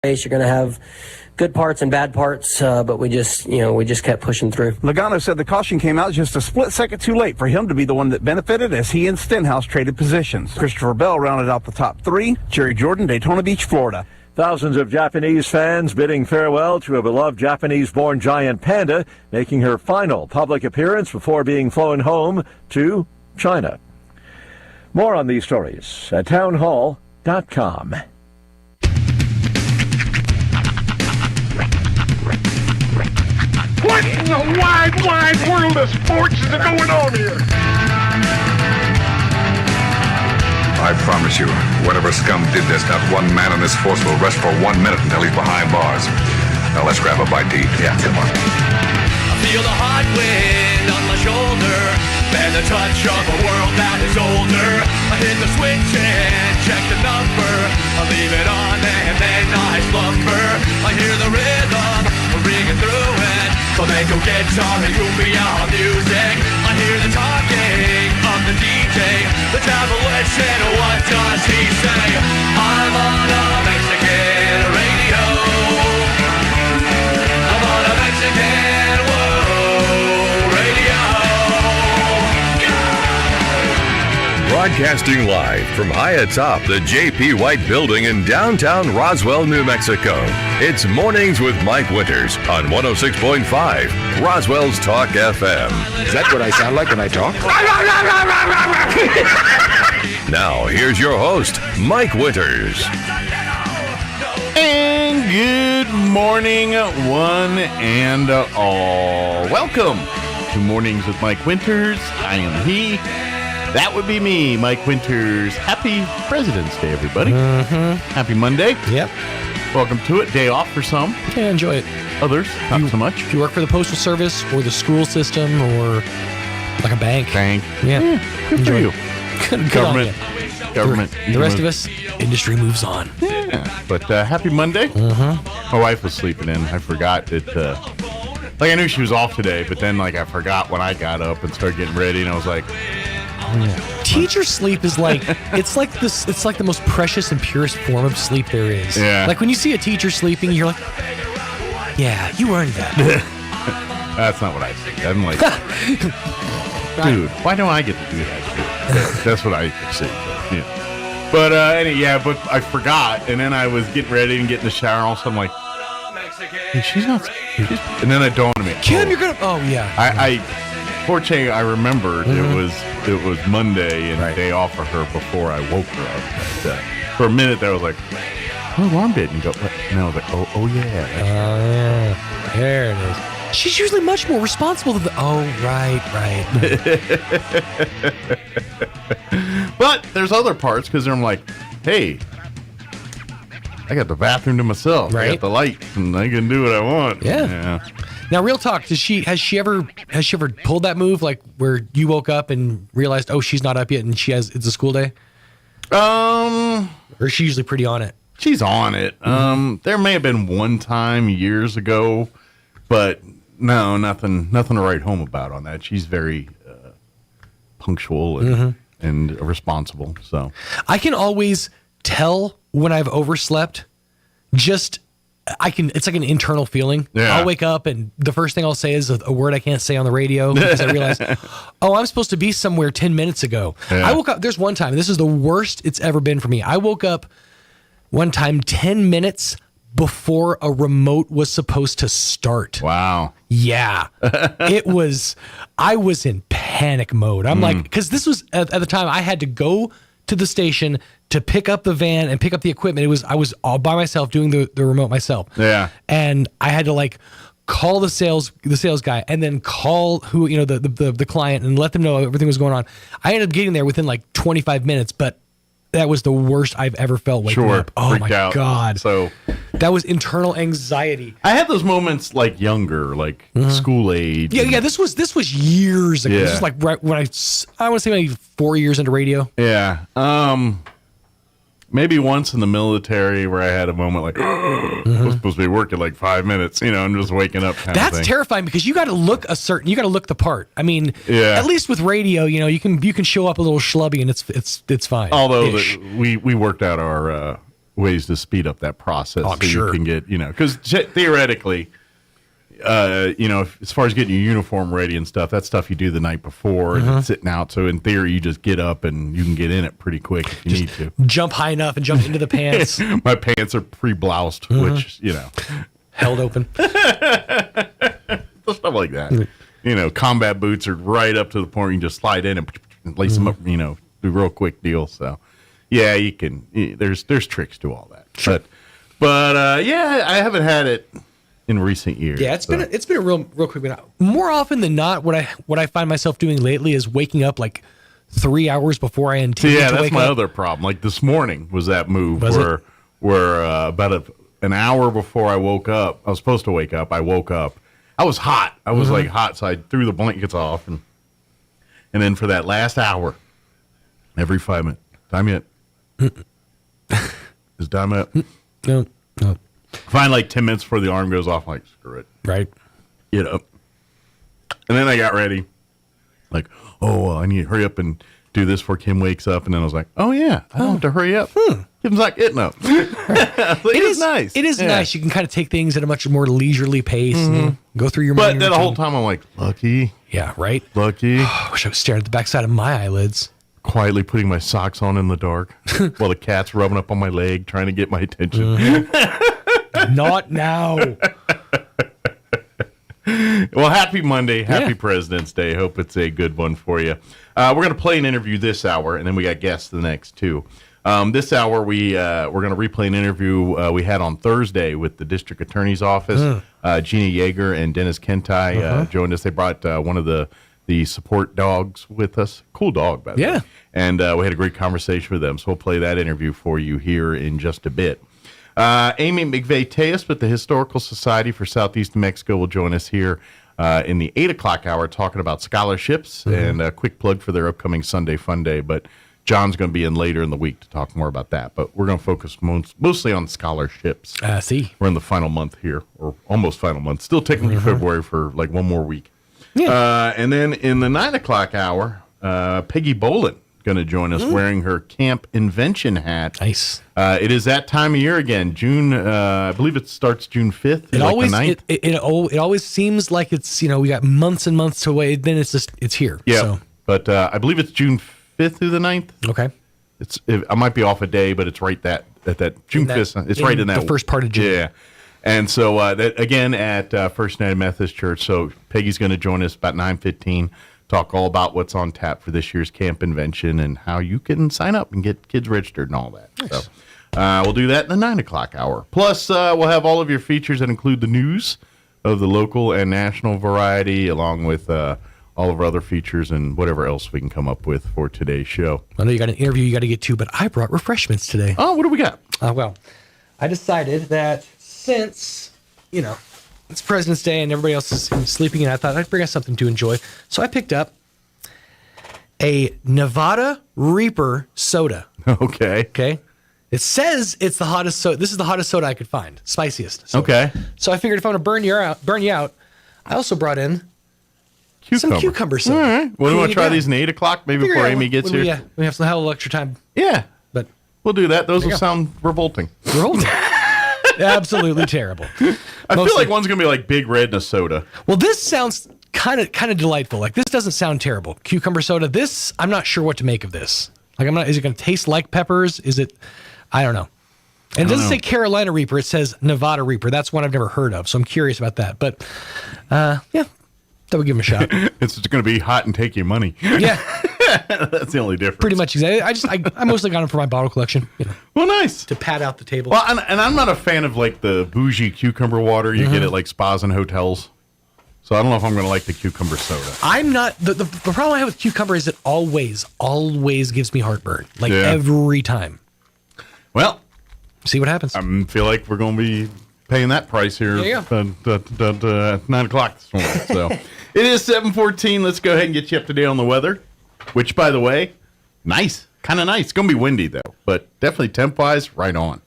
You're going to have good parts and bad parts, but we just kept pushing through. Logano said the caution came out just a split second too late for him to be the one that benefited as he and Stenhouse traded positions. Christopher Bell rounded out the top three. Jerry Jordan, Daytona Beach, Florida. Thousands of Japanese fans bidding farewell to a beloved Japanese-born giant panda, making her final public appearance before being flown home to China. More on these stories at townhall.com. What in the wide world of sports is going on here? I promise you, whatever scum did this, not one man in this force will rest for 1 minute until he's behind bars. Now let's grab a bite to eat. Yeah, come on. I feel the hot wind on my shoulder and the touch of a world that is older. I hit the switch and check the number. I leave it on and then I slumber. I hear the rhythm ringing through it. Flamenco guitar and cumbia music. I hear the talking of the DJ. The devil said, what does he say? I'm on a Mexican radio. I'm on a Mexican radio. Broadcasting live from high atop the J.P. White Building in downtown Roswell, New Mexico. It's Mornings with Mike Winters on 106.5 Roswell's Talk FM. Is that what I sound like when I talk? Now, here's your host, Mike Winters. And good morning, one and all. Welcome to Mornings with Mike Winters. I am he. That would be me, Mike Winters. Happy President's Day, everybody. Happy Monday. Yep. Welcome to it. Day off for some. Yeah, enjoy it. Others, not so much. If you work for the postal service or the school system or like a bank. Yeah. Good for you. Good Government. The rest of us, industry moves on. Yeah. But happy Monday. My wife was sleeping in. I forgot that. I knew she was off today, but then I forgot when I got up and started getting ready, and I was like, oh yeah. Teacher sleep is it's like the most precious and purest form of sleep there is. Yeah. Like when you see a teacher sleeping, you're like, yeah, you earned that. That's not what I think. I'm like, dude, why don't I get to do that? That's what I say. But but I forgot, and then I was getting ready and getting in the shower, and all of a sudden I'm like, hey, she's not. And then it dawned on me, Kim, you're gonna. Oh yeah. Fortunately, I remembered it was Monday and day off for her before I woke her up. But, for a minute, there I was like, oh, alarm didn't go. And I was like, oh yeah. Yeah. There it is. She's usually much more responsible than right. But there's other parts because I'm like, hey, I got the bathroom to myself. Right. I got the light, and I can do what I want. Yeah. Now, real talk. Has she ever pulled that move, like where you woke up and realized, oh, she's not up yet, and it's a school day? Or is she usually pretty on it? She's on it. There may have been one time years ago, but no, nothing to write home about on that. She's very punctual and responsible. So I can always tell when I've overslept. It's like an internal feeling. Yeah. I'll wake up and the first thing I'll say is a word I can't say on the radio because I realize, I'm supposed to be somewhere 10 minutes ago. Yeah. I woke up, there's one time, this is the worst it's ever been for me. I woke up one time 10 minutes before a remote was supposed to start. Wow. Yeah. I was in panic mode. I'm like, because this was at the time I had to go to the station to pick up the van and pick up the equipment. I was all by myself doing the remote myself. Yeah. And I had to call the sales guy and then call the client and let them know everything was going on. I ended up getting there within 25 minutes, but that was the worst I've ever felt waking up. Oh my God. So that was internal anxiety. I had those moments younger, school age. Yeah. This was years ago. Yeah. This was right when I want to say maybe 4 years into radio. Yeah. Maybe once in the military where I had a moment I was supposed to be working 5 minutes, I'm just waking up. That's terrifying because you got to look the part. I mean, at least with radio, you can show up a little schlubby and it's fine. Although we worked out our ways to speed up that process. I'm so sure. You can get, because theoretically, as far as getting your uniform ready and stuff, that's stuff you do the night before and it's sitting out. So in theory, you just get up and you can get in it pretty quick if you need to. Jump high enough and jump into the pants. My pants are pre-bloused, which, held open. Stuff like that. Combat boots are right up to the point where you can just slide in and lace them up, do a real quick deal. So, yeah, you can. There's tricks to all that. Sure. But I haven't had it in recent years. Yeah, it's been a real quick. But more often than not, what I find myself doing lately is waking up like 3 hours before I intend to wake up. Yeah, that's my other problem. Like this morning was that move where about an hour before I woke up, I was supposed to wake up. I woke up. I was hot. I was like hot, so I threw the blankets off, and then for that last hour, every 5 minutes, time yet? Is time up? No. Find like 10 minutes before the alarm goes off, like, screw it. Right. Get up. And then I got ready. Like, I need to hurry up and do this before Kim wakes up. And then I was like, oh, yeah, I don't have to hurry up. Kim's not getting up. It's nice. It is nice. You can kind of take things at a much more leisurely pace and go through your morning But then the routine. whole time I'm like, lucky. Yeah, right? Lucky. I wish I was staring at the backside of my eyelids. Quietly putting my socks on in the dark while the cat's rubbing up on my leg, trying to get my attention. Not now. Well, happy Monday. Happy President's Day. Hope it's a good one for you. We're going to play an interview this hour, and then we got guests the next two. This hour, we're going to replay an interview we had on Thursday with the District Attorney's Office. Gina Yeager and Dennis Kentai joined us. They brought one of the support dogs with us. Cool dog, by the way. And we had a great conversation with them, so we'll play that interview for you here in just a bit. Amy McVeigh-Tejas with the Historical Society for Southeast New Mexico will join us here in the 8 o'clock hour talking about scholarships and a quick plug for their upcoming Sunday Fun Day. But John's going to be in later in the week to talk more about that. But we're going to focus mostly on scholarships. See. We're in the final month here, or almost final month. Still technically February for like one more week. Yeah. And then in the 9 o'clock hour, Peggy Bolin going to join us wearing her Camp Invention hat. Nice. It is that time of year again. June, I believe it starts June 5th. It always seems like it's, we got months and months to wait. Then it's here. Yeah. So. But I believe it's June 5th through the 9th. Okay. I might be off a day, but it's right at that June 5th. It's right in that. The first part of June. Yeah. And so that again at First United Methodist Church. So Peggy's going to join us about 9:15. Talk all about what's on tap for this year's Camp Invention and how you can sign up and get kids registered and all that. Nice. So we'll do that in the 9 o'clock hour. Plus, we'll have all of your features that include the news of the local and national variety, along with all of our other features and whatever else we can come up with for today's show. I know you got an interview you got to get to, but I brought refreshments today. Oh, what do we got? Well, I decided that since, it's President's Day and everybody else is sleeping, and I thought I'd bring us something to enjoy. So I picked up a Nevada Reaper soda. Okay. Okay. It says it's the hottest soda. This is the hottest soda I could find. Spiciest soda. Okay. So I figured if I want to burn you out, I also brought in some cucumber soda. All right. Well, do you want to try these in 8 o'clock, maybe before Amy gets here? Yeah, we have a little extra time. Yeah. But we'll do that. Those will sound revolting. Absolutely terrible. I feel like one's going to be like Big Red and a soda. Well, this sounds kind of delightful. Like, this doesn't sound terrible. Cucumber soda. This, I'm not sure what to make of this. Like, is it going to taste like peppers? Is it, I don't know. And it doesn't say Carolina Reaper. It says Nevada Reaper. That's one I've never heard of. So I'm curious about that. But, that would give them a shot. It's going to be hot and take your money. Yeah. That's the only difference. Pretty much. Exactly. I mostly got them for my bottle collection. Well, nice. To pad out the table. Well, and I'm not a fan of like the bougie cucumber water you get at like spas and hotels. So I don't know if I'm going to like the cucumber soda. I'm not. The problem I have with cucumber is it always gives me heartburn. Like every time. Well, see what happens. I feel like we're going to be paying that price here at 9 o'clock this morning. So it is 7:14. Let's go ahead and get you up to date on the weather, which, by the way, nice. Kind of nice. It's going to be windy, though, but definitely temp-wise, right on.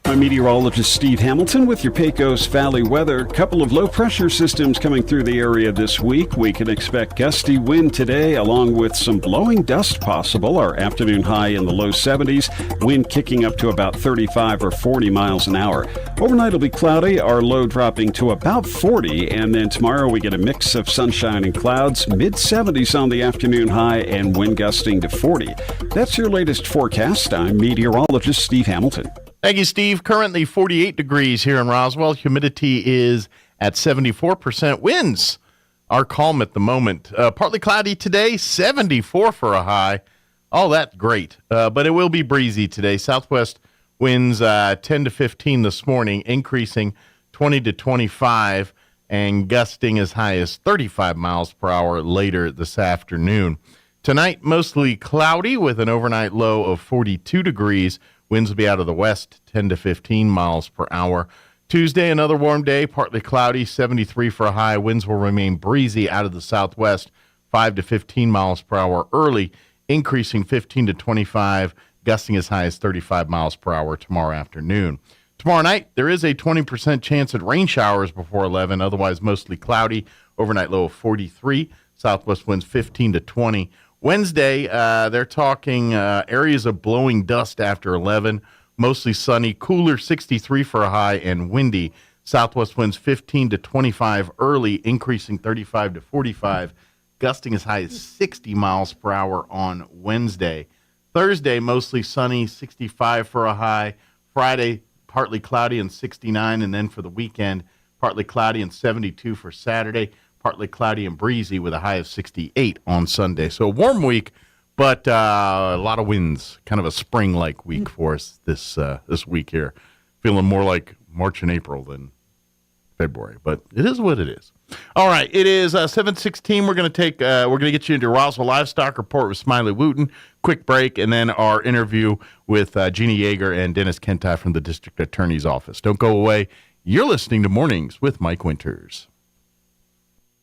I'm meteorologist Steve Hamilton with your Pecos Valley weather. Couple of low-pressure systems coming through the area this week. We can expect gusty wind today, along with some blowing dust possible. Our afternoon high in the low 70s, wind kicking up to about 35 or 40 miles an hour. Overnight will be cloudy, our low dropping to about 40, and then tomorrow we get a mix of sunshine and clouds, mid-70s on the afternoon high, and wind gusting to 40. That's your latest forecast. I'm meteorologist Steve Hamilton. Thank you, Steve. Currently 48 degrees here in Roswell. Humidity is at 74%. Winds are calm at the moment. Partly cloudy today, 74 for a high. Oh, that's great. But it will be breezy today. Southwest winds 10 to 15 this morning, increasing 20 to 25, and gusting as high as 35 miles per hour later this afternoon. Tonight, mostly cloudy with an overnight low of 42 degrees. Winds will be out of the west, 10 to 15 miles per hour. Tuesday, another warm day, partly cloudy, 73 for a high. Winds will remain breezy out of the southwest, 5 to 15 miles per hour early, increasing 15 to 25, gusting as high as 35 miles per hour tomorrow afternoon. Tomorrow night, there is a 20% chance at rain showers before 11, otherwise mostly cloudy, overnight low of 43, southwest winds 15 to 20. Wednesday, they're talking areas of blowing dust after 11, mostly sunny, cooler 63 for a high, and windy. Southwest winds 15 to 25 early, increasing 35 to 45, gusting as high as 60 miles per hour on Wednesday. Thursday, mostly sunny, 65 for a high. Friday, partly cloudy and 69, and then for the weekend, partly cloudy and 72 for Saturday. Partly cloudy and breezy with a high of 68 on Sunday. So a warm week, but a lot of winds. Kind of a spring-like week for us this week here. Feeling more like March and April than February, but it is what it is. All right, it is 7:16. We're going to get you into Roswell Livestock Report with Smiley Wooten. Quick break, and then our interview with Jeannie Yeager and Dennis Kentai from the District Attorney's Office. Don't go away. You're listening to Mornings with Mike Winters.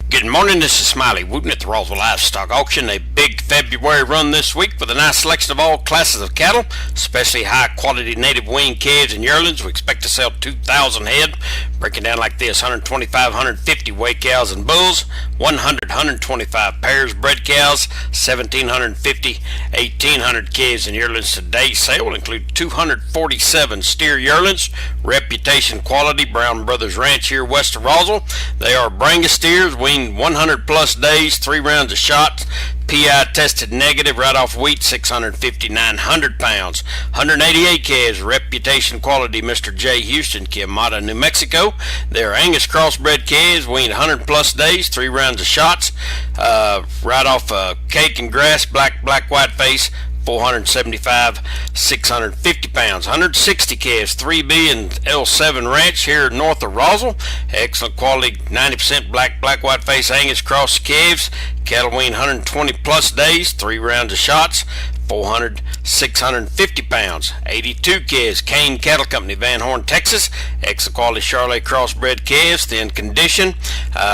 Good morning, this is Smiley Wooten at the Roswell Livestock Auction. A big February run this week with a nice selection of all classes of cattle, especially high-quality native weaned calves and yearlings. We expect to sell 2,000 head, breaking down like this: 125, 150 weight cows and bulls, 100, 125 pairs bred cows, 1,750, 1,800 calves and yearlings. Today's sale will include 247 steer yearlings, reputation quality, Brown Brothers Ranch here west of Roswell. They are Brangus steers, weaned 100 plus days, 3 rounds of shots, PI tested negative, right off wheat, 650, 900 pounds. 188 calves, reputation quality, Mr. J. Houston, Quemada, New Mexico. They're Angus crossbred calves, weaned 100 plus days, 3 rounds of shots, right off cake and grass, black white face, 475, 650 pounds. 160 calves, 3B and L7 Ranch here north of Roswell. Excellent quality, 90% black white face Angus cross calves. Cattle wean 120 plus days, 3 rounds of shots, 400, 650 pounds. 82 calves, Kane Cattle Company, Van Horn, Texas. Excellent quality Charolais crossbred calves, thin condition.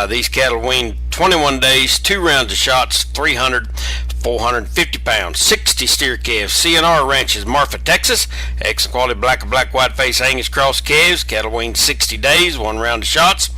These cattle wean 21 days, 2 rounds of shots, 300, 450 pounds. 60 steer calves, CNR Ranches, Marfa, Texas. Excellent quality black white face Angus cross calves. Cattle wean 60 days, 1 round of shots,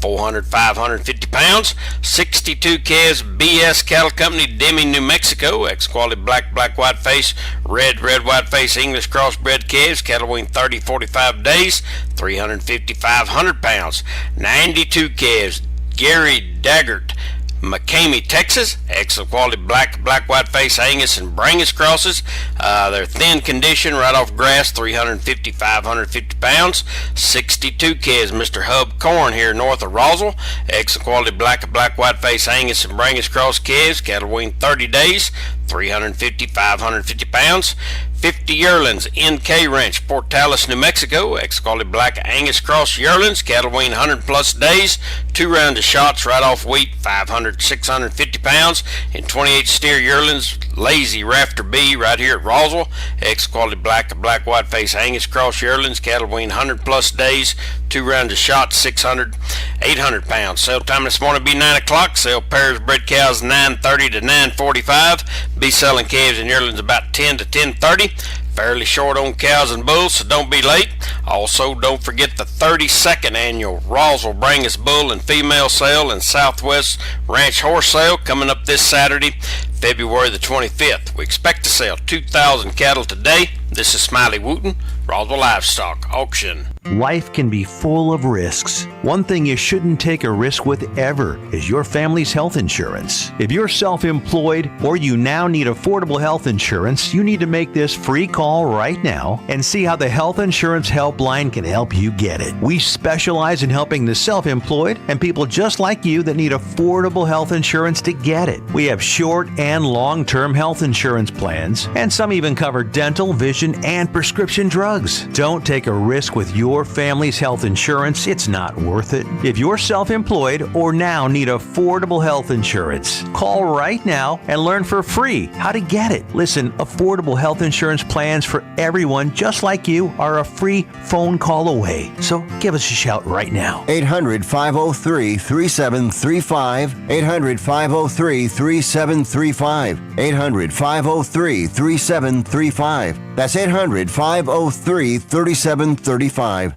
400, 550 pounds. 62 calves, BS Cattle Company, Deming, New Mexico. Excellent quality black white face, red white face English crossbred calves. Cattle wean 30, 45 days, 350, 500 pounds. 92 calves, Gary Daggert, McCamey, Texas. Excellent quality black white face Angus and Brangus crosses. They're thin condition, right off grass, 350, 550 pounds. 62 calves, Mr. Hub Corn here north of Roswell. Excellent quality black white face Angus and Brangus cross calves. Cattle wean 30 days, 350, 550 pounds. 50 yearlings, NK Ranch, Port Tallis, New Mexico. Excellent quality black Angus cross yearlings. Cattle wean 100 plus days, 2 rounds of shots, right off wheat, 500, 650 pounds. And 28 steer yearlings, Lazy Rafter B, right here at Roswell. Excellent quality black white face Angus cross yearlings. Cattle wean 100 plus days, 2 rounds of shots, 600, 800 pounds. Sale time this morning will be 9 o'clock. Sell pairs bred cows 9:30 to 9:45. Be selling calves and yearlings about 10 to 10:30. Fairly short on cows and bulls, so don't be late. Also, don't forget the 32nd annual Roswell Bring Us Bull and Female Sale and Southwest Ranch Horse Sale coming up this Saturday, February the 25th. We expect to sell 2,000 cattle today. This is Smiley Wooten, Roswell Livestock Auction. Life can be full of risks. One thing you shouldn't take a risk with ever is your family's health insurance. If you're self-employed or you now need affordable health insurance, you need to make this free call right now and see how the Health Insurance Helpline can help you get it. We specialize in helping the self-employed and people just like you that need affordable health insurance to get it. We have short and long-term health insurance plans, and some even cover dental, vision, and prescription drugs. Don't take a risk with your family's health insurance. It's not worth it. If you're self-employed or now need affordable health insurance, call right now and learn for free how to get it. Listen, affordable health insurance plans for everyone just like you are a free phone call away. So give us a shout right now. 800-503-3735. 800-503-3735. 800-503-3735. That's 800-503-3735.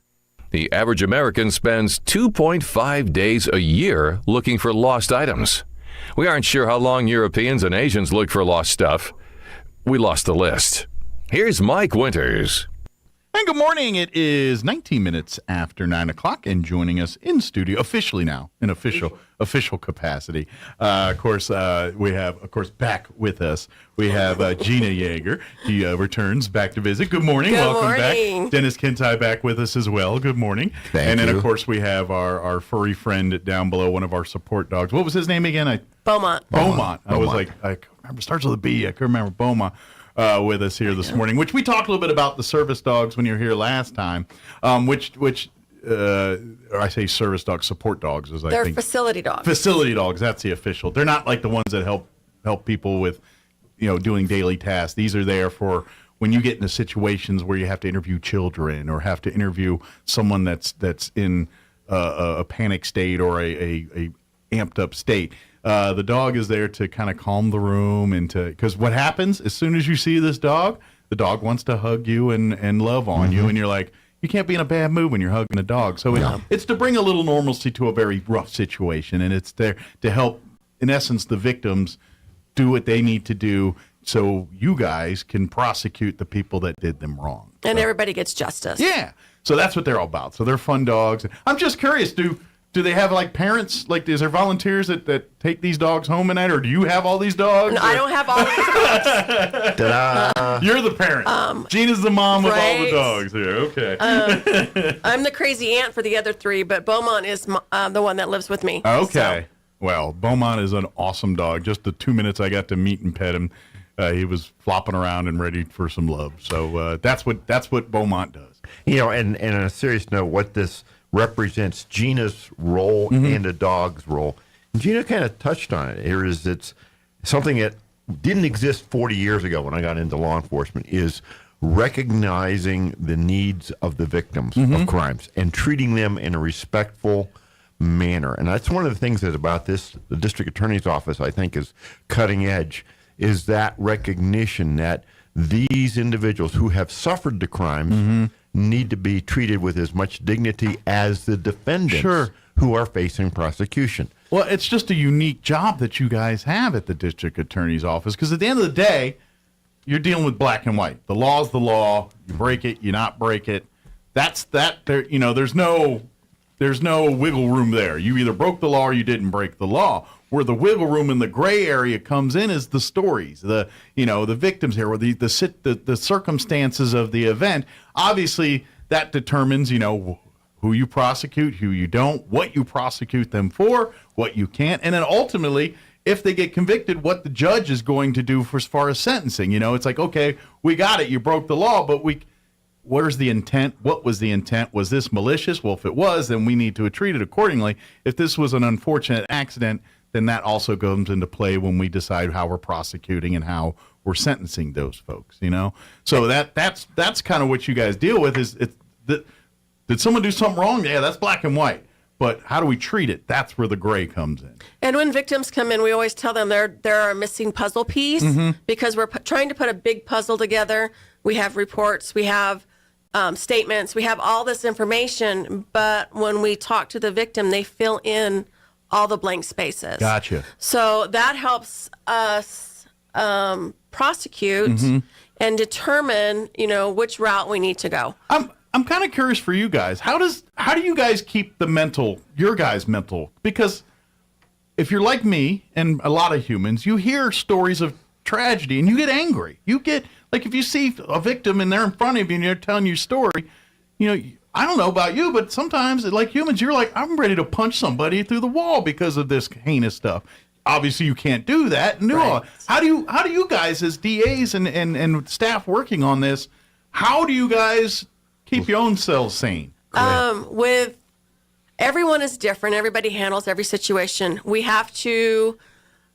The average American spends 2.5 days a year looking for lost items. We aren't sure how long Europeans and Asians look for lost stuff. We lost the list. Here's Mike Winters. And good morning. It is 19 minutes after 9 o'clock, and joining us in studio, officially now, in official capacity. Of course, we have, back with us, we have Gina Yeager. He returns back to visit. Good morning. Welcome back. Dennis Kintai back with us as well. Good morning. Thank you. Then, of course, we have our furry friend down below, one of our support dogs. What was his name again? Beaumont. I was like, I remember, starts with a B. I couldn't remember Beaumont. With us here this morning, which we talked a little bit about the service dogs when you were here last time, which I say service dogs, support dogs, as I think. They're facility dogs. Facility dogs, that's the official. They're not like the ones that help people with, doing daily tasks. These are there for when you get into situations where you have to interview children or have to interview someone that's in a panic state or a amped up state. The dog is there to kind of calm the room because what happens as soon as you see this dog, the dog wants to hug you and love on you, and you're like, you can't be in a bad mood when you're hugging a dog. So it's to bring a little normalcy to a very rough situation, and it's there to help, in essence, the victims do what they need to do so you guys can prosecute the people that did them wrong. And everybody gets justice. Yeah. So that's what they're all about. So they're fun dogs. I'm just curious, Do they have parents? Is there volunteers that take these dogs home at night, or do you have all these dogs? No, I don't have all of these dogs. You're the parent. Gina's the mom of all the dogs here. Okay. I'm the crazy aunt for the other three, but Beaumont is the one that lives with me. Okay. So. Well, Beaumont is an awesome dog. Just the 2 minutes I got to meet and pet him, he was flopping around and ready for some love. So that's what Beaumont does. And on a serious note, what this represents Gina's role and a dog's role. And Gina kind of touched on it. It's something that didn't exist 40 years ago when I got into law enforcement, is recognizing the needs of the victims of crimes and treating them in a respectful manner. And that's one of the things that about the district attorney's office, I think, is cutting edge, is that recognition that these individuals who have suffered the crimes need to be treated with as much dignity as the defendants who are facing prosecution. Well, it's just a unique job that you guys have at the district attorney's office, because at the end of the day, you're dealing with black and white. The law's the law. You break it, you not break it. That's that. There, there's no wiggle room there. You either broke the law or you didn't break the law. Where the wiggle room in the gray area comes in is the stories, the victims here, or the circumstances of the event. Obviously, that determines, who you prosecute, who you don't, what you prosecute them for, what you can't, and then ultimately, if they get convicted, what the judge is going to do as far as sentencing. It's like, okay, we got it, you broke the law, but where's the intent? What was the intent? Was this malicious? Well, if it was, then we need to treat it accordingly. If this was an unfortunate accident, then that also comes into play when we decide how we're prosecuting and how we're sentencing those folks, So that's kind of what you guys deal with. Did someone do something wrong? Yeah, that's black and white. but how do we treat it? That's where the gray comes in. And when victims come in, we always tell them there are a missing puzzle piece because we're trying to put a big puzzle together. We have reports, we have statements, we have all this information, but when we talk to the victim, they fill in all the blank spaces. Gotcha. So that helps us prosecute and determine, which route we need to go. I'm kind of curious for you guys. How do you guys keep your guys' mental? Because if you're like me and a lot of humans, you hear stories of tragedy and you get angry. You get, like, if you see a victim and they're in front of you and they're telling you a story, I don't know about you, but sometimes, like humans, you're like, I'm ready to punch somebody through the wall because of this heinous stuff. Obviously, you can't do that. No. How do you guys, as DAs and staff working on this, how do you guys keep your own selves sane? With everyone is different. Everybody handles every situation. We have to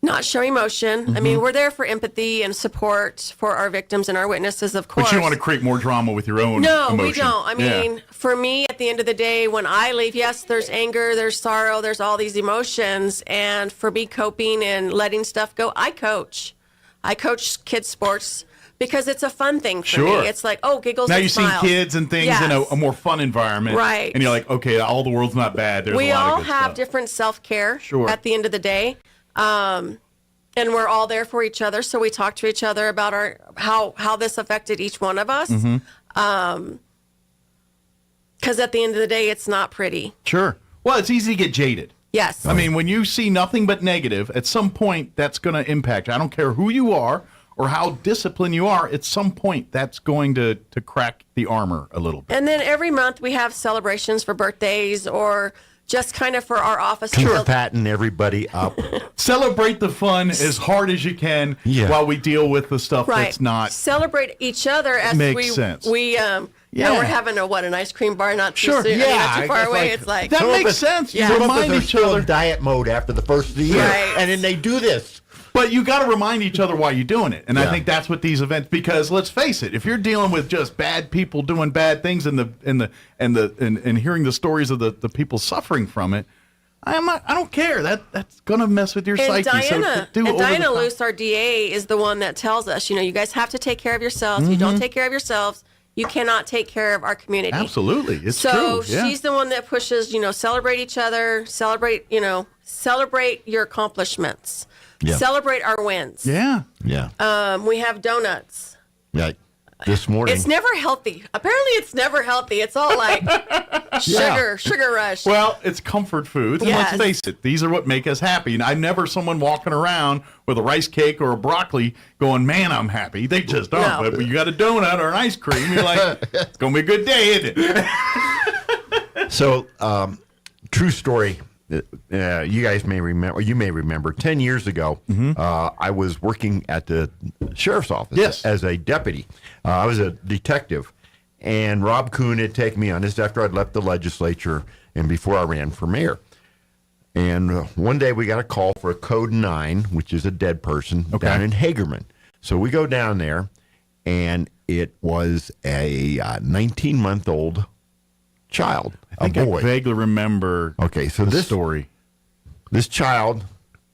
not show emotion. I mean, we're there for empathy and support for our victims and our witnesses, of course. But you don't want to create more drama with your own emotion. No, we don't. I mean, for me, at the end of the day, when I leave, yes, there's anger, there's sorrow, there's all these emotions. And for me, coping and letting stuff go, I coach. I coach kids' sports because it's a fun thing for me. It's like, giggles now and you smiles. see kids and things in a more fun environment. Right. And you're like, okay, all the world's not bad. There's We a lot all of good have stuff. different self-care Sure. at the end of the day. And we're all there for each other. So we talk to each other about how this affected each one of us. Because at the end of the day, it's not pretty. Sure. Well, it's easy to get jaded. Yes. I mean, when you see nothing but negative, at some point, that's going to impact you. I don't care who you are or how disciplined you are. At some point, that's going to crack the armor a little bit. And then every month we have celebrations for birthdays or just kind of for our office. Sure, patting everybody up. Celebrate the fun as hard as you can while we deal with the stuff that's not. Celebrate each other as Makes sense. Now we're having an ice cream bar not too soon. Not too far away. It's like that makes sense. Yeah. Some of us are still in diet mode after the first of the year, and then they do this. But you got to remind each other why you're doing it, and I think that's what these events. Because let's face it, if you're dealing with just bad people doing bad things and hearing the stories of the people suffering from it, I don't care. That's gonna mess with your psyche. Diana Luce, our DA, is the one that tells us, you guys have to take care of yourselves. If you don't take care of yourselves, you cannot take care of our community. Absolutely, it's true. So she's the one that pushes, celebrate each other, celebrate your accomplishments, celebrate our wins. Yeah. We have donuts. Like this morning. It's never healthy. Apparently, it's never healthy. It's all like sugar rush. Well, it's comfort food. Yes. Let's face it, these are what make us happy. And I'm never someone walking around with a rice cake or a broccoli going, man, I'm happy. They just aren't. No. But you got a donut or an ice cream, you're like, it's going to be a good day, isn't it? So, true story. You guys may remember, or you may remember, 10 years ago, I was working at the sheriff's office as a deputy. I was a detective, and Rob Kuhn had taken me on this after I'd left the legislature and before I ran for mayor. And one day we got a call for a Code 9, which is a dead person, down in Hagerman. So we go down there, and it was a 19-month-old child, I think a boy. I vaguely remember this story. This child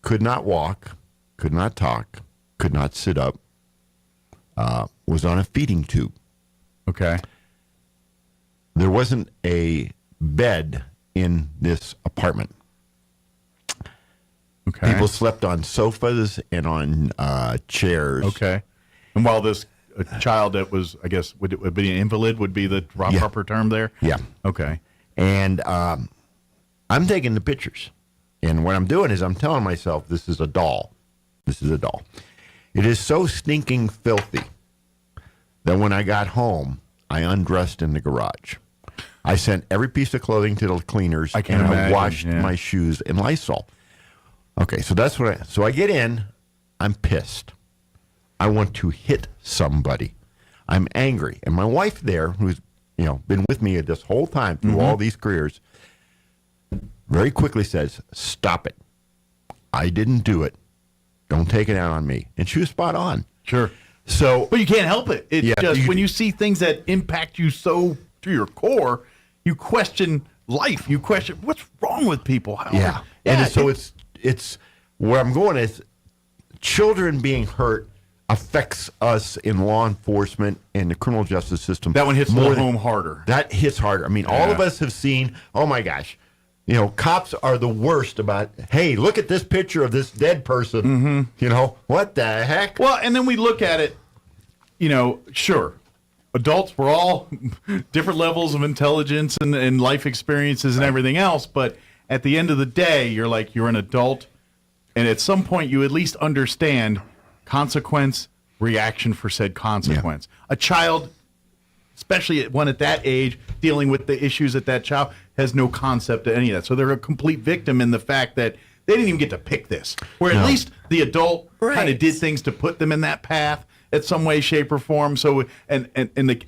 could not walk, could not talk, could not sit up, was on a feeding tube. Okay. There wasn't a bed in this apartment. Okay. People slept on sofas and on chairs. Okay. And while this child that was, I guess, would it be an invalid would be the proper term there? Yeah. Okay. And I'm taking the pictures. And what I'm doing is I'm telling myself, this is a doll. This is a doll. It is so stinking filthy that when I got home, I undressed in the garage. I sent every piece of clothing to the cleaners, I washed my shoes in Lysol. Okay, so that's what so I get in, I'm pissed. I want to hit somebody. I'm angry. And my wife there, who's been with me this whole time through all these careers, very quickly says, stop it. I didn't do it. Don't take it out on me. And she was spot on. Sure. So, but you can't help it. It's just when you see things that impact you so to your core, you question life. You question what's wrong with people. Yeah. And so it's where I'm going is children being hurt affects us in law enforcement and the criminal justice system. That one hits more home harder. That hits harder. I mean, all of us have seen, oh my gosh, cops are the worst about, hey, look at this picture of this dead person. What the heck? Well, and then we look at it, sure, adults, we're all different levels of intelligence and life experiences and everything else, but at the end of the day, you're an adult, and at some point you at least understand consequence, reaction for said consequence. Yeah. A child, especially one at that age, dealing with the issues that child has no concept of any of that. So they're a complete victim in the fact that they didn't even get to pick this. Where at least the adult kind of did things to put them in that path in some way, shape, or form. So and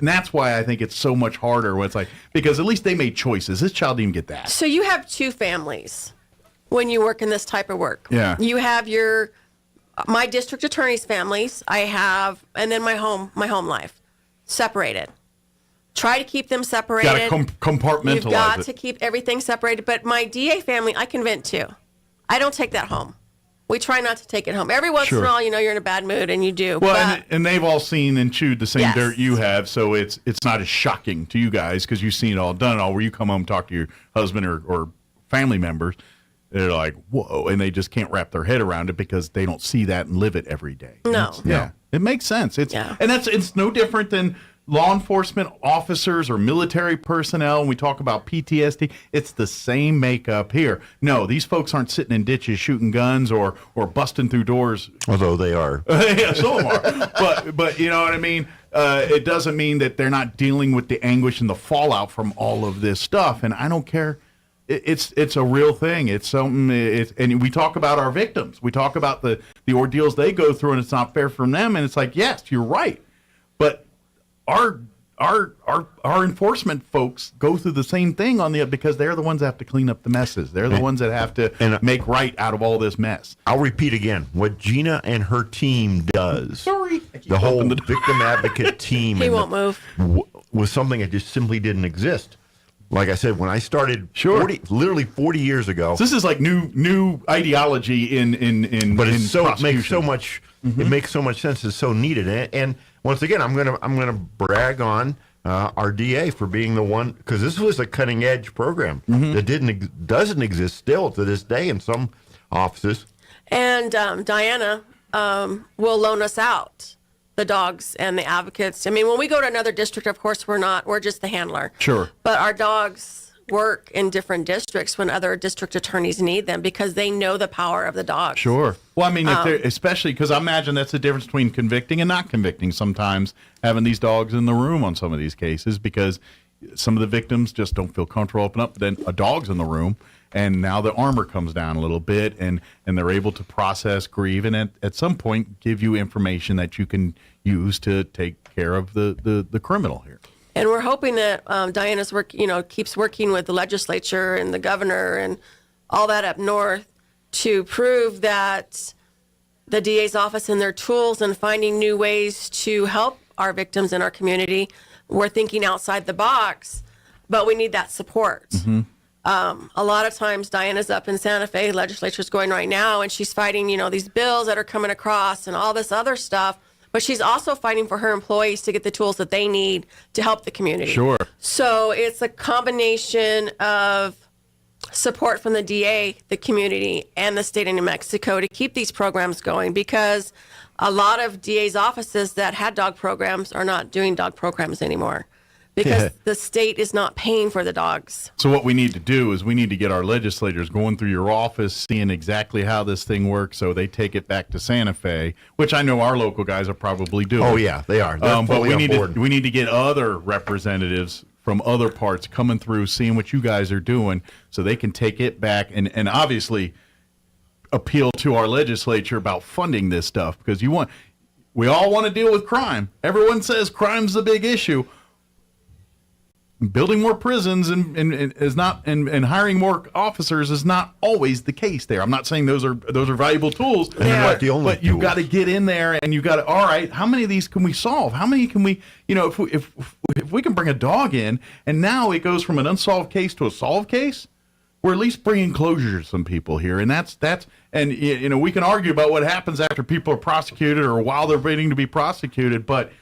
that's why I think it's so much harder when it's because at least they made choices. This child didn't even get that. So you have two families when you work in this type of work. Yeah. You have my district attorney's families, and then my home life, separated. Try to keep them separated. Got to compartmentalize You've got to keep everything separated. But my DA family, I can vent to. I don't take that home. We try not to take it home. Every once in a while, you're in a bad mood, and you do. Well, and they've all seen and chewed the same dirt you have, so it's not as shocking to you guys because you've seen it all, done it all, where you come home and talk to your husband or family members. They're like, whoa, and they just can't wrap their head around it because they don't see that and live it every day. No. It makes sense. And it's no different than law enforcement officers or military personnel. When we talk about PTSD, it's the same makeup here. No, these folks aren't sitting in ditches shooting guns or busting through doors. Although they are. Yeah, some of them are. But you know what I mean? It doesn't mean that they're not dealing with the anguish and the fallout from all of this stuff. And I don't care. It's a real thing. It's something. And we talk about our victims. We talk about the ordeals they go through, and it's not fair from them. And it's like, yes, you're right, but our enforcement folks go through the same thing because they're the ones that have to clean up the messes. They're the ones that have to make right out of all this mess. I'll repeat again what Gina and her team does. The whole victim advocate team. He won't move. Was something that just simply didn't exist. Like I said, when I started, literally 40 years ago. So this is like new ideology in but it's in it makes so much. It makes so much sense. It's so needed. And once again, I'm gonna brag on our DA for being the one, because this was a cutting edge program that doesn't exist still to this day in some offices. And Diana will loan us out the dogs and the advocates. I mean, when we go to another district, of course, we're just the handler. Sure. But our dogs work in different districts when other district attorneys need them because they know the power of the dogs. Sure. Well, I mean, especially because I imagine that's the difference between convicting and not convicting sometimes, having these dogs in the room on some of these cases, because some of the victims just don't feel comfortable opening up. Then a dog's in the room, and now the armor comes down a little bit, and they're able to process, grieve, and at some point give you information that you can use to take care of the criminal here. And we're hoping that Diana's work, keeps working with the legislature and the governor and all that up north to prove that the DA's office and their tools and finding new ways to help our victims in our community. We're thinking outside the box, but we need that support. Mm-hmm. A lot of times Diana's up in Santa Fe, legislature's going right now, and she's fighting, these bills that are coming across and all this other stuff. But she's also fighting for her employees to get the tools that they need to help the community. Sure. So it's a combination of support from the DA, the community, and the state of New Mexico to keep these programs going, because a lot of DA's offices that had dog programs are not doing dog programs anymore because the state is not paying for the dogs. So what we need to do is we need to get our legislators going through your office, seeing exactly how this thing works, so they take it back to Santa Fe, which I know our local guys are probably doing. Oh yeah, they are. But we need to get other representatives from other parts coming through, seeing what you guys are doing, so they can take it back and obviously appeal to our legislature about funding this stuff, because we all want to deal with crime. Everyone says crime's the big issue. Building more prisons and is not and hiring more officers is not always the case there. I'm not saying those are valuable tools, but you got to get in there and you got to, all right, how many of these can we solve? How many can we, if if we can bring a dog in, and now it goes from an unsolved case to a solved case, we're at least bringing closure to some people here, and that's and you know, we can argue about what happens after people are prosecuted or while they're waiting to be prosecuted, but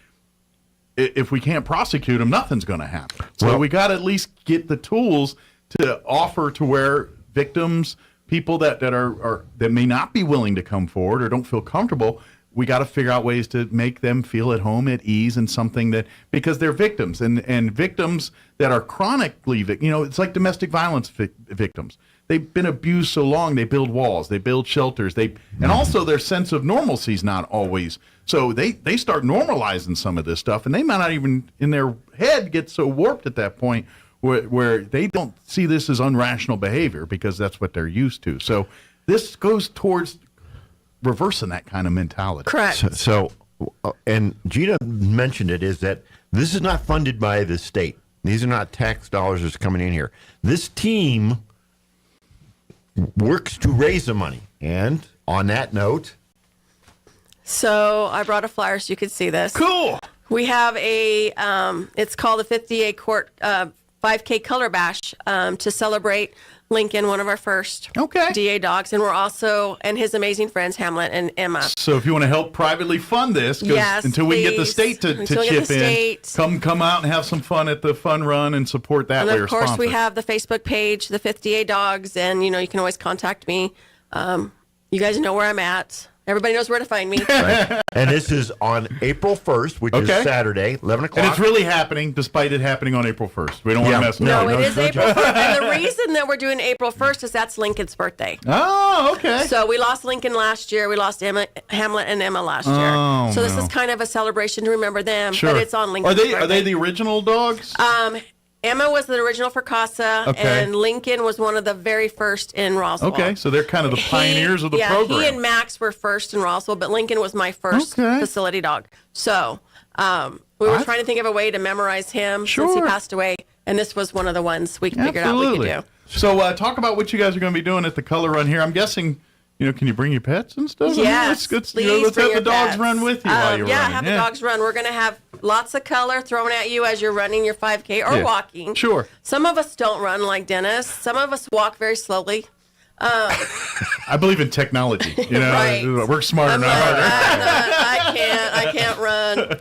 if we can't prosecute them, nothing's going to happen. So we got to at least get the tools to offer to where victims, people that may not be willing to come forward or don't feel comfortable, we got to figure out ways to make them feel at home, at ease, and something that, because they're victims, and victims that are chronically, you know, it's like domestic violence victims. They've been abused so long, they build walls, they build shelters, and also their sense of normalcy is not always. So they start normalizing some of this stuff, and they might not even in their head get so warped at that point where they don't see this as irrational behavior because that's what they're used to. So this goes towards reversing that kind of mentality. Correct. So and Gina mentioned it, is that this is not funded by the state. These are not tax dollars that's coming in here. This team works to raise the money. And on that note, so I brought a flyer so you could see this. Cool. We have a, it's called the 58 Court 5K Color Bash to celebrate Lincoln, one of our first DA dogs. And we're also, and his amazing friends, Hamlet and Emma. So if you want to help privately fund this, until we can get the state to chip in, come out and have some fun at the fun run and support that. And of course, we have the Facebook page, the 58 Dogs, and you know, you can always contact me. You guys know where I'm at. Everybody knows where to find me. Right. And this is on April 1st, which is Saturday, 11 o'clock. And it's really happening, despite it happening on April 1st. We don't want to mess with it. No, it is April 1st. And the reason that we're doing April 1st is that's Lincoln's birthday. Oh, okay. So we lost Lincoln last year. We lost Hamlet and Emma last year. Oh, so this is kind of a celebration to remember them. Sure. But it's on Lincoln's birthday. Are they the original dogs? Emma was the original for Casa, and Lincoln was one of the very first in Roswell. Okay, so they're kind of the pioneers of the program. He and Max were first in Roswell, but Lincoln was my first facility dog. So we were trying to think of a way to memorize him since he passed away, and this was one of the ones we figured out we could do. So talk about what you guys are going to be doing at the color run here. I'm guessing, you know, can you bring your pets and stuff? Yes, let's have the dogs run with you while you're running. Have the dogs run. We're going to have lots of color thrown at you as you're running your 5K or walking. Sure. Some of us don't run like Dennis. Some of us walk very slowly. I believe in technology. You know, work smarter, not harder. I can't run.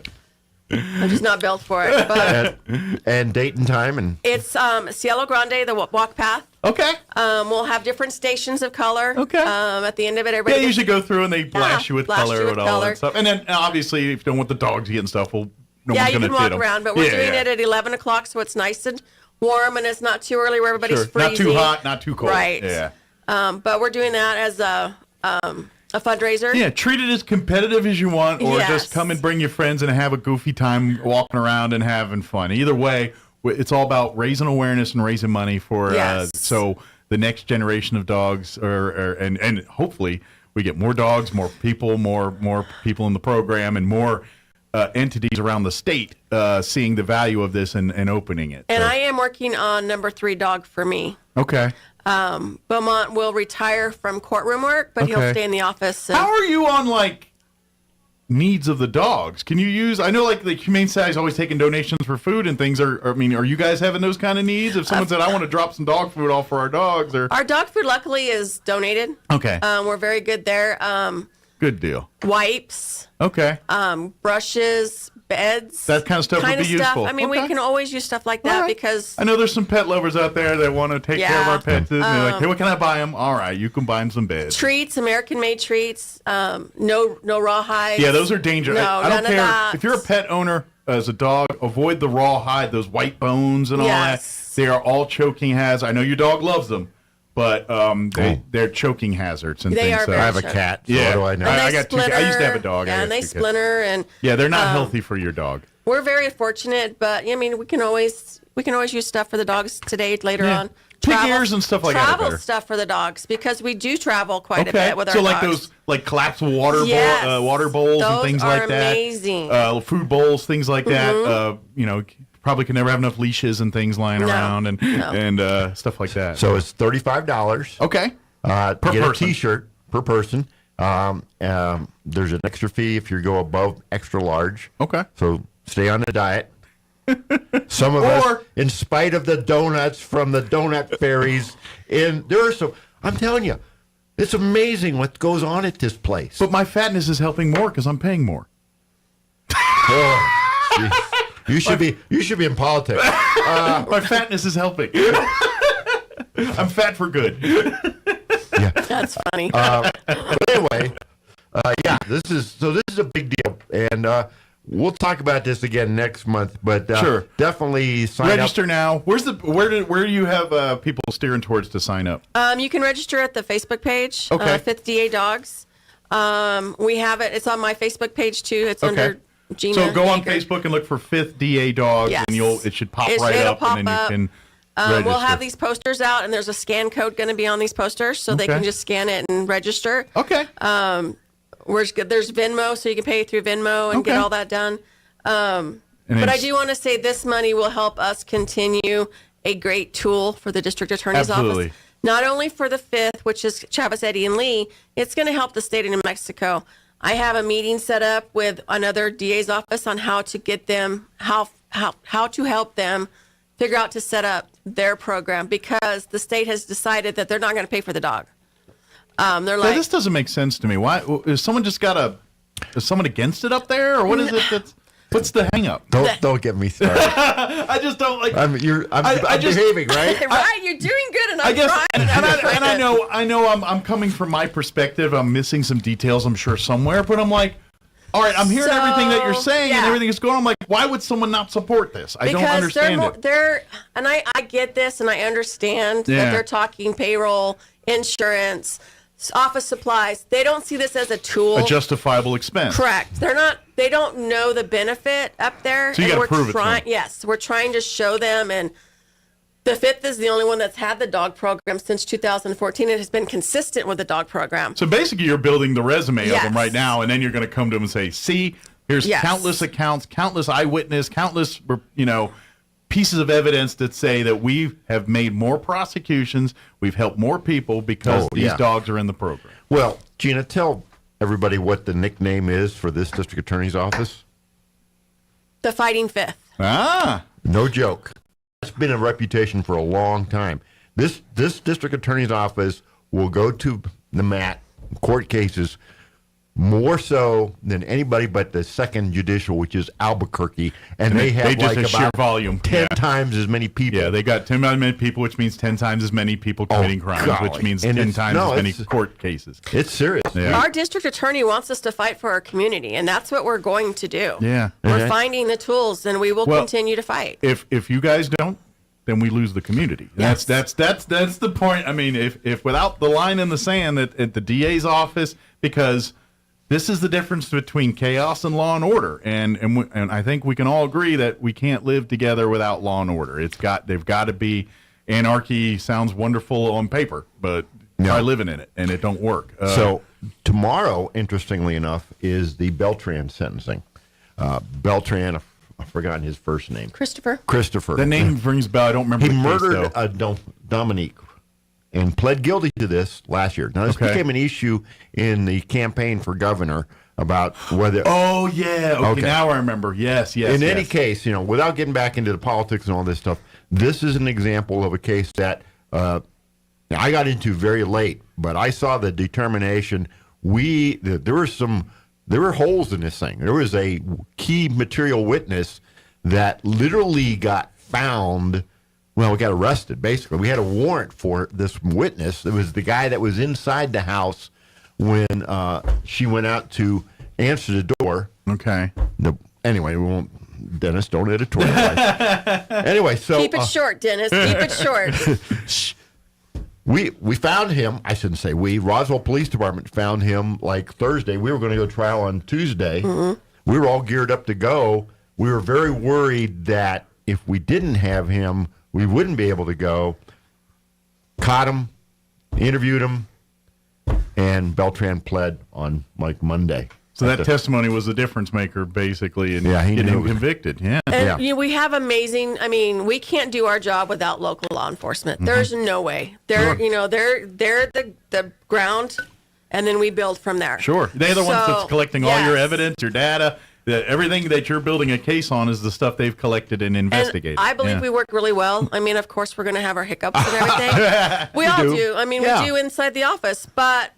I'm just not built for it. But and date and time and it's Cielo Grande, the walk path. Okay. We'll have different stations of color. Okay. At the end of it, everybody. They usually go through and they blast you with color and all that stuff. And then obviously, if you don't want the dogs getting stuff, no one's you going to can walk feed them. around, but we're doing it at 11 o'clock, so it's nice and warm, and it's not too early where everybody's freezing. Not too hot, not too cold. Right. Yeah. But we're doing that as a fundraiser. Yeah, treat it as competitive as you want, or just come and bring your friends and have a goofy time walking around and having fun. Either way, it's all about raising awareness and raising money for so the next generation of dogs, and hopefully we get more dogs, more people in the program, and more entities around the state seeing the value of this and opening it. And I am working on number 3 dog for me. Okay. Beaumont will retire from courtroom work, but he'll stay in the office. How are you on needs of the dogs? Can you use? I know the Humane Society is always taking donations for food and things. Are you guys having those kind of needs? If someone said, "I want to drop some dog food off for our dogs," or our dog food, luckily, is donated. Okay. We're very good there. Good deal. Wipes. Okay. Brushes. Beds, that kind of stuff would be useful. I mean, we can always use stuff like that because I know there's some pet lovers out there that want to take care of our pets. And they're like, "Hey, what can I buy them?" All right, you can buy them some beds. Treats, American-made treats. No rawhide. Yeah, those are dangerous. No, I don't none care of that. if you're a pet owner as a dog. Avoid the rawhide, those white bones and all that. They are all choking hazards. I know your dog loves them. But they're choking hazards and they things. Are very I have a cat. So what do I know? I got 2 cats. I used to have a dog. Yeah, and they splinter and they're not healthy for your dog. We're very fortunate, but I mean, we can always use stuff for the dogs today, later on. Pig ears and stuff like that. Travel stuff for the dogs because we do travel quite a bit with our dogs. So those collapsible water bowls and things like that. Amazing. Food bowls, things like that. Probably can never have enough leashes and things lying around and stuff like that. So it's $35. Okay. Per person. A T-shirt per person. There's an extra fee if you go above extra large. Okay. So stay on the diet. Some of us, in spite of the donuts from the donut fairies, and there are some. I'm telling you, it's amazing what goes on at this place. But my fatness is helping more because I'm paying more. Oh, you should be in politics. My fatness is helping. I'm fat for good. Yeah, that's funny. But anyway, yeah, this is a big deal, and we'll talk about this again next month. But sure, definitely sign up. Register now. Where do you have people steering towards to sign up? You can register at the Facebook page. Okay. 5th DA Dogs. We have it. It's on my Facebook page too. It's under Gina. So go on Hager. Facebook and look for 5th DA Dogs, Yes. and it should pop It'll right up, pop and then up. you can register. We'll have these posters out, and there's a scan code going to be on these posters, so they Okay. can just scan it and register. Okay. There's Venmo, so you can pay through Venmo and get all that done. But I do want to say this money will help us continue a great tool for the district attorney's Absolutely. office. Not only for the 5th, which is Chavez, Eddy, and Lee, it's going to help the state of New Mexico. I have a meeting set up with another DA's office on how to get them, how to help them figure out to set up their program, because the state has decided that they're not going to pay for the dog. They're like, this doesn't make sense to me. Why is someone against it up there, or what is it? What's the hang up? Don't get me started. I just don't like. I'm behaving, right? right, you're doing good, and I I'm guess, trying. and I know I'm coming from my perspective. I'm missing some details, I'm sure, somewhere, but I'm like, all right, I'm hearing everything that you're saying and everything is going on. I'm like, why would someone not support this? I don't understand it. And I get this, and I understand that they're talking payroll, insurance, office supplies. They don't see this as a tool. A justifiable expense. Correct. They don't know the benefit up there. So you got to prove it to them. Yes, we're trying to show them, and the 5th is the only one that's had the dog program since 2014. It has been consistent with the dog program. So basically, you're building the resume Yes. of them right now, and then you're going to come to them and say, see, here's Yes. countless accounts, countless eyewitness, countless, pieces of evidence that say that we have made more prosecutions, we've helped more people because these dogs are in the program. Well, Gina, tell everybody what the nickname is for this district attorney's office. The Fighting 5th. Ah. No joke. It's been a reputation for a long time. This district attorney's office will go to the mat, court cases, more so than anybody but the second judicial, which is Albuquerque, and they have just like a sheer about volume. 10 times as many people. Yeah, they got 10 times as many people, which means 10 times as many people committing crimes, golly. which means And 10 it's- times no, as many it's- court cases. It's serious. Yeah. Our district attorney wants us to fight for our community, and that's what we're going to do. Yeah. We're finding the tools, and we will continue to fight. If you guys don't, then we lose the community. Yes. That's the point. I mean, if without the line in the sand at the DA's office, because this is the difference between chaos and law and order, and I think we can all agree that we can't live together without law and order. They've got to be. Anarchy sounds wonderful on paper, but try living in it, and it don't work. So tomorrow, interestingly enough, is the Beltran sentencing. Beltran, I've forgotten his first name. Christopher. The name rings a bell. I don't remember. He the case, murdered though. Dominique and pled guilty to this last year. Now, this became an issue in the campaign for governor about whether... Oh, yeah. Okay, now I remember. Yes. In any case, without getting back into the politics and all this stuff, this is an example of a case that I got into very late, but I saw the determination. There were holes in this thing. There was a key material witness that literally got found. Well, we got arrested, basically. We had a warrant for this witness. It was the guy that was inside the house when she went out to answer the door. Okay. Anyway, we won't, Dennis, don't editorialize. Anyway, so... Keep it short, Dennis. Keep it short. We found him. I shouldn't say we. Roswell Police Department found him like Thursday. We were going to go to trial on Tuesday. Mm-hmm. We were all geared up to go. We were very worried that if we didn't have him, we wouldn't be able to go. Caught him, interviewed him, and Beltran pled on like Monday. So that testimony was the difference maker, basically, in he getting knew. him convicted. Yeah. And we have amazing. I mean, we can't do our job without local law enforcement. There's no way. They're the ground, and then we build from there. Sure. They're the ones that's collecting all your evidence, your data, everything that you're building a case on is the stuff they've collected and investigated. And I believe we work really well. I mean, of course, we're going to have our hiccups and everything. we all do. I mean, we do inside the office, but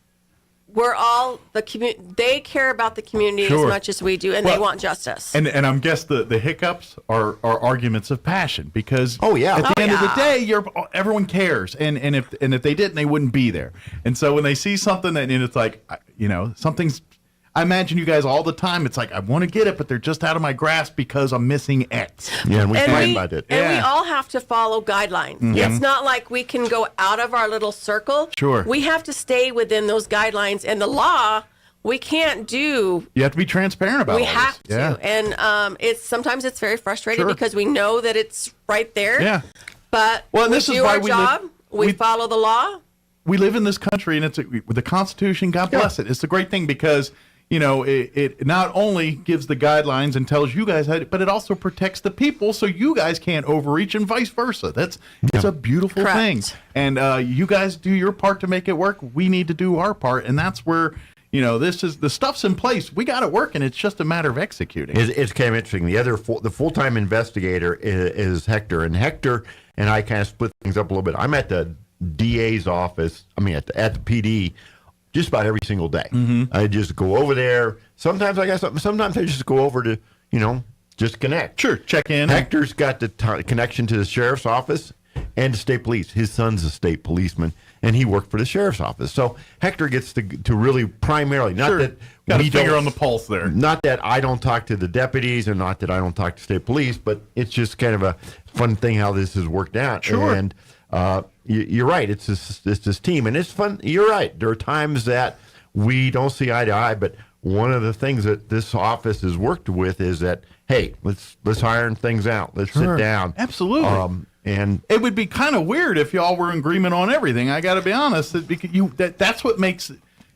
we're all the community. They care about the community as much as we do, and they want justice. And I'm guess the hiccups are arguments of passion because at the end of the day, everyone cares, and if they didn't, they wouldn't be there. And so when they see something and it's like something's. I imagine you guys all the time. It's like I want to get it, but they're just out of my grasp because I'm missing X. Yeah, and we fight about it. And we all have to follow guidelines. Mm-hmm. It's not like we can go out of our little circle. Sure. We have to stay within those guidelines. And the law, we can't do. You have to be transparent about it. We have to. Yeah. And sometimes it's very frustrating because we know that it's right there. Yeah. But this is why we follow the law. We live in this country, and it's the Constitution. God bless it. It's a great thing because. It not only gives the guidelines and tells you guys how to, but it also protects the people so you guys can't overreach and vice versa. It's a beautiful thing. And you guys do your part to make it work. We need to do our part. And that's where, this is the stuff's in place. We got it working. It's just a matter of executing. It's kind of interesting. The full-time investigator is Hector. And Hector and I kind of split things up a little bit. I'm at the DA's office. At the PD. Just about every single day. Mm-hmm. I just go over there. Sometimes I got something. Sometimes I just go over to, just connect. Sure, check in. Hector's got the connection to the sheriff's office and the state police. His son's a state policeman, and he worked for the sheriff's office. So Hector gets to really primarily, not that got a finger on the pulse there. Not that I don't talk to the deputies and not that I don't talk to state police, but it's just kind of a fun thing how this has worked out. Sure. And you're right. It's this team, and it's fun. You're right. There are times that we don't see eye to eye, but one of the things that this office has worked with is that, hey, let's iron things out. Let's sit down. Absolutely. And it would be kind of weird if y'all were in agreement on everything. I got to be honest. That's what makes.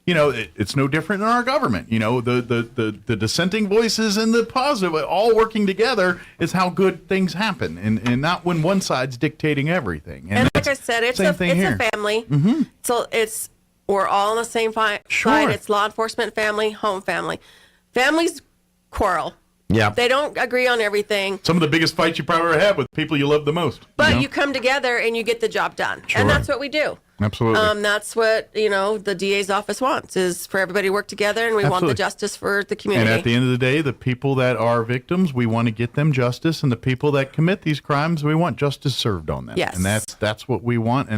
It's no different in our government. The dissenting voices and the positive all working together is how good things happen, and not when one side's dictating everything. And like I said, it's a family. Mm-hmm. So we're all on the same side. It's law enforcement family, home family. Families quarrel. Yeah. They don't agree on everything. Some of the biggest fights you probably ever had with people you love the most. But you come together and you get the job done. Sure. And that's what we do. Absolutely. That's what, the DA's office wants, is for everybody to work together, and we want the justice for the community. And at the end of the day, the people that are victims, we want to get them justice, and the people that commit these crimes, we want justice served on them. Yes. And that's what we want.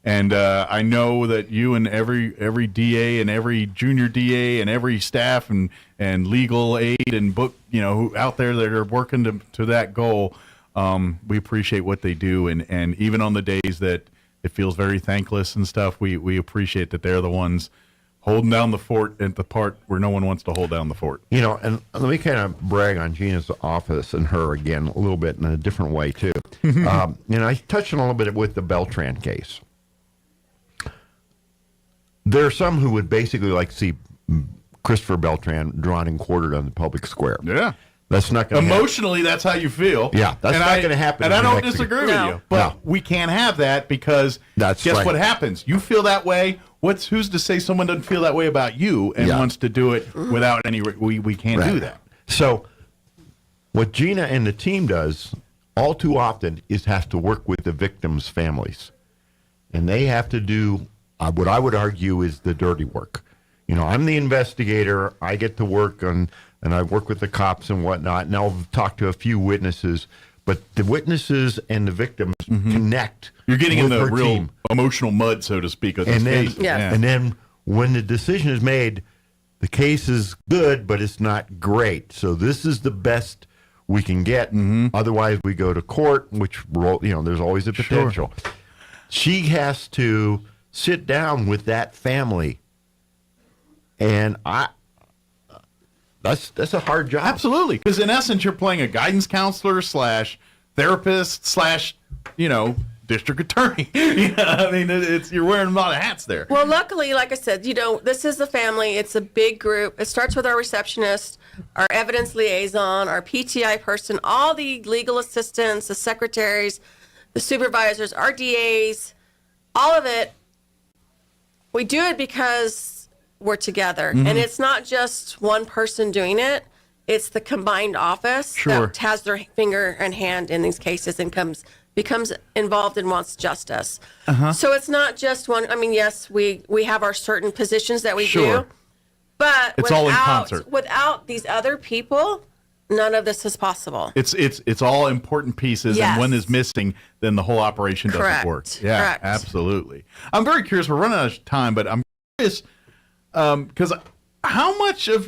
And I know that you and every DA and every junior DA and every staff and legal aid and book, who out there that are working to that goal, we appreciate what they do. And even on the days that it feels very thankless and stuff, we appreciate that they're the ones holding down the fort at the part where no one wants to hold down the fort. And let me kind of brag on Gina's office and her again a little bit in a different way too. I touched on a little bit with the Beltran case. There are some who would basically like to see Christopher Beltran drawn and quartered on the public square. Yeah. That's not going to Emotionally, that's how you feel. Yeah, that's not going to happen. And I don't disagree with you. But we can't have that because guess what happens? You feel that way. Who's to say someone doesn't feel that way about you and wants to do it without any... We can't do that. So what Gina and the team does all too often is has to work with the victims' families. And they have to do what I would argue is the dirty work. I'm the investigator. I get to work on... And I work with the cops and whatnot, and I'll talk to a few witnesses. But the witnesses and the victims connect. You're getting in the real team. Emotional mud, so to speak, of this case. And then when the decision is made, the case is good, but it's not great. So this is the best we can get. Otherwise, we go to court, which there's always a potential. Sure. She has to sit down with that family, and That's a hard job. Absolutely, because in essence, you're playing a guidance counselor / therapist / district attorney. You're wearing a lot of hats there. Well, luckily, like I said, this is a family. It's a big group. It starts with our receptionist, our evidence liaison, our PTI person, all the legal assistants, the secretaries, the supervisors, our DAs, all of it. We do it because we're together. And it's not just one person doing it. it's the combined office that has their finger and hand in these cases and becomes involved and wants justice. So it's not just one. I mean, yes, we have our certain positions that we do, but it's all in concert. Without these other people, none of this is possible. It's all important pieces, and one is missing, then the whole operation doesn't work. Yeah, Correct. Absolutely. I'm very curious. We're running out of time, but I'm curious because how much of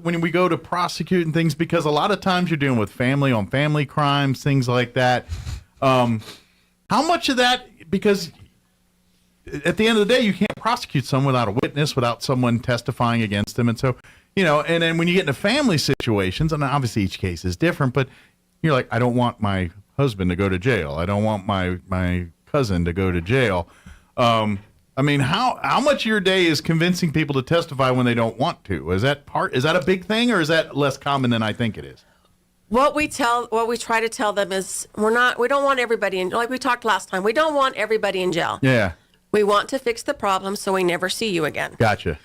when we go to prosecute and things, because a lot of times you're dealing with family crimes, things like that. How much of that, because at the end of the day, you can't prosecute someone without a witness, without someone testifying against them. And so, and then when you get into family situations, and obviously each case is different, but you're like, I don't want my husband to go to jail. I don't want my cousin to go to jail. I mean, how much of your day is convincing people to testify when they don't want to? Is that a big thing, or is that less common than I think it is? What we try to tell them is we don't want everybody in, like we talked last time, we don't want everybody in jail. Yeah. We want to fix the problem so we never see you again. Gotcha.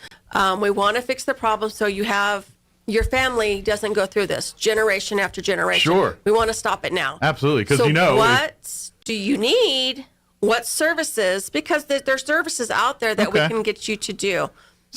We want to fix the problem so your family doesn't go through this generation after generation. Sure. We want to stop it now. Absolutely, because what do you need? What services? Because there's services out there that we can get you to do.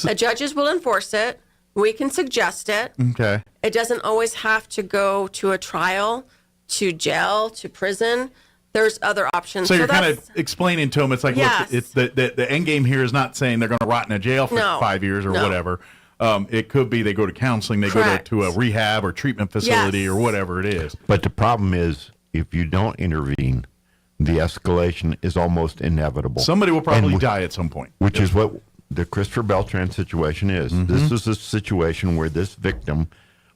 The judges will enforce it. We can suggest it. Okay. It doesn't always have to go to a trial, to jail, to prison. There's other options. So you're kind of explaining to them, it's like, look, it's the end game here is not saying they're going to rot in a jail for 5 years or whatever. It could be they go to counseling, they go to a rehab or treatment facility or whatever it is. But the problem is, if you don't intervene, the escalation is almost inevitable. Somebody will probably die at some point. Which is what the Christopher Beltran situation is. This is a situation where this victim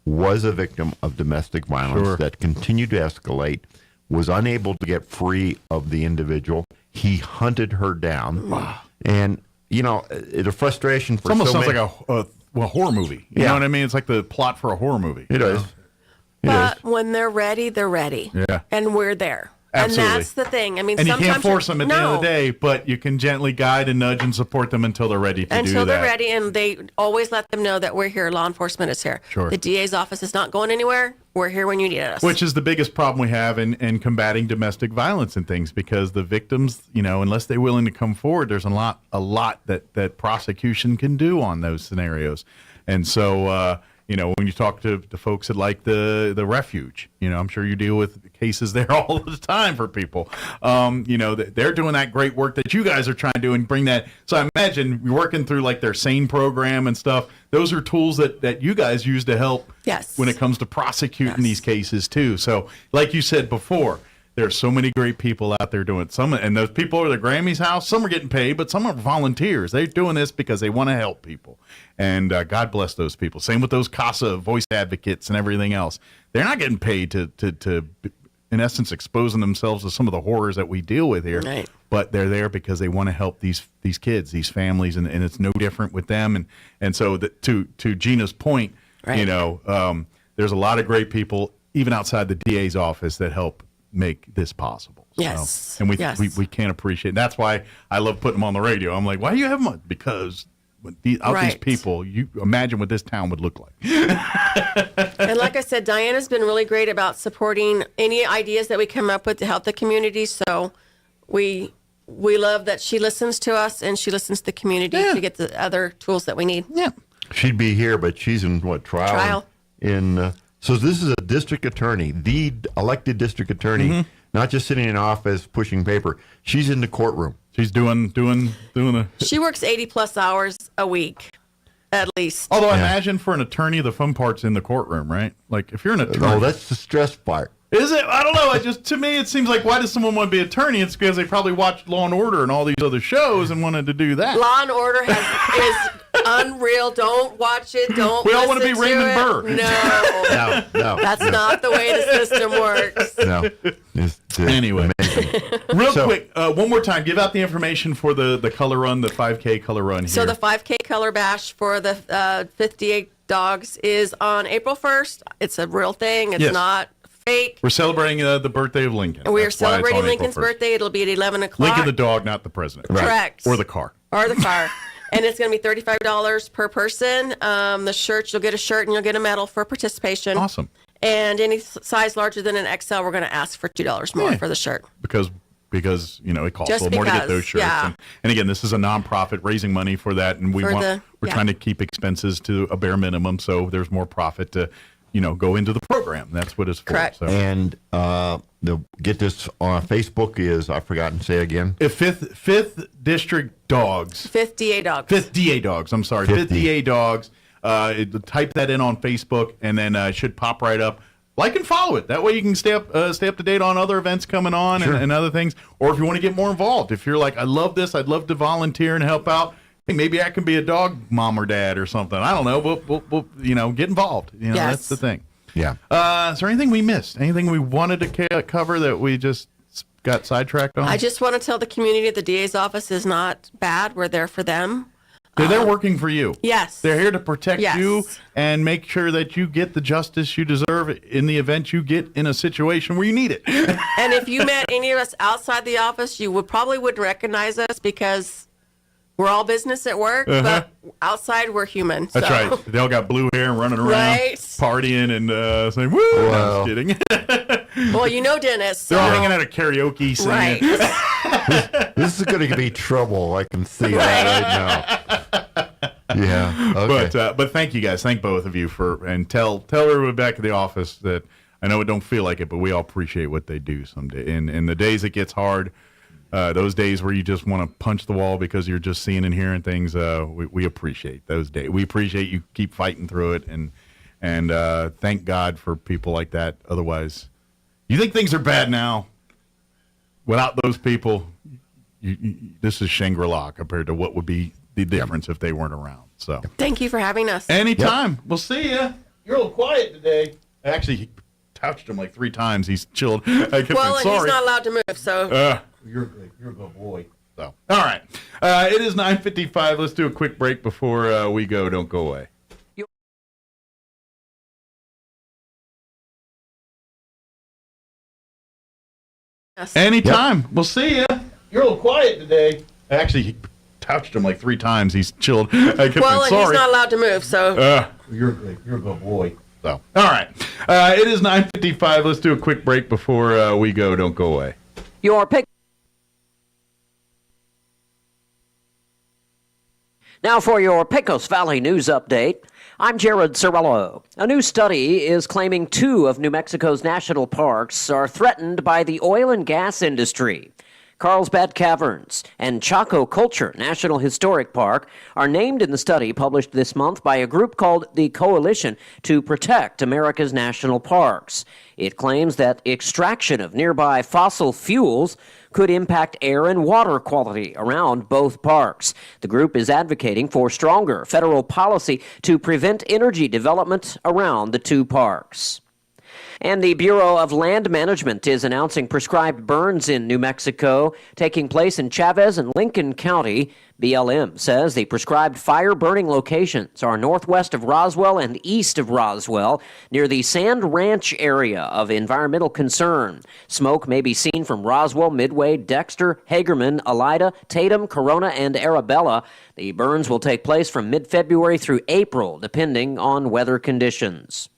was a victim of domestic violence that continued to escalate, was unable to get free of the individual. He hunted her down. And, the frustration for it almost sounds like a horror movie. You know what I mean? It's like the plot for a horror movie. It is. But when they're ready, they're ready. Yeah. And we're there. Absolutely. And that's the thing. I mean, and you sometimes can't force them at the end of the day, but you can gently guide and nudge and support them until they're ready to do that. Until they're ready, and they always let them know that we're here. Law enforcement is here. Sure. The DA's office is not going anywhere. We're here when you need us. Which is the biggest problem we have in combating domestic violence and things, because the victims, unless they're willing to come forward, there's a lot that prosecution can do on those scenarios. And so, when you talk to folks at like the refuge, I'm sure you deal with cases there all the time for people. They're doing that great work that you guys are trying to do and bring that. So I imagine you're working through like their SANE program and stuff. Those are tools that you guys use to help when it comes to prosecuting these cases too. So like you said before, there are so many great people out there doing some, and those people are at the Grammy's house. Some are getting paid, but some are volunteers. They're doing this because they want to help people. And God bless those people. Same with those CASA voice advocates and everything else. They're not getting paid to in essence, exposing themselves to some of the horrors that we deal with here. Right. But they're there because they want to help these kids, these families, and it's no different with them. And so to Gina's point, there's a lot of great people, even outside the DA's office, that help make this possible. Yes. So, and we can't appreciate it. That's why I love putting them on the radio. I'm like, why do you have them on? Because these people, you imagine what this town would look like. And like I said, Diana's been really great about supporting any ideas that we come up with to help the community. So we love that she listens to us and she listens to the community to get the other tools that we need. Yeah. She'd be here, but she's in trial? So this is a district attorney, the elected district attorney, not just sitting in office pushing paper. She's in the courtroom. She's doing She works 80 plus hours a week, at least. Although I imagine for an attorney, the fun part's in the courtroom, right? Like if you're an attorney. No, that's the stress part. Is it? I don't know. To me, it seems like, why does someone want to be an attorney? It's because they probably watched Law and Order and all these other shows and wanted to do that. Law and Order is unreal. Don't watch it. Don't. We all want to be Raymond it. Burr. No. That's not the way the system works. No. Anyway, real quick, one more time, give out the information for the color run, the 5K color run here. So the 5K color bash for the 58 dogs is on April 1st. It's a real thing. It's not fake. We're celebrating the birthday of Lincoln. We are celebrating Lincoln's birthday. It'll be at 11 o'clock. Lincoln the dog, not the president. Correct. Or the car. Or the car. And it's going to be $35 per person. The shirts, you'll get a shirt and you'll get a medal for participation. Awesome. And any size larger than an XL, we're going to ask for $2 more for the shirt. Because it costs Just a little more to get because, those shirts. yeah. And again, this is a nonprofit raising money for that, and we're trying to keep expenses to a bare minimum, so there's more profit to go into the program. That's what it's for. Correct. So. And get this on Facebook is, I forgot to say again. Fifth District Dogs. 5th DA Dogs. 5th DA Dogs. I'm sorry. 5th DA Dogs. Type that in on Facebook, and then it should pop right up. Like and follow it. That way you can stay up to date on other events coming on and other things. Or if you want to get more involved, if you're like, I love this, I'd love to volunteer and help out. Hey, maybe I can be a dog mom or dad or something. I don't know. We'll get involved. Yes. That's the thing. Yeah. Is there anything we missed? Anything we wanted to cover that we just got sidetracked on? I just want to tell the community the DA's office is not bad. We're there for them. They're working for you. Yes. They're here to protect Yes. you and make sure that you get the justice you deserve in the event you get in a situation where you need it. And if you met any of us outside the office, you probably wouldn't recognize us because we're all business at work, but outside we're human. That's so. right. They all got blue hair and running around, Right. partying and saying, woo! No, I'm just kidding. Well, Dennis. So. They're all hanging out at karaoke singing. Right. This is going to be trouble. I can see that right now. Yeah. Okay. But thank you guys. Thank both of you and tell everybody back at the office that I know it don't feel like it, but we all appreciate what they do someday. In the days it gets hard, those days where you just want to punch the wall because you're just seeing and hearing things, we appreciate those days. We appreciate you keep fighting through it, and thank God for people like that. Otherwise, you think things are bad now. Without those people, this is Shangri-La compared to what would be the difference if they weren't around. So Thank you for having us. anytime. Yep. We'll see you. You're a little quiet today. Actually, he touched him like 3 times. He's chilled. Well, and he's not allowed to move, so. You're a good boy. So, all right. It is 9:55. Let's do a quick break before we go. Don't go away. Yes. Anytime. Yep. We'll see you. You're a little quiet today. Actually, he touched him like 3 times. He's chilled. Well, and he's not allowed to move, so. You're a good boy. So, all right. It is 9:55. Let's do a quick break before we go. Don't go away. Your pick. Now for your Pecos Valley News Update. I'm Jared Cirillo. A new study is claiming 2 of New Mexico's national parks are threatened by the oil and gas industry. Carlsbad Caverns and Chaco Culture National Historic Park are named in the study published this month by a group called the Coalition to Protect America's National Parks. It claims that extraction of nearby fossil fuels could impact air and water quality around both parks. The group is advocating for stronger federal policy to prevent energy development around the 2 parks. And the Bureau of Land Management is announcing prescribed burns in New Mexico taking place in Chavez and Lincoln County. BLM says the prescribed fire burning locations are northwest of Roswell and east of Roswell, near the Sand Ranch area of environmental concern. Smoke may be seen from Roswell, Midway, Dexter, Hagerman, Elida, Tatum, Corona, and Arabella. The burns will take place from mid-February through April, depending on weather conditions.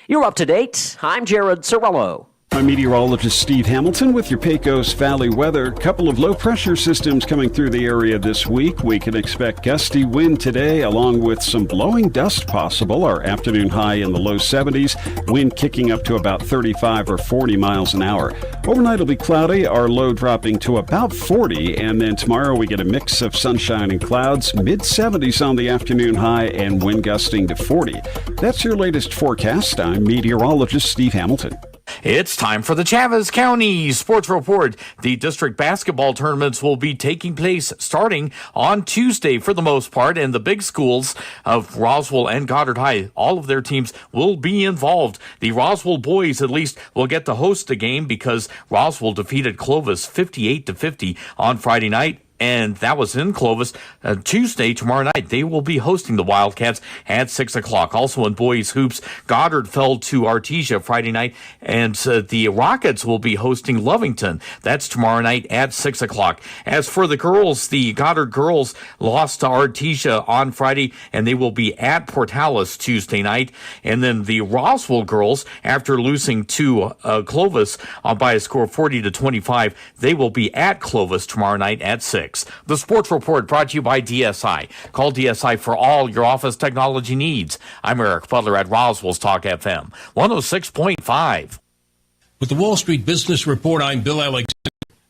You're up to date. I'm Jared Cirillo. I'm meteorologist Steve Hamilton with your Pecos Valley weather. Couple of low-pressure systems coming through the area this week. We can expect gusty wind today, along with some blowing dust possible. Our afternoon high in the low 70s, wind kicking up to about 35 or 40 miles an hour. Overnight will be cloudy, our low dropping to about 40, and then tomorrow we get a mix of sunshine and clouds, mid-70s on the afternoon high, and wind gusting to 40. That's your latest forecast. I'm meteorologist Steve Hamilton. It's time for the Chavez County Sports Report. The district basketball tournaments will be taking place starting on Tuesday for the most part, and the big schools of Roswell and Goddard High, all of their teams will be involved. The Roswell boys at least will get to host the game because Roswell defeated Clovis 58-50 on Friday night. and that was in Clovis. Tuesday, tomorrow night, they will be hosting the Wildcats at 6 o'clock. Also in boys hoops, Goddard fell to Artesia Friday night, and the Rockets will be hosting Lovington. That's tomorrow night at 6 o'clock. As for the girls, the Goddard girls lost to Artesia on Friday, and they will be at Portales Tuesday night. And then the Roswell girls, after losing to Clovis by a score of 40-25, they will be at Clovis tomorrow night at 6. The Sports Report brought to you by DSI. Call DSI for all your office technology needs. I'm Eric Butler at Roswell's Talk FM 106.5. With the Wall Street Business Report, I'm Bill Alexander.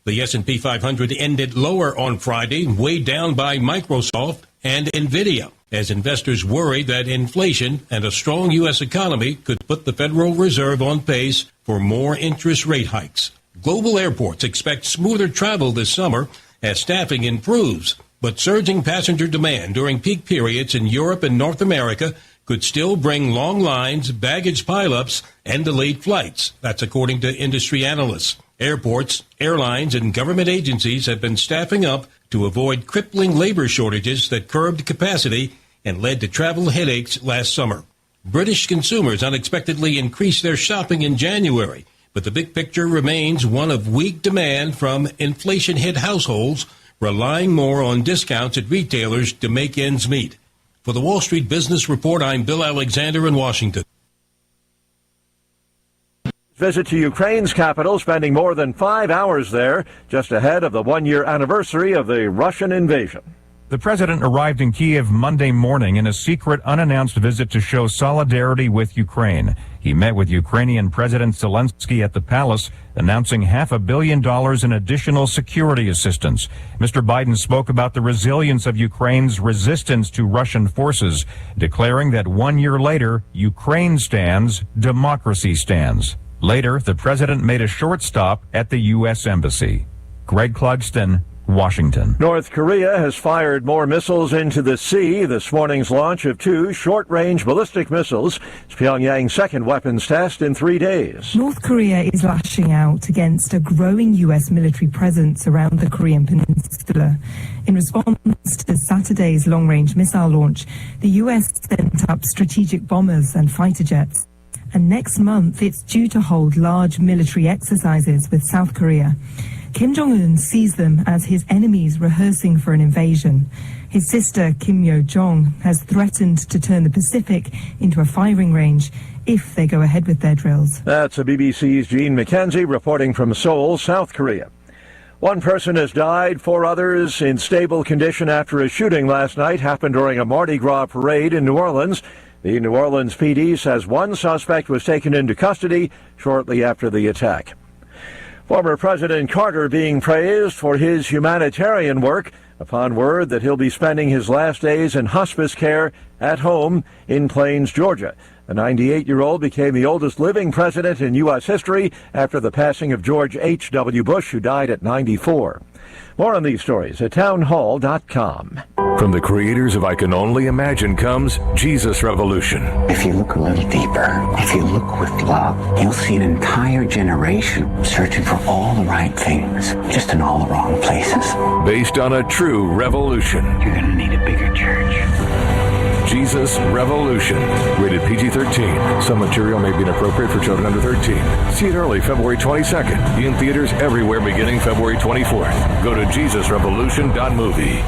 The S&P 500 ended lower on Friday, weighed down by Microsoft and NVIDIA, as investors worry that inflation and a strong U.S. economy could put the Federal Reserve on pace for more interest rate hikes. Global airports expect smoother travel this summer as staffing improves, but surging passenger demand during peak periods in Europe and North America could still bring long lines, baggage pileups, and delayed flights. That's according to industry analysts. Airports, airlines, and government agencies have been staffing up to avoid crippling labor shortages that curbed capacity and led to travel headaches last summer. British consumers unexpectedly increased their shopping in January, but the big picture remains one of weak demand from inflation-hit households relying more on discounts at retailers to make ends meet. For the Wall Street Business Report, I'm Bill Alexander in Washington. Visit to Ukraine's capital, spending more than 5 hours there, just ahead of the one-year anniversary of the Russian invasion. The president arrived in Kiev Monday morning in a secret, unannounced visit to show solidarity with Ukraine. He met with Ukrainian President Zelensky at the palace, announcing $500 million in additional security assistance. Mr. Biden spoke about the resilience of Ukraine's resistance to Russian forces, declaring that 1 year later, Ukraine stands, democracy stands. Later, the president made a short stop at the U.S. Embassy. Greg Clugston, Washington. North Korea has fired more missiles into the sea. This morning's launch of 2 short-range ballistic missiles is Pyongyang's second weapons test in 3 days. North Korea is lashing out against a growing U.S. military presence around the Korean peninsula. In response to Saturday's long-range missile launch, the U.S. sent up strategic bombers and fighter jets. And next month, it's due to hold large military exercises with South Korea. Kim Jong-un sees them as his enemies rehearsing for an invasion. His sister, Kim Yo-jong, has threatened to turn the Pacific into a firing range if they go ahead with their drills. That's the BBC's Jean McKenzie reporting from Seoul, South Korea. 1 person has died, 4 others in stable condition after a shooting last night happened during a Mardi Gras parade in New Orleans. The New Orleans PD says 1 suspect was taken into custody shortly after the attack. Former President Carter being praised for his humanitarian work upon word that he'll be spending his last days in hospice care at home in Plains, Georgia. The 98-year-old became the oldest living president in U.S. history after the passing of George H.W. Bush, who died at 94. More on these stories at townhall.com. From the creators of I Can Only Imagine comes Jesus Revolution. If you look a little deeper, if you look with love, you'll see an entire generation searching for all the right things, just in all the wrong places. Based on a true revolution. You're going to need a bigger church. Jesus Revolution. Rated PG-13. Some material may be inappropriate for children under 13. See it early February 22nd. In theaters everywhere beginning February 24th. Go to JesusRevolution.movie.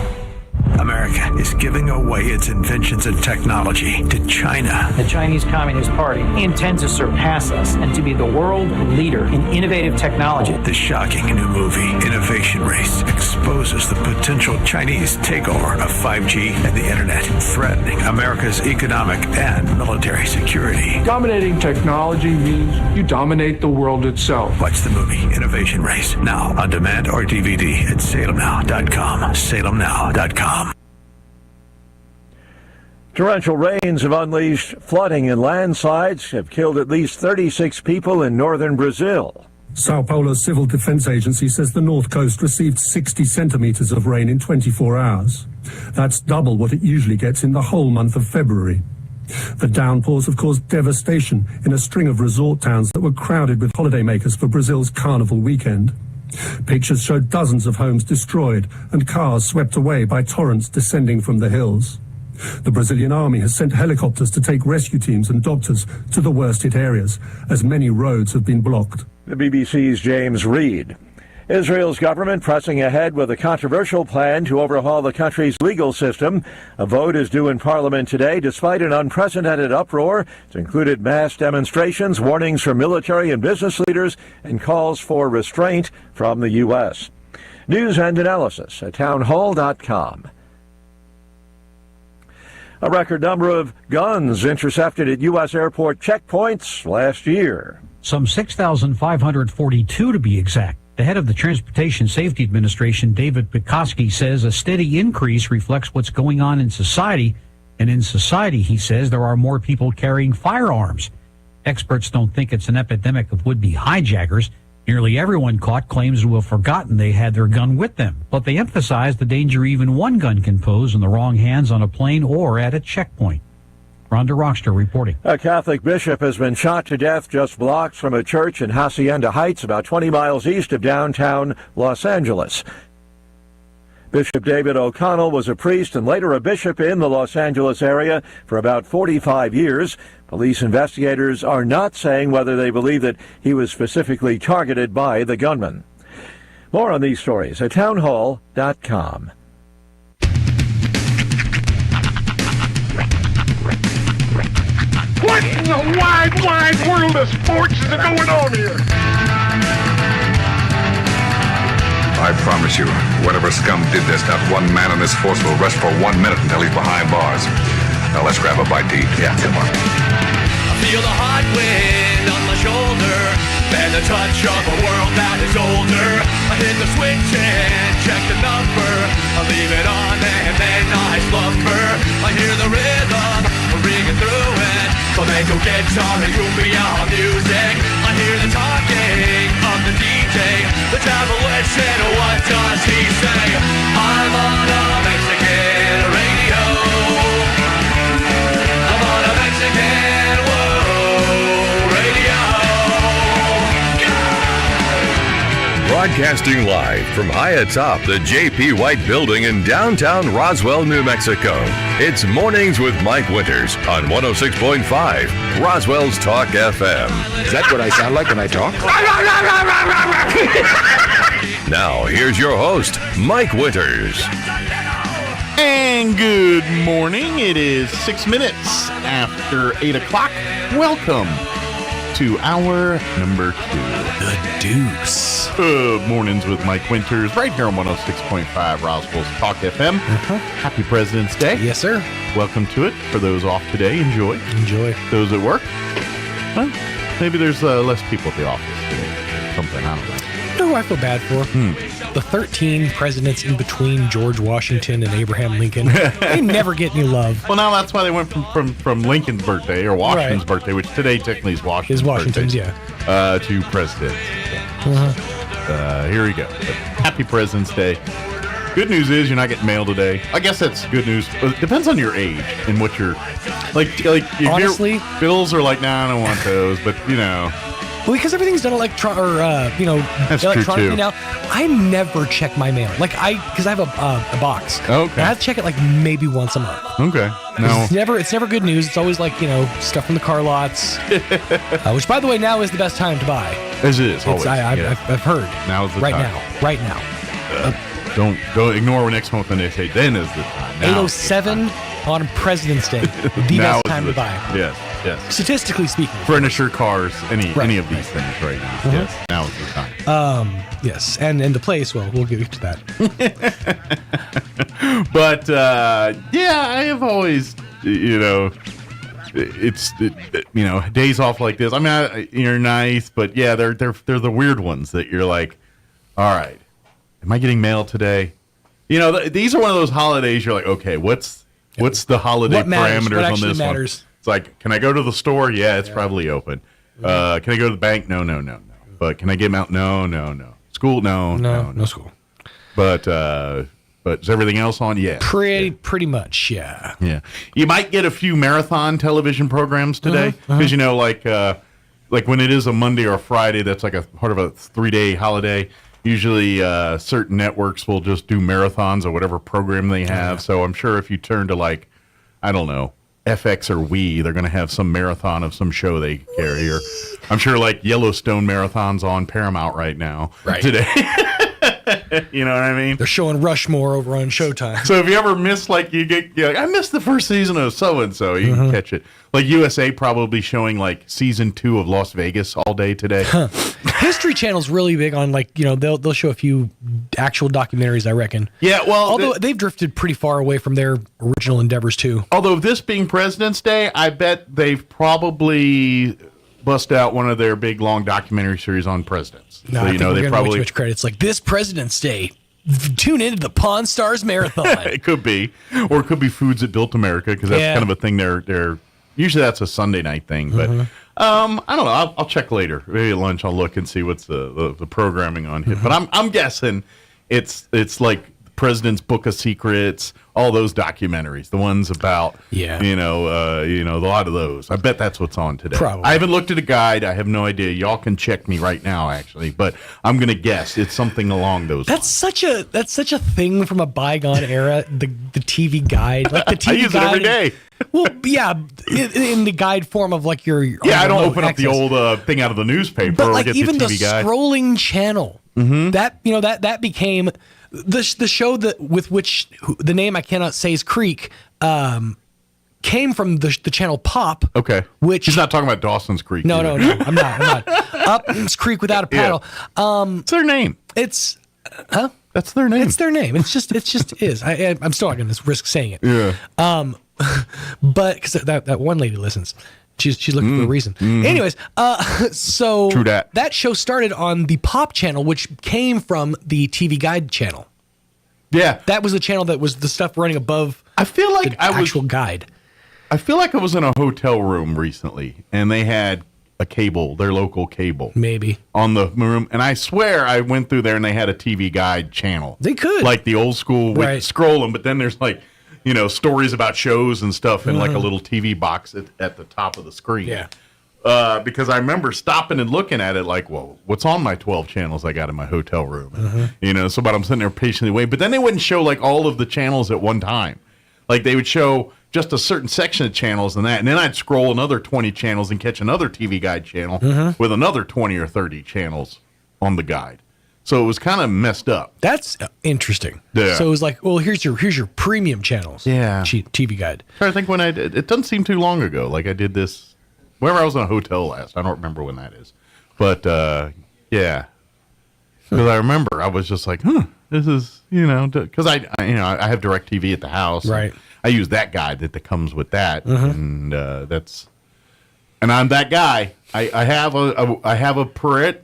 America is giving away its inventions and technology to China. The Chinese Communist Party intends to surpass us and to be the world leader in innovative technology. The shocking new movie, Innovation Race, exposes the potential Chinese takeover of 5G and the internet, threatening America's economic and military security. Dominating technology means you dominate the world itself. Watch the movie Innovation Race now on demand or DVD at salemnow.com. salemnow.com. Torrential rains have unleashed flooding and landslides, have killed at least 36 people in northern Brazil. Sao Paulo's Civil Defense Agency says the North Coast received 60 centimeters of rain in 24 hours. That's double what it usually gets in the whole month of February. The downpours have caused devastation in a string of resort towns that were crowded with holidaymakers for Brazil's Carnival weekend. Pictures showed dozens of homes destroyed and cars swept away by torrents descending from the hills. The Brazilian army has sent helicopters to take rescue teams and doctors to the worst-hit areas, as many roads have been blocked. The BBC's James Reed. Israel's government pressing ahead with a controversial plan to overhaul the country's legal system. A vote is due in Parliament today, despite an unprecedented uproar. It's included mass demonstrations, warnings from military and business leaders, and calls for restraint from the U.S. News and analysis at townhall.com. A record number of guns intercepted at U.S. airport checkpoints last year. Some 6,542 to be exact. The head of the Transportation Safety Administration, David Pekoski, says a steady increase reflects what's going on in society. And in society, he says, there are more people carrying firearms. Experts don't think it's an epidemic of would-be hijackers. Nearly everyone caught claims to have forgotten they had their gun with them. But they emphasize the danger even one gun can pose in the wrong hands on a plane or at a checkpoint. Rhonda Rockster reporting. A Catholic bishop has been shot to death just blocks from a church in Hacienda Heights, about 20 miles east of downtown Los Angeles. Bishop David O'Connell was a priest and later a bishop in the Los Angeles area for about 45 years. Police investigators are not saying whether they believe that he was specifically targeted by the gunman. More on these stories at townhall.com. What in the wide, wide world of sports is going on here? I promise you, whatever scum did this, not one man in this force will rest for 1 minute until he's behind bars. Now let's grab a bite to eat. Yeah, come on. I feel the hot wind on my shoulder and the touch of a world that is older. I hit the switch and check the number. I leave it on and then I slumber. I hear the rhythm ringing through it. Flamenco guitar and cumbia music. I hear the talking of the DJ. The Travelician, what does he say? I'm on a Mexican radio. I'm on a Mexican radio. Broadcasting live from high atop the J.P. White Building in downtown Roswell, New Mexico. It's Mornings with Mike Winters on 106.5 Roswell's Talk FM. Is that what I sound like when I talk? Now, here's your host, Mike Winters. And good morning. It is 6 minutes after 8 o'clock. Welcome to hour number 2. The Deuce. Mornings with Mike Winters, right here on 106.5 Roswell's Talk FM. Happy President's Day. Yes, sir. Welcome to it. For those off today, enjoy. Enjoy. Those at work, well, maybe there's less people at the office today. Something, I don't know. No, I feel bad for the 13 presidents in between George Washington and Abraham Lincoln. They never get any love. Well, now that's why they went from Lincoln's birthday, or Washington's birthday, which today technically is Washington's birthday, to president. Here we go. But happy President's Day. Good news is you're not getting mail today. I guess that's good news. It depends on your age and what you're like. Honestly, bills are like, nah, I don't want those. But you know. Well, because everything's done electronically now. I never check my mail. Because I have a box. Okay. And I have to check it maybe once a month. Okay. No. It's never good news. It's always stuff from the car lots. Which, by the way, now is the best time to buy. As it is. Always. I've heard. Now's the time. Right now. Don't ignore next month when they say then is the time. 8:07 on President's Day. The best time to buy. Yes. Statistically speaking. Furniture, cars, any of these things right now. Yes. Now is the time. Yes. And the place, well, we'll get to that. But I have always, it's days off like this. I mean, you're nice, but yeah, they're the weird ones that you're like, all right, am I getting mail today? These are one of those holidays. You're like, okay, what's the holiday parameters on this one? It's like, can I go to the store? Yeah, it's probably open. Can I go to the bank? No. But can I get them out? No. School? No school. But is everything else on? Yeah. Pretty much, yeah. Yeah. You might get a few marathon television programs today because like when it is a Monday or a Friday, that's like a part of a 3-day holiday. Usually, certain networks will just do marathons of whatever program they have. So I'm sure if you turn to like, I don't know, FX or Wii, they're going to have some marathon of some show they carry. Or I'm sure like Yellowstone marathon's on Paramount right now today. You know what I mean? They're showing Rushmore over on Showtime. So if you ever miss, like, you're like, I missed the first season of so-and-so, you can catch it. Like USA probably showing like season 2 of Las Vegas all day today. History Channel's really big on, like, you know, they'll show a few actual documentaries, I reckon. Yeah, well, although they've drifted pretty far away from their original endeavors too. Although this being President's Day, I bet they've probably bust out one of their big long documentary series on presidents. No, so, I you think know, we're they getting probably way too much credit. It's like this President's Day. Tune into the Pawn Stars Marathon. It could be, or it could be Foods That Built America, because that's kind of a thing. They're usually that's a Sunday night thing, but I don't know. I'll check later. Maybe at lunch I'll look and see what's the programming on here. But I'm guessing it's like President's Book of Secrets, all those documentaries, the ones about you know a lot of those. I bet that's what's on today. Probably. I haven't looked at a guide. I have no idea. Y'all can check me right now, actually, but I'm gonna guess it's something along those lines. That's such a thing from a bygone era. The TV guide, like the TV I use guide, it every day. Well, yeah, in the guide form of like your I don't open up the old thing out of the newspaper, but or like get even the TV the guide. scrolling channel that became the show that with which the name I cannot say is Creek came from the channel Pop. Okay, which he's not talking about Dawson's Creek. No, I'm not. Up's Creek without a paddle. It's their name. It's That's their name. It's their name. It's just is. I'm still not going to risk saying it. Yeah. But because that one lady listens. She's looking for a reason. Anyways, so True that. That show started on the Pop channel, which came from the TV Guide channel. Yeah, that was the channel that was the stuff running above. I feel like the actual guide. I feel like I was in a hotel room recently, and they had a cable, their local cable, maybe on the room, and I swear I went through there and they had a TV Guide channel. They could like the old school with scrolling, but then there's like, you know, stories about shows and stuff in like a little TV box at the top of the screen. Yeah. Because I remember stopping and looking at it like, whoa, what's on my 12 channels I got in my hotel room? And, you know, so but I'm sitting there patiently waiting. But then they wouldn't show like all of the channels at one time. Like they would show just a certain section of channels and that. And then I'd scroll another 20 channels and catch another TV Guide channel with another 20 or 30 channels on the guide. So it was kind of messed up. That's interesting. Yeah. So it was like, well, here's your premium channels. Yeah. TV Guide. I think when I did, it doesn't seem too long ago. Like I did this, wherever I was in a hotel last. I don't remember when that is. But, yeah. Because I remember I was just like, this is, you know, because I have DirecTV at the house. Right. I use that guide that comes with that. And that's, and I'm that guy. I have a parrot.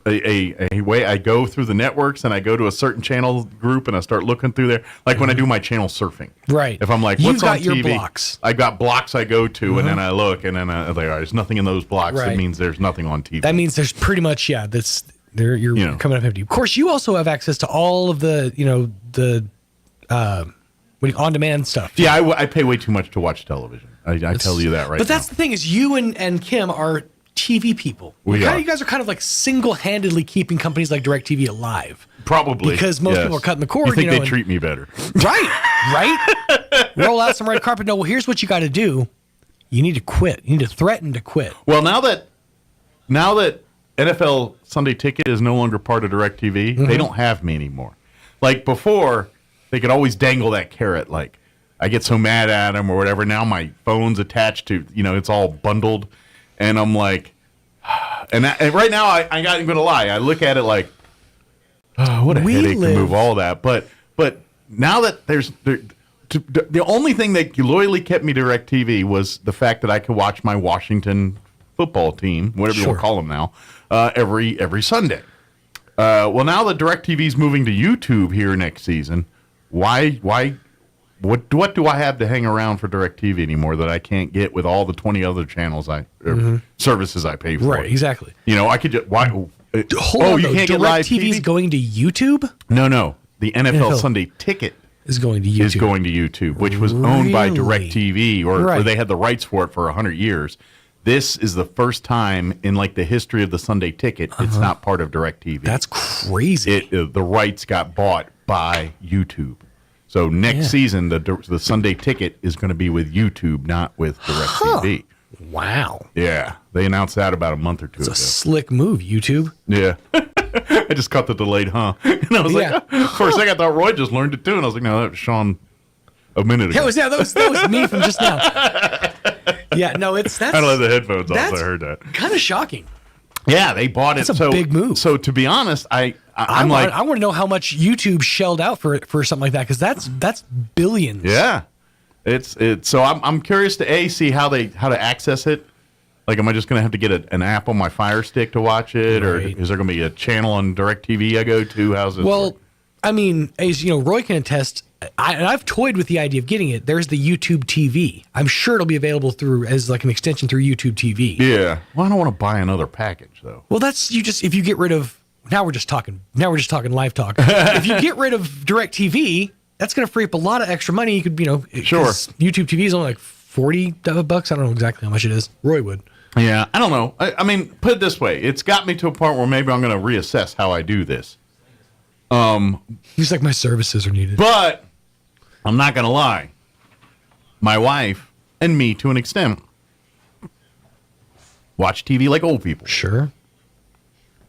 A way I go through the networks and I go to a certain channel group and I start looking through there. Like when I do my channel surfing. Right. If I'm like, You've what's got on your TV? blocks. I got blocks I go to and then I look and then I'm like, all right, there's nothing in those blocks. Right. It means there's nothing on TV. That means there's pretty much, that's there. You're coming up empty. Of course, you also have access to all of the, on-demand stuff. Yeah, I pay way too much to watch television. I tell you that right now. But that's the thing is you and Kim are TV people. We are. You guys are kind of like single-handedly keeping companies like DirecTV alive. Probably. Because most people are cutting the cord. You think they treat me better. Right? Roll out some red carpet. No, well, here's what you got to do. You need to quit. You need to threaten to quit. Well, now that NFL Sunday Ticket is no longer part of DirecTV, they don't have me anymore. Like before, they could always dangle that carrot. Like I get so mad at them or whatever. Now my phone's attached to, it's all bundled. And I'm like, and right now I'm not even going to lie. I look at it like, what a headache to move all that. But now that the only thing that loyally kept me to DirecTV was the fact that I could watch my Washington football team, whatever you want to call them now, every Sunday. Well, now that DirecTV's moving to YouTube here next season, what do I have to hang around for DirecTV anymore that I can't get with all the 20 other channels services I pay for? Right, exactly. I could just Hold on, you can't get live DirecTV's TV? going to YouTube? No. The NFL Sunday Ticket is going to YouTube. Which was owned by DirecTV, or they had the rights for it for 100 years. This is the first time in like the history of the Sunday Ticket it's not part of DirecTV. That's crazy. The rights got bought by YouTube. So next season, the Sunday Ticket is going to be with YouTube, not with DirecTV. Wow. Yeah, they announced that about a month or two ago. It's a slick move, YouTube. Yeah. I just caught the delayed, And I was like, for a second, I thought Roy just learned it too. And I was like, no, that was Sean a minute ago. That was me from just now. Yeah, no, that's I don't have the headphones on, so I heard that. Kind of shocking. Yeah, they bought it. That's a big move. So to be honest, I want to know how much YouTube shelled out for something like that, because that's billions. Yeah, it's so I'm curious to see how to access it. Like, am I just going to have to get an app on my Fire Stick to watch it, or is there going to be a channel on DirecTV I go to? How's it? Well, I mean, as you know, Roy can attest. And I've toyed with the idea of getting it. There's the YouTube TV. I'm sure it'll be available as like an extension through YouTube TV. Yeah. Well, I don't want to buy another package though. Well, that's if you get rid of. Now we're just talking live talk. If you get rid of DirecTV, that's going to free up a lot of extra money. You could, sure. YouTube TV is only like $40. I don't know exactly how much it is. Roy would. Yeah, I don't know. I mean, put it this way: it's got me to a point where maybe I'm going to reassess how I do this. He's like, my services are needed. But I'm not going to lie. My wife and me, to an extent, watch TV like old people. Sure.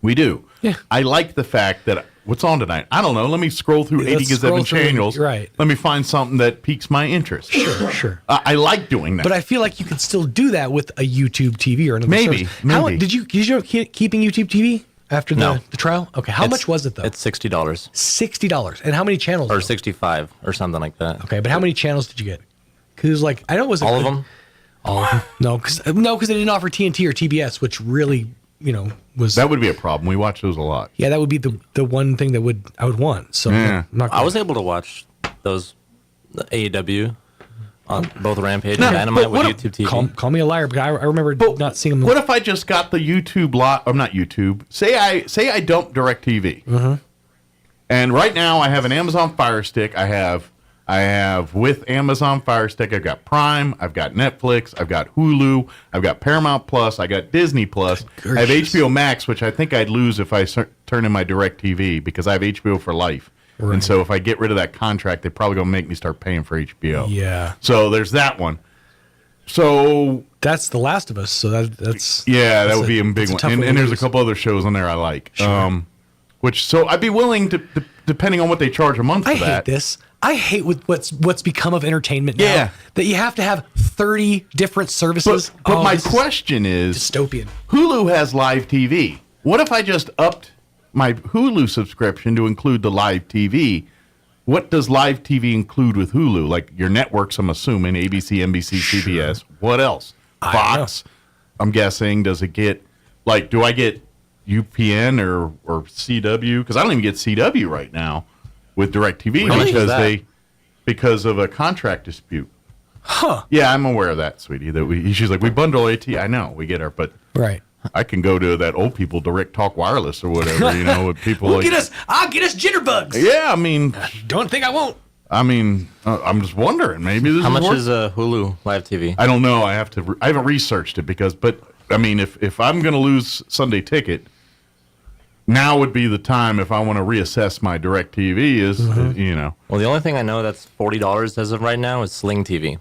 We do. Yeah. I like the fact that what's on tonight? I don't know. Let me scroll through 80 gazillion channels. Right. Let me find something that piques my interest. Sure. I like doing that. But I feel like you could still do that with a YouTube TV or another Maybe. service. How, did you keeping YouTube TV after the trial? Okay. How much was it though? It's $60. $60. And how many channels? Or 65 or something like that. Okay, but how many channels did you get? Because it was like, I know it was all of them. All of them. No, because they didn't offer TNT or TBS, which really, was that would be a problem. We watch those a lot. Yeah, that would be the one thing that I would want. So yeah. I was able to watch those AEW on both Rampage and Dynamite with YouTube TV. Call me a liar, but I remember not seeing them. What if I just got the YouTube lot? I'm not YouTube. Say I dump DirecTV. And right now I have an Amazon Fire Stick. I have with Amazon Fire Stick, I've got Prime, I've got Netflix, I've got Hulu, I've got Paramount Plus, I got Disney Plus, I have HBO Max, which I think I'd lose if I turn in my DirecTV because I have HBO for life. Right. And so if I get rid of that contract, they're probably going to make me start paying for HBO. Yeah. So there's that one. So that's The Last of Us. So that's that would be a big one. And there's a couple other shows on there I like. Sure. So I'd be willing to, depending on what they charge a month for that. I hate this. I hate what's become of entertainment now. That you have to have 30 different services. But my question is, dystopian. Hulu has live TV. What if I just upped my Hulu subscription to include the live TV? What does live TV include with Hulu? Like your networks, I'm assuming, ABC, NBC, CBS. What else? Fox, I'm guessing. Does it get, do I get UPN or CW? Because I don't even get CW right now with DirecTV because of a contract dispute. Huh. Yeah, I'm aware of that, sweetie. She's like, we bundle AT. I know, we get her, but right. I can go to that old people Direct Talk Wireless or whatever, with people I'll get us jitterbugs. Yeah, I mean, don't think I won't. I mean, I'm just wondering. Maybe this. How much is Hulu Live TV? I don't know. I haven't researched it but I mean, if I'm going to lose Sunday Ticket, now would be the time if I want to reassess my DirecTV Well, the only thing I know that's $40 as of right now is Sling TV.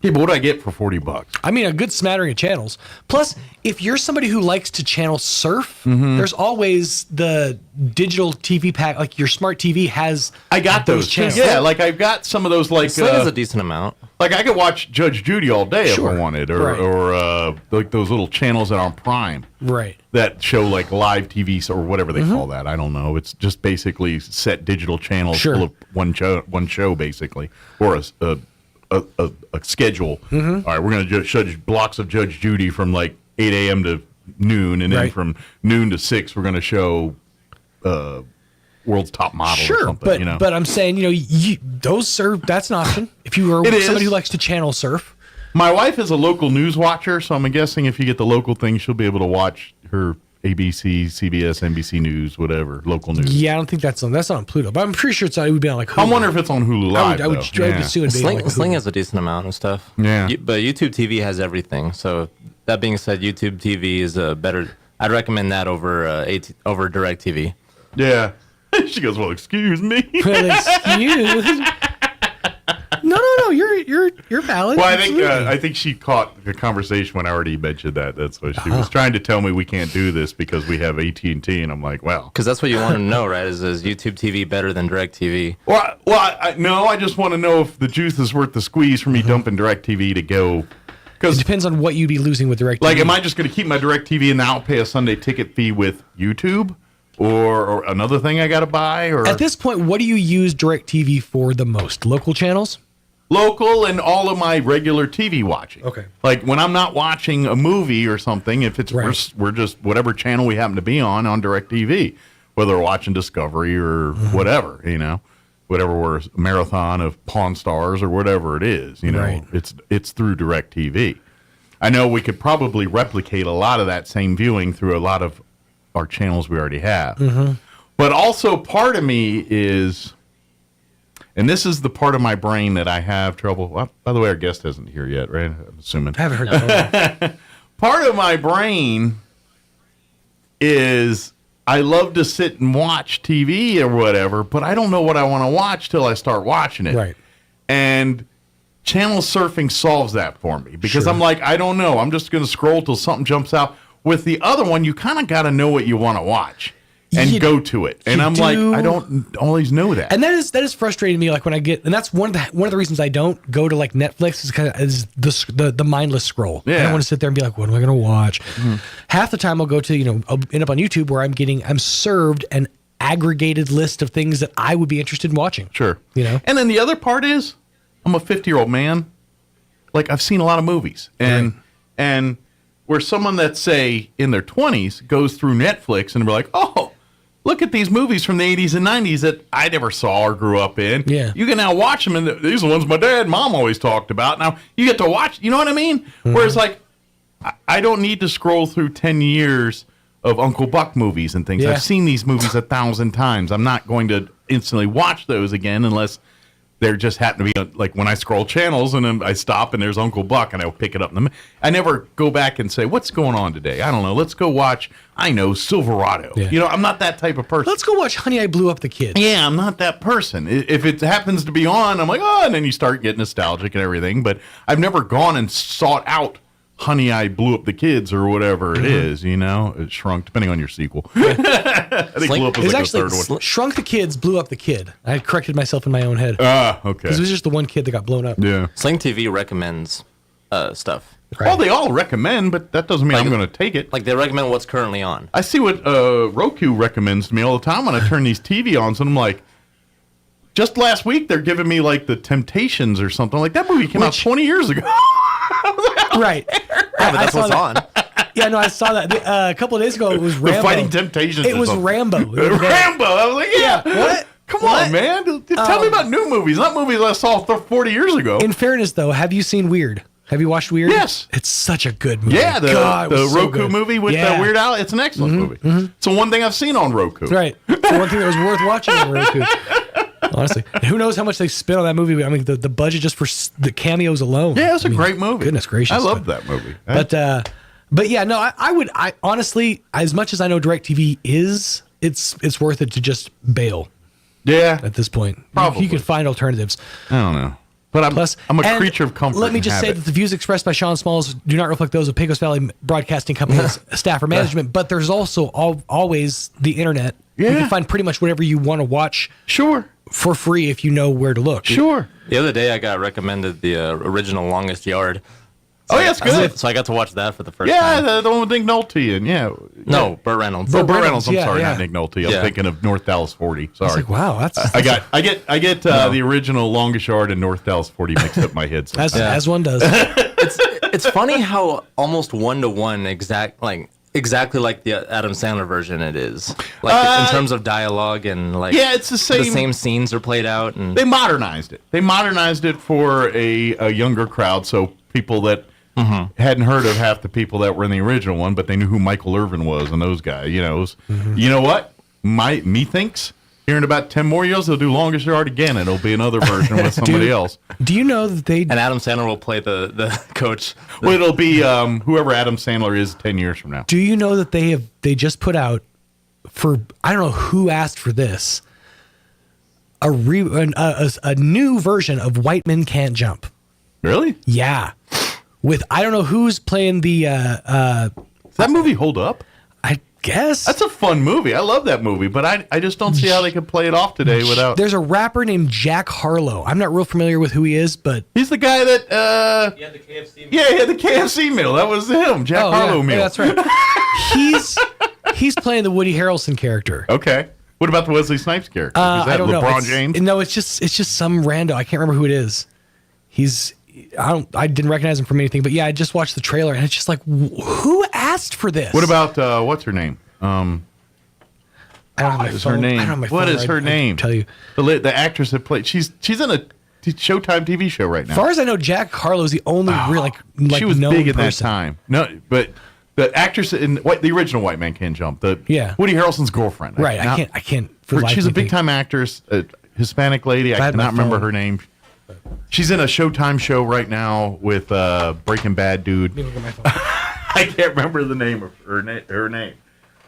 Yeah, but what do I get for $40? I mean, a good smattering of channels. Plus, if you're somebody who likes to channel surf, there's always the digital TV pack. Like your smart TV has. I got those channels. Yeah, I've got some of those. Sling is a decent amount. Like I could watch Judge Judy all day if I wanted, or like those little channels that are on Prime, right? That show like live TV or whatever they call that. I don't know. It's just basically set digital channels full of one show basically, or a schedule. All right, we're going to judge blocks of Judge Judy from like 8 a.m. to noon, and then from noon to 6, we're going to show World's Top Model or something. But I'm saying, those serve, that's an option. If you are somebody who likes to channel surf. My wife is a local news watcher, so I'm guessing if you get the local thing, she'll be able to watch her ABC, CBS, NBC News, whatever, local news. Yeah, I don't think that's on Pluto, but I'm pretty sure it would be on like Hulu. I wonder if it's on Hulu Live. I would assume it'd be Sling, on like Sling has a decent amount of stuff. Yeah. But YouTube TV has everything, so that being said, YouTube TV is better. I'd recommend that over over DirecTV. Yeah. She goes, well, excuse me. Well, excuse. No. You're valid. Well, I think she caught the conversation when I already mentioned that. That's what she was trying to tell me. We can't do this because we have AT&T, and I'm like, well, because that's what you want to know, right? Is YouTube TV better than DirecTV? Well, no. I just want to know if the juice is worth the squeeze for me dumping DirecTV to go. It depends on what you'd be losing with DirecTV. Like, am I just going to keep my DirecTV and now pay a Sunday ticket fee with YouTube? Or another thing I got to buy? Or at this point, what do you use DirecTV for the most? Local channels? Local and all of my regular TV watching. Okay. Like when I'm not watching a movie or something, if it's we're just whatever channel we happen to be on DirecTV, whether we're watching Discovery or whatever, whatever we're a marathon of Pawn Stars or whatever it is, it's through DirecTV. I know we could probably replicate a lot of that same viewing through a lot of our channels we already have. Mm-hmm. But also part of me is, and this is the part of my brain that I have trouble. Well, by the way, our guest isn't here yet, right? I'm assuming. I haven't heard that. Part of my brain is I love to sit and watch TV or whatever, but I don't know what I want to watch till I start watching it. Right. And channel surfing solves that for me because I'm like, I don't know. I'm just going to scroll till something jumps out. With the other one, you kind of got to know what you want to watch and go to it. And I'm like, I don't always know that. And that is frustrating to me. Like when I get, and that's one of the reasons I don't go to like Netflix is the mindless scroll. Yeah. I don't want to sit there and be like, what am I going to watch? Mm-hmm. Half the time I'll go to, I'll end up on YouTube where I'm served an aggregated list of things that I would be interested in watching. Sure. And then the other part is, I'm a 50-year-old man. Like I've seen a lot of movies, and where someone that's, say, in their 20s goes through Netflix and be like, oh, look at these movies from the 80s and 90s that I never saw or grew up in. Yeah. You can now watch them, and these are the ones my dad and mom always talked about. Now, you get to watch, you know what I mean? Mm-hmm. Whereas, like, I don't need to scroll through 10 years of Uncle Buck movies and things. Yeah. I've seen these movies 1,000 times. I'm not going to instantly watch those again unless there just happen to be, like when I scroll channels and then I stop and there's Uncle Buck and I'll pick it up. I never go back and say, what's going on today? I don't know. Let's go watch, Silverado. Yeah. I'm not that type of person. Let's go watch Honey, I Blew Up the Kid. Yeah, I'm not that person. If it happens to be on, I'm like, oh, and then you start getting nostalgic and everything. But I've never gone and sought out Honey, I Blew Up the Kids or whatever it is, It shrunk, depending on your sequel. I think Blew Up was like the third one. Shrunk the Kids, Blew Up the Kid. I corrected myself in my own head. Okay. Because it was just the one kid that got blown up. Yeah. Sling TV recommends stuff. Right. Well, they all recommend, but that doesn't mean I'm going to take it. Like, they recommend what's currently on. I see what Roku recommends to me all the time when I turn these TV on, so I'm like, just last week they're giving me, like, The Temptations or something. Like, that movie came out 20 years ago. Right. Yeah, but that's what's on. Yeah, no, I saw that. A couple of days ago, it was Rambo. The Fighting Temptations. It was Rambo. Rambo. I was like, yeah. What? Come on, man. Tell me about new movies, not movies I saw 40 years ago. In fairness, though, have you seen Weird? Have you watched Weird? Yes. It's such a good movie. Yeah, the Roku movie with Weird Al. It's an excellent movie. Mm-hmm. It's the one thing I've seen on Roku. Right. It's the one thing that was worth watching on Roku. Honestly, who knows how much they spent on that movie? I mean, the budget just for the cameos alone. Yeah, it's a great movie. Goodness gracious, I loved that movie. But yeah, no, I honestly, as much as I know DirecTV is, it's worth it to just bail. Yeah, at this point, probably you can find alternatives. I don't know. But I'm a creature of comfort. Let me just say that the views expressed by Sean Smalls do not reflect those of Pecos Valley Broadcasting Company's staff or management, but there's also always the internet. Yeah. You can find pretty much whatever you want to watch. Sure. For free if you know where to look. Sure. The other day I got recommended the original Longest Yard. So yeah, it's good. So I got to watch that for the first time. Yeah, the one with Nick Nolte and No, Burt Reynolds. Burt Reynolds. I'm sorry, yeah. not Nick Nolte. I'm thinking of North Dallas 40. Sorry. I was like, wow, that's I get the original Longest Yard and North Dallas 40 mixed up in my head. As one does. It's funny how almost 1-to-1 exactly like the Adam Sandler version it is. Like in terms of dialogue and like it's the same scenes are played out and they modernized it. They modernized it for a younger crowd, so people that hadn't heard of half the people that were in the original one, but they knew who Michael Irvin was and those guys. You know what? Me thinks Here in about 10 more years, they'll do Longest Yard again, and it'll be another version with somebody else. Do you know that they... And Adam Sandler will play the coach. Well, it'll be whoever Adam Sandler is 10 years from now. Do you know that they just put out, for, I don't know who asked for this, a new version of White Men Can't Jump. Really? Yeah. With, I don't know who's playing the... Does that movie hold up? I guess. That's a fun movie. I love that movie, but I just don't see how they could play it off today without... There's a rapper named Jack Harlow. I'm not real familiar with who he is, but... He's the guy that... He had the KFC meal. Yeah, he had the KFC meal. That was him. Jack Harlow meal. Yeah, that's right. He's playing the Woody Harrelson character. Okay. What about the Wesley Snipes character? Is that I don't know. LeBron James? No, it's just some rando. I can't remember who it is. I didn't recognize him from anything, but yeah, I just watched the trailer and it's just like, who asked for this? What about what's her name? I don't have my phone. I don't have my phone. What is her name? Tell you. The actress that played. She's in a Showtime TV show right now. As far as I know, Jack Harlow's the only real like she was known big at person. that time. No, but the actress in the original White Man Can't Jump. Woody Harrelson's girlfriend. Right. I can't. She's a big time actress, a Hispanic lady. I cannot remember her name. She's in a Showtime show right now with Breaking Bad dude. I can't remember the name of her name.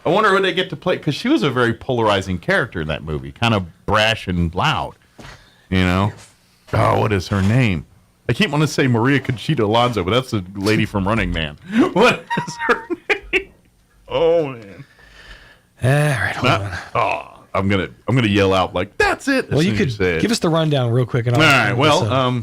I wonder who they get to play, because she was a very polarizing character in that movie, kind of brash and loud. You know? Oh, what is her name? I keep wanting to say Maria Conchita Alonso, but that's the lady from Running Man. What is her name? Oh man! All right, hold on. Oh. I'm gonna yell out like, that's it. Well, you could give us the rundown real quick. And all right. Well,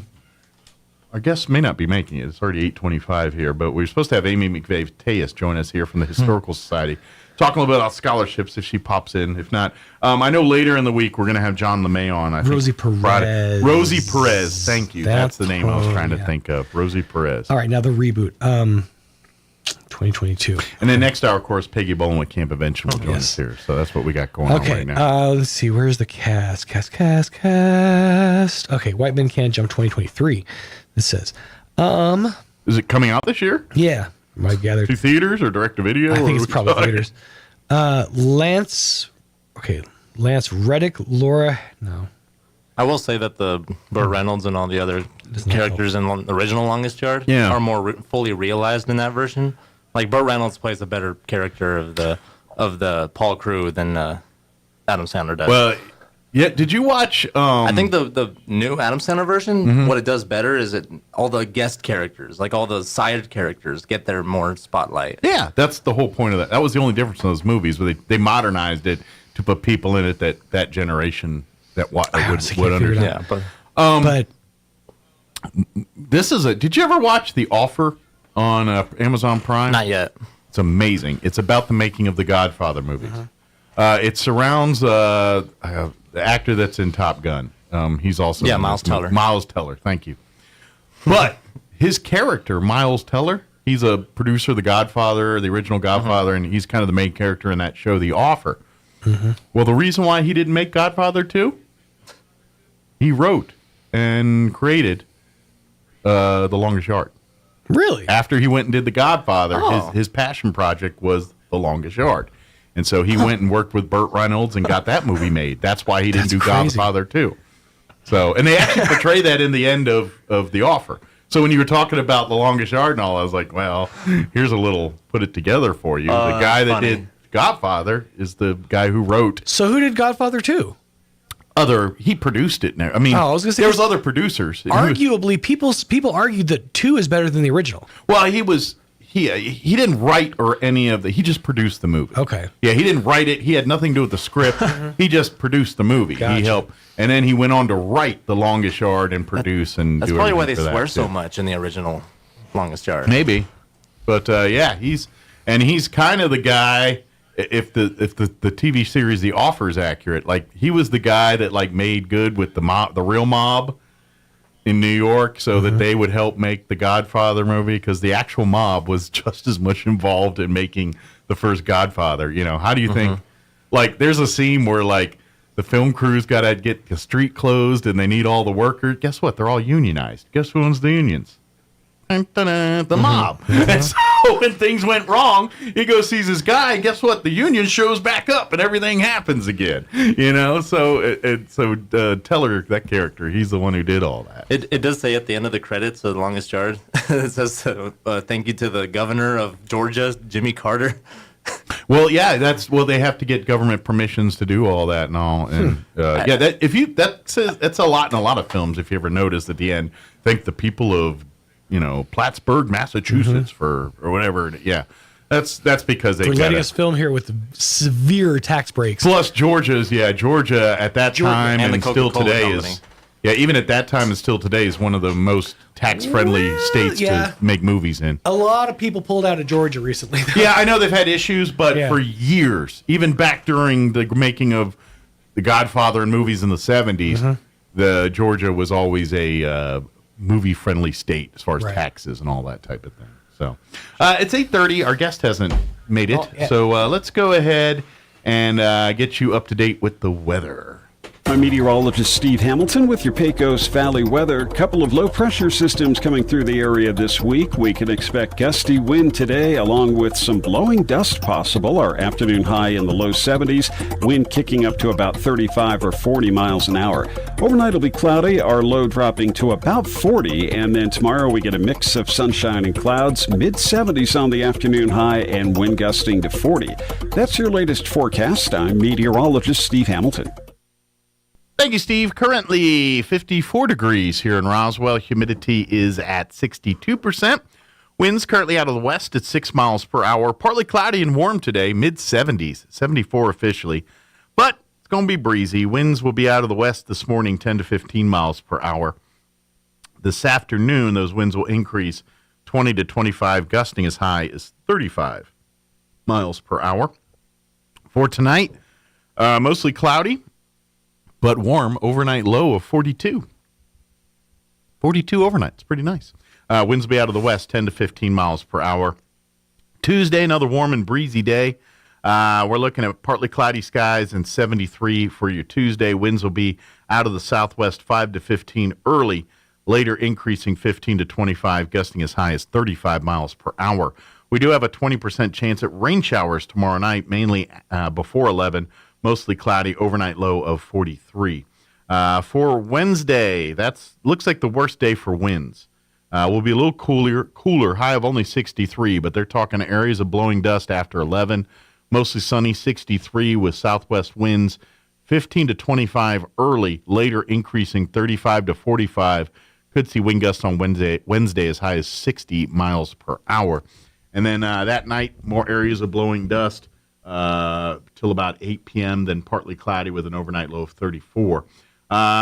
our guest may not be making it. It's already 8:25 here, but we're supposed to have Amy McVeigh-Tejas join us here from the Historical Society, talking a little bit about scholarships if she pops in. If not, I know later in the week we're gonna have John LeMay on. I think Rosie Perez. Friday. Rosie Perez. Thank you. That's the name I was trying to think of. Rosie Perez. All right, now the reboot. 2022. And then next hour, of course, Peggy Bowen with Camp Adventure will join us here. So that's what we got going on right now. Let's see. Where's the cast? Cast. Okay, White Men Can't Jump 2023. This says. Is it coming out this year? Yeah. I gather. To theaters or direct to video? I think it's probably theaters. Lance Reddick, Laura. No. I will say that the Burt Reynolds and all the other characters in the original Longest Yard are more fully realized in that version. Like Burt Reynolds plays a better character of the Paul crew than Adam Sandler does. Well, yeah. Did you watch? I think the new Adam Sandler version, what it does better is all the guest characters, like all the side characters, get their more spotlight. Yeah, that's the whole point of that. That was the only difference in those movies, where they modernized it to put people in it that generation that would understand. Yeah, but this is did you ever watch The Offer on Amazon Prime? Not yet. It's amazing. It's about the making of the Godfather movies. It surrounds the actor that's in Top Gun. He's also Miles Teller. Miles Teller, thank you. But his character, Miles Teller, he's a producer of The Godfather, the original Godfather, and he's kind of the main character in that show, The Offer. Well, the reason why he didn't make Godfather 2, he wrote and created The Longest Yard. Really? After he went and did The Godfather, his passion project was The Longest Yard. And so he went and worked with Burt Reynolds and got that movie made. That's why he didn't do Godfather 2. So, and they actually portray that in the end of The Offer. So when you were talking about The Longest Yard and all, I was like, well, here's a little put it together for you. The guy that did Godfather is the guy who wrote. So who did Godfather 2? He produced it now. I mean, I was gonna say, there was other producers. Arguably, people argued that 2 is better than the original. Well, he didn't write or any of he just produced the movie. Okay. Yeah, he didn't write it. He had nothing to do with the script. He just produced the movie. Gotcha. He helped, and then he went on to write The Longest Yard and produce and That's do probably why they everything for swear that, so too. much in the original Longest Yard. Maybe, but yeah, he's kind of the guy. If the TV series The Offer is accurate, like he was the guy that like made good with the real mob in New York, so that they would help make the Godfather movie, because the actual mob was just as much involved in making the first Godfather. You know, how do you think? Like, there's a scene where like the film crew's got to get the street closed and they need all the workers. Guess what? They're all unionized. Guess who owns the unions? the mob. And so when things went wrong, he goes, sees his guy, and guess what? The union shows back up and everything happens again. So Teller, that character, he's the one who did all that. It does say at the end of the credits of The Longest Yard, it says, thank you to the governor of Georgia, Jimmy Carter. Well, yeah, they have to get government permissions to do all that and all. And that's a lot in a lot of films. If you ever notice at the end, thank the people of Plattsburgh, Massachusetts or whatever. Yeah, that's because they letting us film here with severe tax breaks. Plus Georgia at that time and still today is. Yeah, even at that time and still today is one of the most tax-friendly states to make movies in. A lot of people pulled out of Georgia recently. Yeah, I know they've had issues, but for years, even back during the making of The Godfather and movies in the 70s, the Georgia was always a movie-friendly state as far as taxes and all that type of thing. So it's 8:30. Our guest hasn't made it, so let's go ahead and get you up to date with the weather. I'm meteorologist Steve Hamilton with your Pecos Valley weather. Couple of low-pressure systems coming through the area this week. We can expect gusty wind today, along with some blowing dust possible. Our afternoon high in the low 70s, wind kicking up to about 35 or 40 miles an hour. Overnight it'll be cloudy, our low dropping to about 40, and then tomorrow we get a mix of sunshine and clouds, mid-70s on the afternoon high, and wind gusting to 40. That's your latest forecast. I'm meteorologist Steve Hamilton. Thank you, Steve. Currently 54 degrees here in Roswell. Humidity is at 62%. Winds currently out of the west at 6 miles per hour. Partly cloudy and warm today, mid-70s, 74 officially. But it's going to be breezy. Winds will be out of the west this morning, 10 to 15 miles per hour. This afternoon, those winds will increase 20 to 25, gusting as high as 35 miles per hour. For tonight, mostly cloudy, but warm, overnight low of 42. 42 overnight. It's pretty nice. Winds will be out of the west, 10 to 15 miles per hour. Tuesday, another warm and breezy day. We're looking at partly cloudy skies and 73 for your Tuesday. Winds will be out of the southwest, 5 to 15 early, later increasing 15 to 25, gusting as high as 35 miles per hour. We do have a 20% chance at rain showers tomorrow night, mainly before 11. Mostly cloudy, overnight low of 43. For Wednesday, looks like the worst day for winds. Will be a little cooler, high of only 63, but they're talking areas of blowing dust after 11. Mostly sunny, 63 with southwest winds, 15 to 25 early, later increasing 35 to 45. Could see wind gusts on Wednesday as high as 60 miles per hour. And then that night, more areas of blowing dust. Till about 8 p.m., then partly cloudy with an overnight low of 34.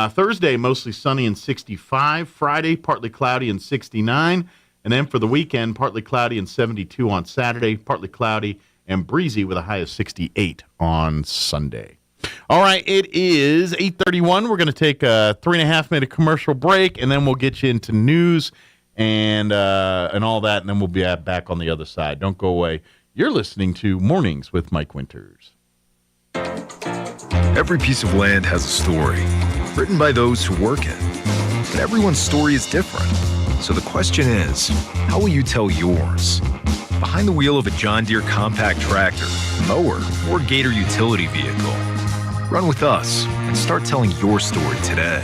Thursday, mostly sunny and 65. Friday, partly cloudy and 69. And then for the weekend, partly cloudy and 72 on Saturday, partly cloudy and breezy with a high of 68 on Sunday. All right, it is 8:31. We're going to take a 3.5-minute commercial break, and then we'll get you into news and all that, and then we'll be back on the other side. Don't go away. You're listening to Mornings with Mike Winters. Every piece of land has a story, written by those who work it. But everyone's story is different. So the question is, how will you tell yours? Behind the wheel of a John Deere compact tractor, mower, or Gator utility vehicle. Run with us and start telling your story today.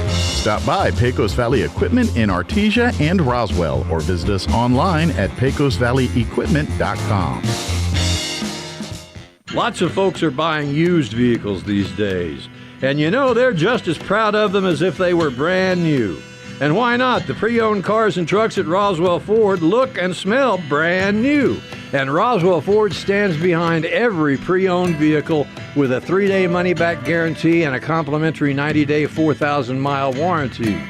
Stop by Pecos Valley Equipment in Artesia and Roswell, or visit us online at pecosvalleyequipment.com. Lots of folks are buying used vehicles these days, and they're just as proud of them as if they were brand new. And why not? The pre-owned cars and trucks at Roswell Ford look and smell brand new. And Roswell Ford stands behind every pre-owned vehicle with a 3-day money-back guarantee and a complimentary 90-day 4,000-mile warranty.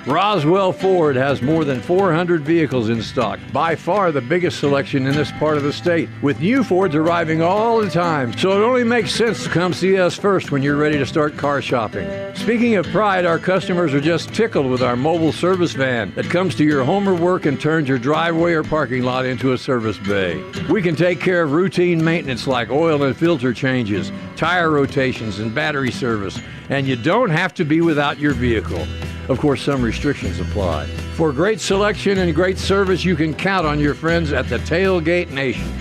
Roswell Ford has more than 400 vehicles in stock, by far the biggest selection in this part of the state, with new Fords arriving all the time. So it only makes sense to come see us first when you're ready to start car shopping. Speaking of pride, our customers are just tickled with our mobile service van that comes to your home or work and turns your driveway or parking lot into a service bay. We can take care of routine maintenance like oil and filter changes, tire rotations, and battery service, and you don't have to be without your vehicle. Of course, some restrictions apply. For great selection and great service, you can count on your friends at the Tailgate Nation.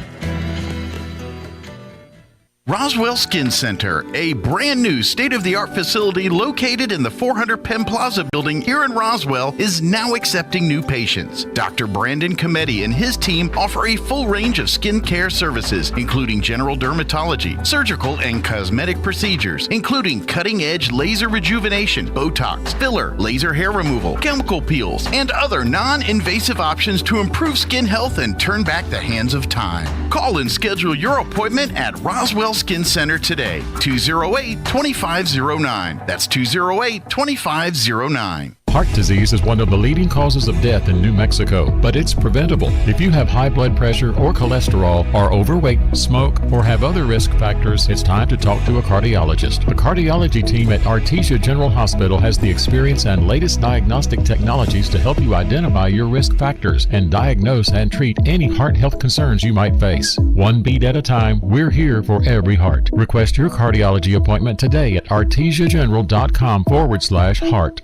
Roswell Skin Center, a brand new state-of-the-art facility located in the 400 Penn Plaza building here in Roswell, is now accepting new patients. Dr. Brandon Cometti and his team offer a full range of skin care services, including general dermatology, surgical and cosmetic procedures, including cutting-edge laser rejuvenation, Botox, filler, laser hair removal, chemical peels, and other non-invasive options to improve skin health and turn back the hands of time. Call and schedule your appointment at Roswell Skin Center today, 208-2509. That's 208-2509. Heart disease is one of the leading causes of death in New Mexico, but it's preventable. If you have high blood pressure or cholesterol, are overweight, smoke, or have other risk factors, it's time to talk to a cardiologist. The cardiology team at Artesia General Hospital has the experience and latest diagnostic technologies to help you identify your risk factors and diagnose and treat any heart health concerns you might face. One beat at a time, we're here for every heart. Request your cardiology appointment today at artesiageneral.com/heart.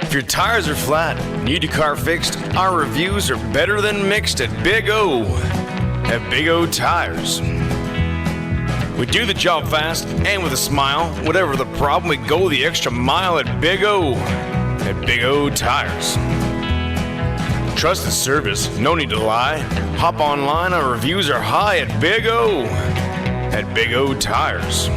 If your tires are flat, need your car fixed, our reviews are better than mixed at Big O. At Big O Tires. We do the job fast and with a smile. Whatever the problem, we go the extra mile at Big O. At Big O Tires. Trusted service, no need to lie. Hop online, our reviews are high at Big O. At Big O Tires.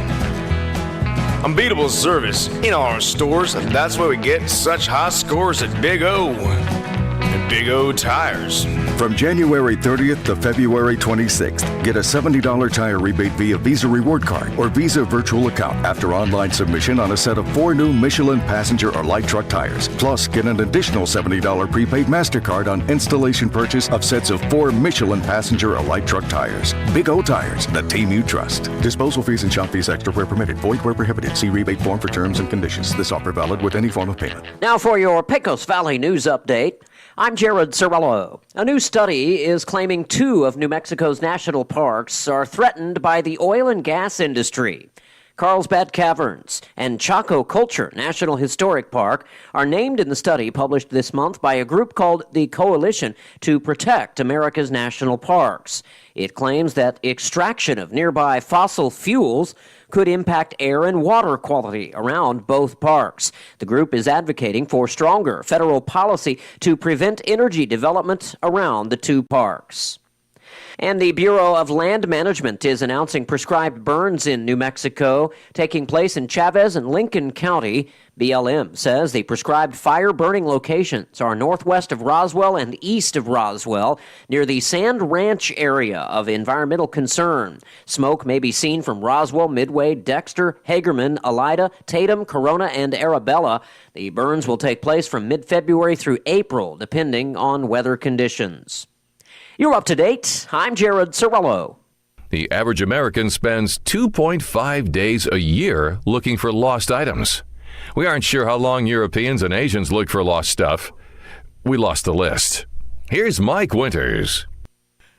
Unbeatable service in all our stores, and that's why we get such high scores at Big O. At Big O Tires. From January 30th to February 26th, get a $70 tire rebate via Visa Reward Card or Visa Virtual Account after online submission on a set of 4 new Michelin passenger or light truck tires. Plus, get an additional $70 prepaid MasterCard on installation purchase of sets of 4 Michelin passenger or light truck tires. Big O Tires, the team you trust. Disposal fees and shop fees extra where permitted. Void where prohibited. See rebate form for terms and conditions. This offer valid with any form of payment. Now for your Pecos Valley news update. I'm Jared Cirillo. A new study is claiming 2 of New Mexico's national parks are threatened by the oil and gas industry. Carlsbad Caverns and Chaco Culture National Historic Park are named in the study published this month by a group called the Coalition to Protect America's National Parks. It claims that extraction of nearby fossil fuels could impact air and water quality around both parks. The group is advocating for stronger federal policy to prevent energy development around the 2 parks. And the Bureau of Land Management is announcing prescribed burns in New Mexico taking place in Chavez and Lincoln County. BLM says the prescribed fire burning locations are northwest of Roswell and east of Roswell, near the Sand Ranch area of environmental concern. Smoke may be seen from Roswell, Midway, Dexter, Hagerman, Elida, Tatum, Corona, and Arabella. The burns will take place from mid-February through April, depending on weather conditions. You're up to date. I'm Jared Cirillo. The average American spends 2.5 days a year looking for lost items. We aren't sure how long Europeans and Asians look for lost stuff. We lost the list. Here's Mike Winters.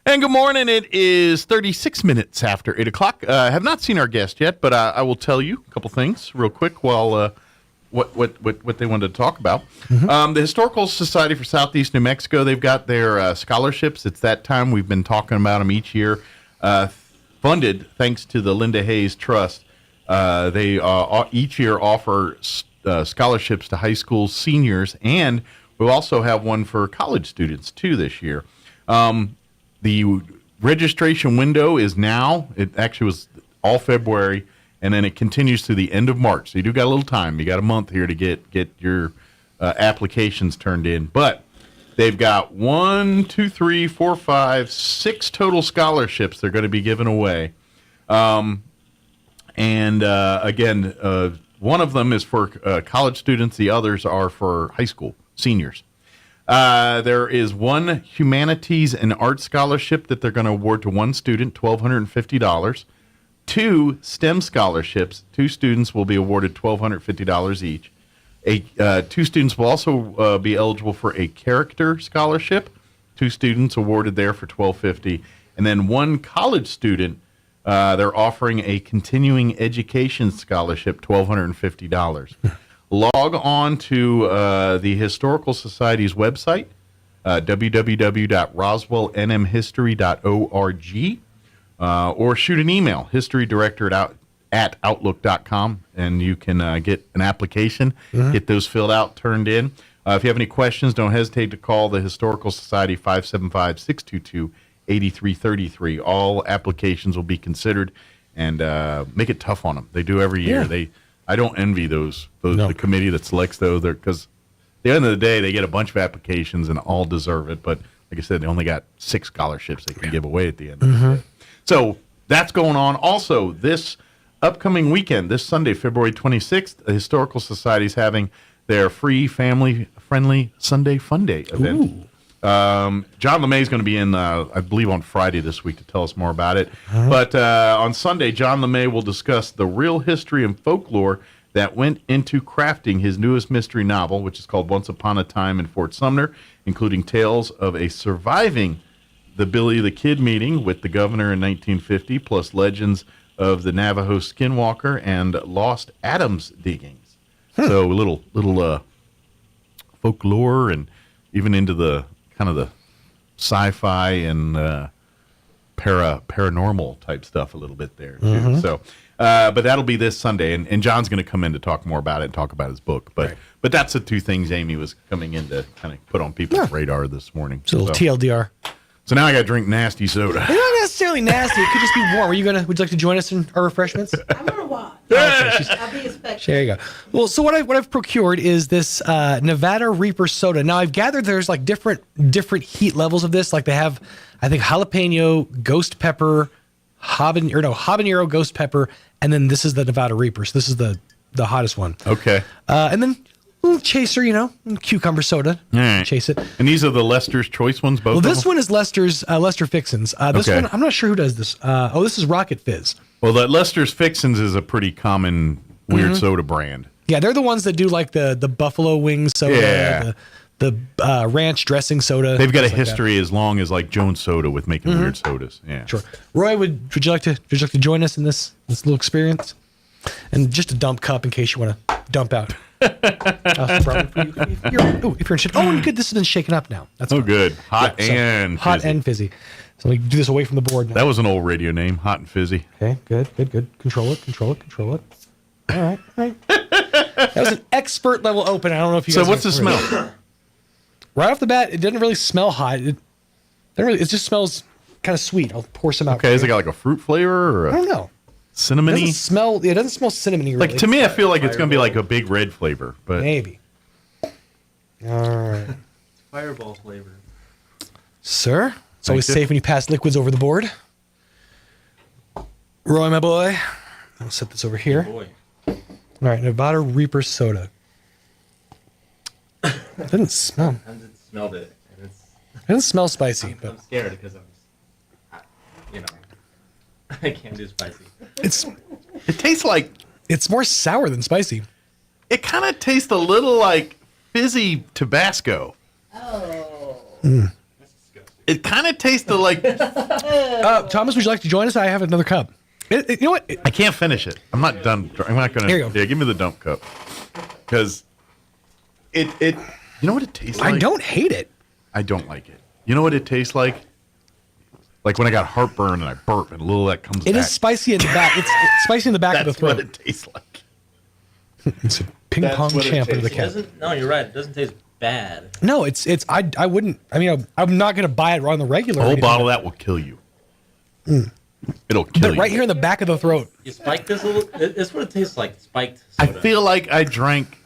And good morning. It is 36 minutes after 8 o'clock. I have not seen our guest yet, but I will tell you a couple things real quick while what they wanted to talk about. Mm-hmm. The Historical Society for Southeast New Mexico, they've got their scholarships. It's that time. We've been talking about them each year. Funded thanks to the Linda Hayes Trust. They each year offer scholarships to high school seniors, and we'll also have one for college students, too, this year. The registration window is now. It actually was all February, and then it continues to the end of March. So you do got a little time. You got a month here to get your applications turned in. But they've got 1, 2, 3, 4, 5, 6 total scholarships they're going to be giving away. Again, one of them is for college students. The others are for high school seniors. There is one humanities and art scholarship that they're going to award to one student, $1,250. 2 STEM scholarships. 2 students will be awarded $1,250 each. 2 students will also be eligible for a character scholarship. 2 students awarded there for $1,250. And then 1 college student, they're offering a continuing education scholarship, $1,250. log on to the Historical Society's website, www.roswellnmhistory.org, or shoot an email, historydirector@outlook.com, and you can get an application, get those filled out, turned in. If you have any questions, don't hesitate to call the Historical Society, 575-622-8333. All applications will be considered, and make it tough on them. They do every year. Yeah. I don't envy the committee that selects those, because at the end of the day, they get a bunch of applications and all deserve it. But like I said, they only got 6 scholarships they can give away at the end of the day. So that's going on. Also, this upcoming weekend, this Sunday, February 26th, the Historical Society is having their free family-friendly Sunday Fun Day event. John LeMay is going to be in, I believe, on Friday this week to tell us more about it. But on Sunday, John LeMay will discuss the real history and folklore that went into crafting his newest mystery novel, which is called Once Upon a Time in Fort Sumner, including tales of a surviving the Billy the Kid meeting with the governor in 1950, plus legends of the Navajo skinwalker and lost Adams diggings. So a little folklore, and even into the kind of the sci-fi and paranormal type stuff a little bit there too. So, but that'll be this Sunday, and John's going to come in to talk more about it and talk about his book. But that's the two things Amy was coming in to kind of put on people's radar this morning. It's a little TLDR. So now I got to drink nasty soda. It's not necessarily nasty. It could just be warm. Would you like to join us in our refreshments? I'm gonna watch. I'll be a spectator. There you go. Well, so what I've procured is this Nevada Reaper soda. Now I've gathered there's like different heat levels of this. Like they have, I think, jalapeno, ghost pepper, habanero, ghost pepper, and then this is the Nevada Reaper. So this is the hottest one. Okay. And then a little chaser, cucumber soda. All right. Chase it. And these are the Lester's Choice ones, both. Well, of this them? one is Lester Fixins. This one, I'm not sure who does this. This is Rocket Fizz. Well, that Lester's Fixins is a pretty common weird soda brand. Yeah, they're the ones that do like the buffalo wing soda, the ranch dressing soda. They've got a history as long as like Jones Soda with making weird sodas. Yeah, sure. Roy, would you like to join us in this little experience? And just a dump cup in case you want to dump out. If you're interested. Oh, good. This has been shaken up now. That's good. Hot and fizzy. So we do this away from the board now. That was an old radio name, Hot and Fizzy. Okay, good. Control it. All right. That was an expert level open. I don't know if you guys. So what's the smell? Right off the bat, it doesn't really smell hot. It just smells kind of sweet. I'll pour some out. Okay, has it got like a fruit flavor or I don't know. Cinnamony? It doesn't smell cinnamony really. Like to me, I feel like it's going to be like a big red flavor, but maybe. All right. Fireball flavor. Sir, it's always safe when you pass liquids over the board. Roy, my boy. I'll set this over here. Boy. All right, Nevada Reaper soda. It doesn't smell. I smelled it. And it doesn't smell spicy. I'm scared because I can't do spicy. It tastes like it's more sour than spicy. It kind of tastes a little like fizzy Tabasco. Oh. It kind of tastes like. Thomas, would you like to join us? I have another cup. You know what? I can't finish it. I'm not done. I'm not going to. Here you go. Yeah, give me the dump cup. Because it. You know what it tastes like? I don't hate it. I don't like it. You know what it tastes like? Like when I got heartburn and I burp and a little of that comes back. It is spicy in the back. It's spicy in the back of the throat. That's what it tastes like. It's a ping pong champ under the cap. No, you're right. It doesn't taste bad. No, it's. I wouldn't. I mean, I'm not going to buy it on the regular. A whole bottle of that will kill you. It'll kill you. Right here in the back of the throat. You spiked this a little. It's what it tastes like. Spiked soda. I feel like I drank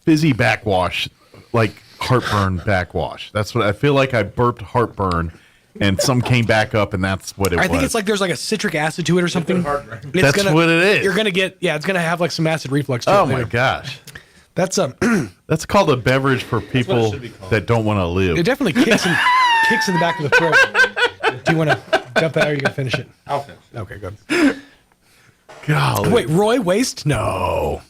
fizzy backwash, like heartburn backwash. That's what I feel like. I burped heartburn. And some came back up, and that's what it was. I think it's like there's like a citric acid to it or something. That's what it is. You're gonna get, it's gonna have like some acid reflux to it. Oh my gosh, that's that's called a beverage for people that don't want to live. It definitely kicks in the back of the throat. Do you want to dump that, or are you gonna finish it? I'll finish. Okay, good. Golly. Wait, Roy, waste? No.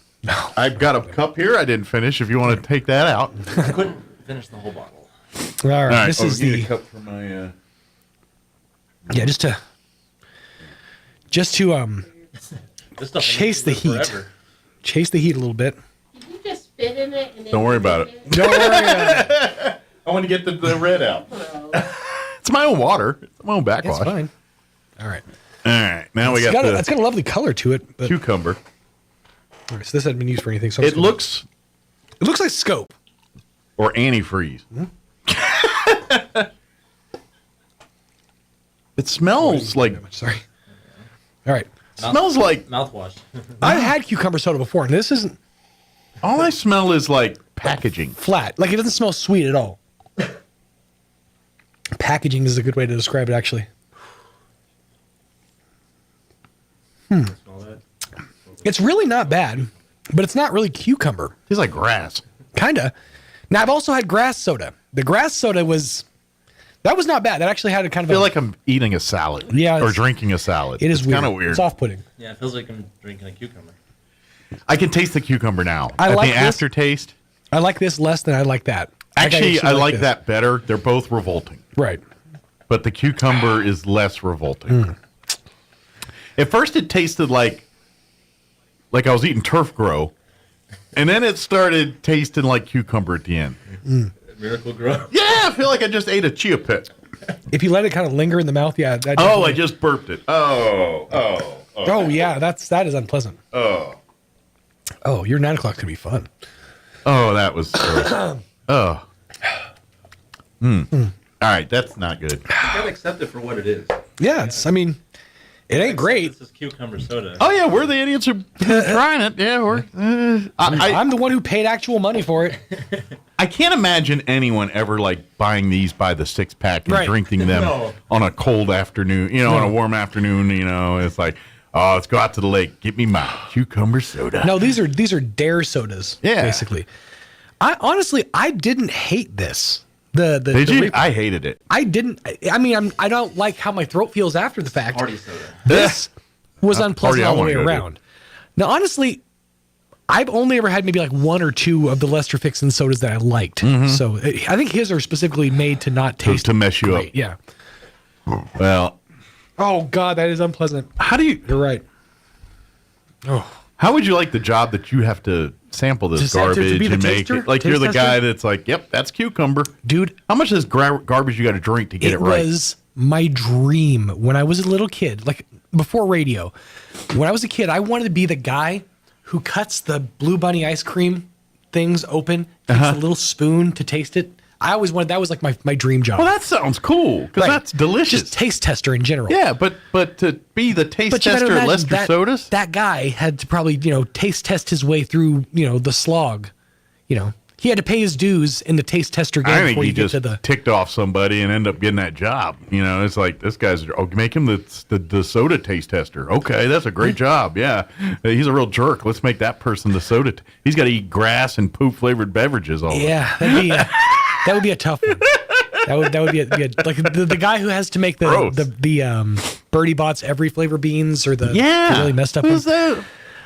I've got a cup here. I didn't finish. If you want to take that out, I couldn't finish the whole bottle. All right. This is the cup for my. Yeah, just to chase the heat. Forever. Chase the heat a little bit. spit in it. And then Don't worry about it. Don't worry about it. I want to get the red out. It's my own water. It's my own backwash. It's fine. All right. All right. Now we got it's got a lovely color to it. But, cucumber. all right, so this hasn't been used for anything. So It looks like scope. or antifreeze. It smells like. Sorry. All right. Smells like mouthwash. I've had cucumber soda before, and this isn't all I smell is like packaging. flat. Like it doesn't smell sweet at all. Packaging is a good way to describe it, actually. It's really not bad, but it's not really cucumber. Tastes like grass. Kinda. Now I've also had grass soda. The grass soda was not bad. That actually had a kind of. I feel like I'm eating a salad. Yeah, or drinking a salad. It is kind of weird. It's off-putting. Yeah, it feels like I'm drinking a cucumber. I can taste the cucumber now. I like the this. aftertaste. I like this less than I like that. Actually, I like this. that better. They're both revolting. Right. But the cucumber is less revolting. At first, it tasted like I was eating turf grow, and then it started tasting like cucumber at the end. Miracle Grow. Yeah, I feel like I just ate a chia pet. If you let it kind of linger in the mouth, yeah. That Oh, I just burped it. Oh, yeah, that is unpleasant. Oh, your 9 o'clock could be fun. oh, that was gross. Oh. All right, that's not good. You gotta accept it for what it is. Yeah, it ain't great. This is cucumber soda. Oh yeah, we're the idiots who trying it. Yeah, we're. I'm the one who paid actual money for it. I can't imagine anyone ever like buying these by the 6-pack and drinking them on a cold afternoon. On a warm afternoon. It's like, oh, let's go out to the lake. Get me my cucumber soda. No, these are dare sodas. Yeah. Basically. I didn't hate this. Did you? I hated it. I didn't. I mean, I don't like how my throat feels after the fact. Party soda. This was unpleasant all the way wanna go around. Now, honestly, I've only ever had maybe like one or two of the Lester Fixin sodas that I liked. So I think his are specifically made to not taste to mess you great. up. Yeah. Well, Oh God, that is unpleasant. how do you? You're right. How would you like the job that you have to sample this To garbage be the and make taster? it? Like Taste you're the tester? guy that's like, yep, that's cucumber. Dude, How much is garbage you got to drink to get it right? was my dream when I was a little kid, like before radio. When I was a kid, I wanted to be the guy who cuts the Blue Bunny ice cream things open, takes a little spoon to taste it. I always wanted, that was like my dream job. Well, that sounds cool because Right. that's delicious. Just taste tester in general. Yeah, but to be the taste But you gotta tester at imagine Lester Sodas? That guy had to probably, taste test his way through, the slog. He had to pay his dues in the taste tester game I think before he you get just to the. ticked off somebody and ended up getting that job. It's like, this guy's, make him the soda taste tester. Okay, that's a great job. Yeah, he's a real jerk. Let's make that person the soda. He's got to eat grass and poop flavored beverages all the Yeah, that would be a tough one. That would be like the guy who has to make the Birdie Bots every flavor beans or the really messed up Who's ones. that?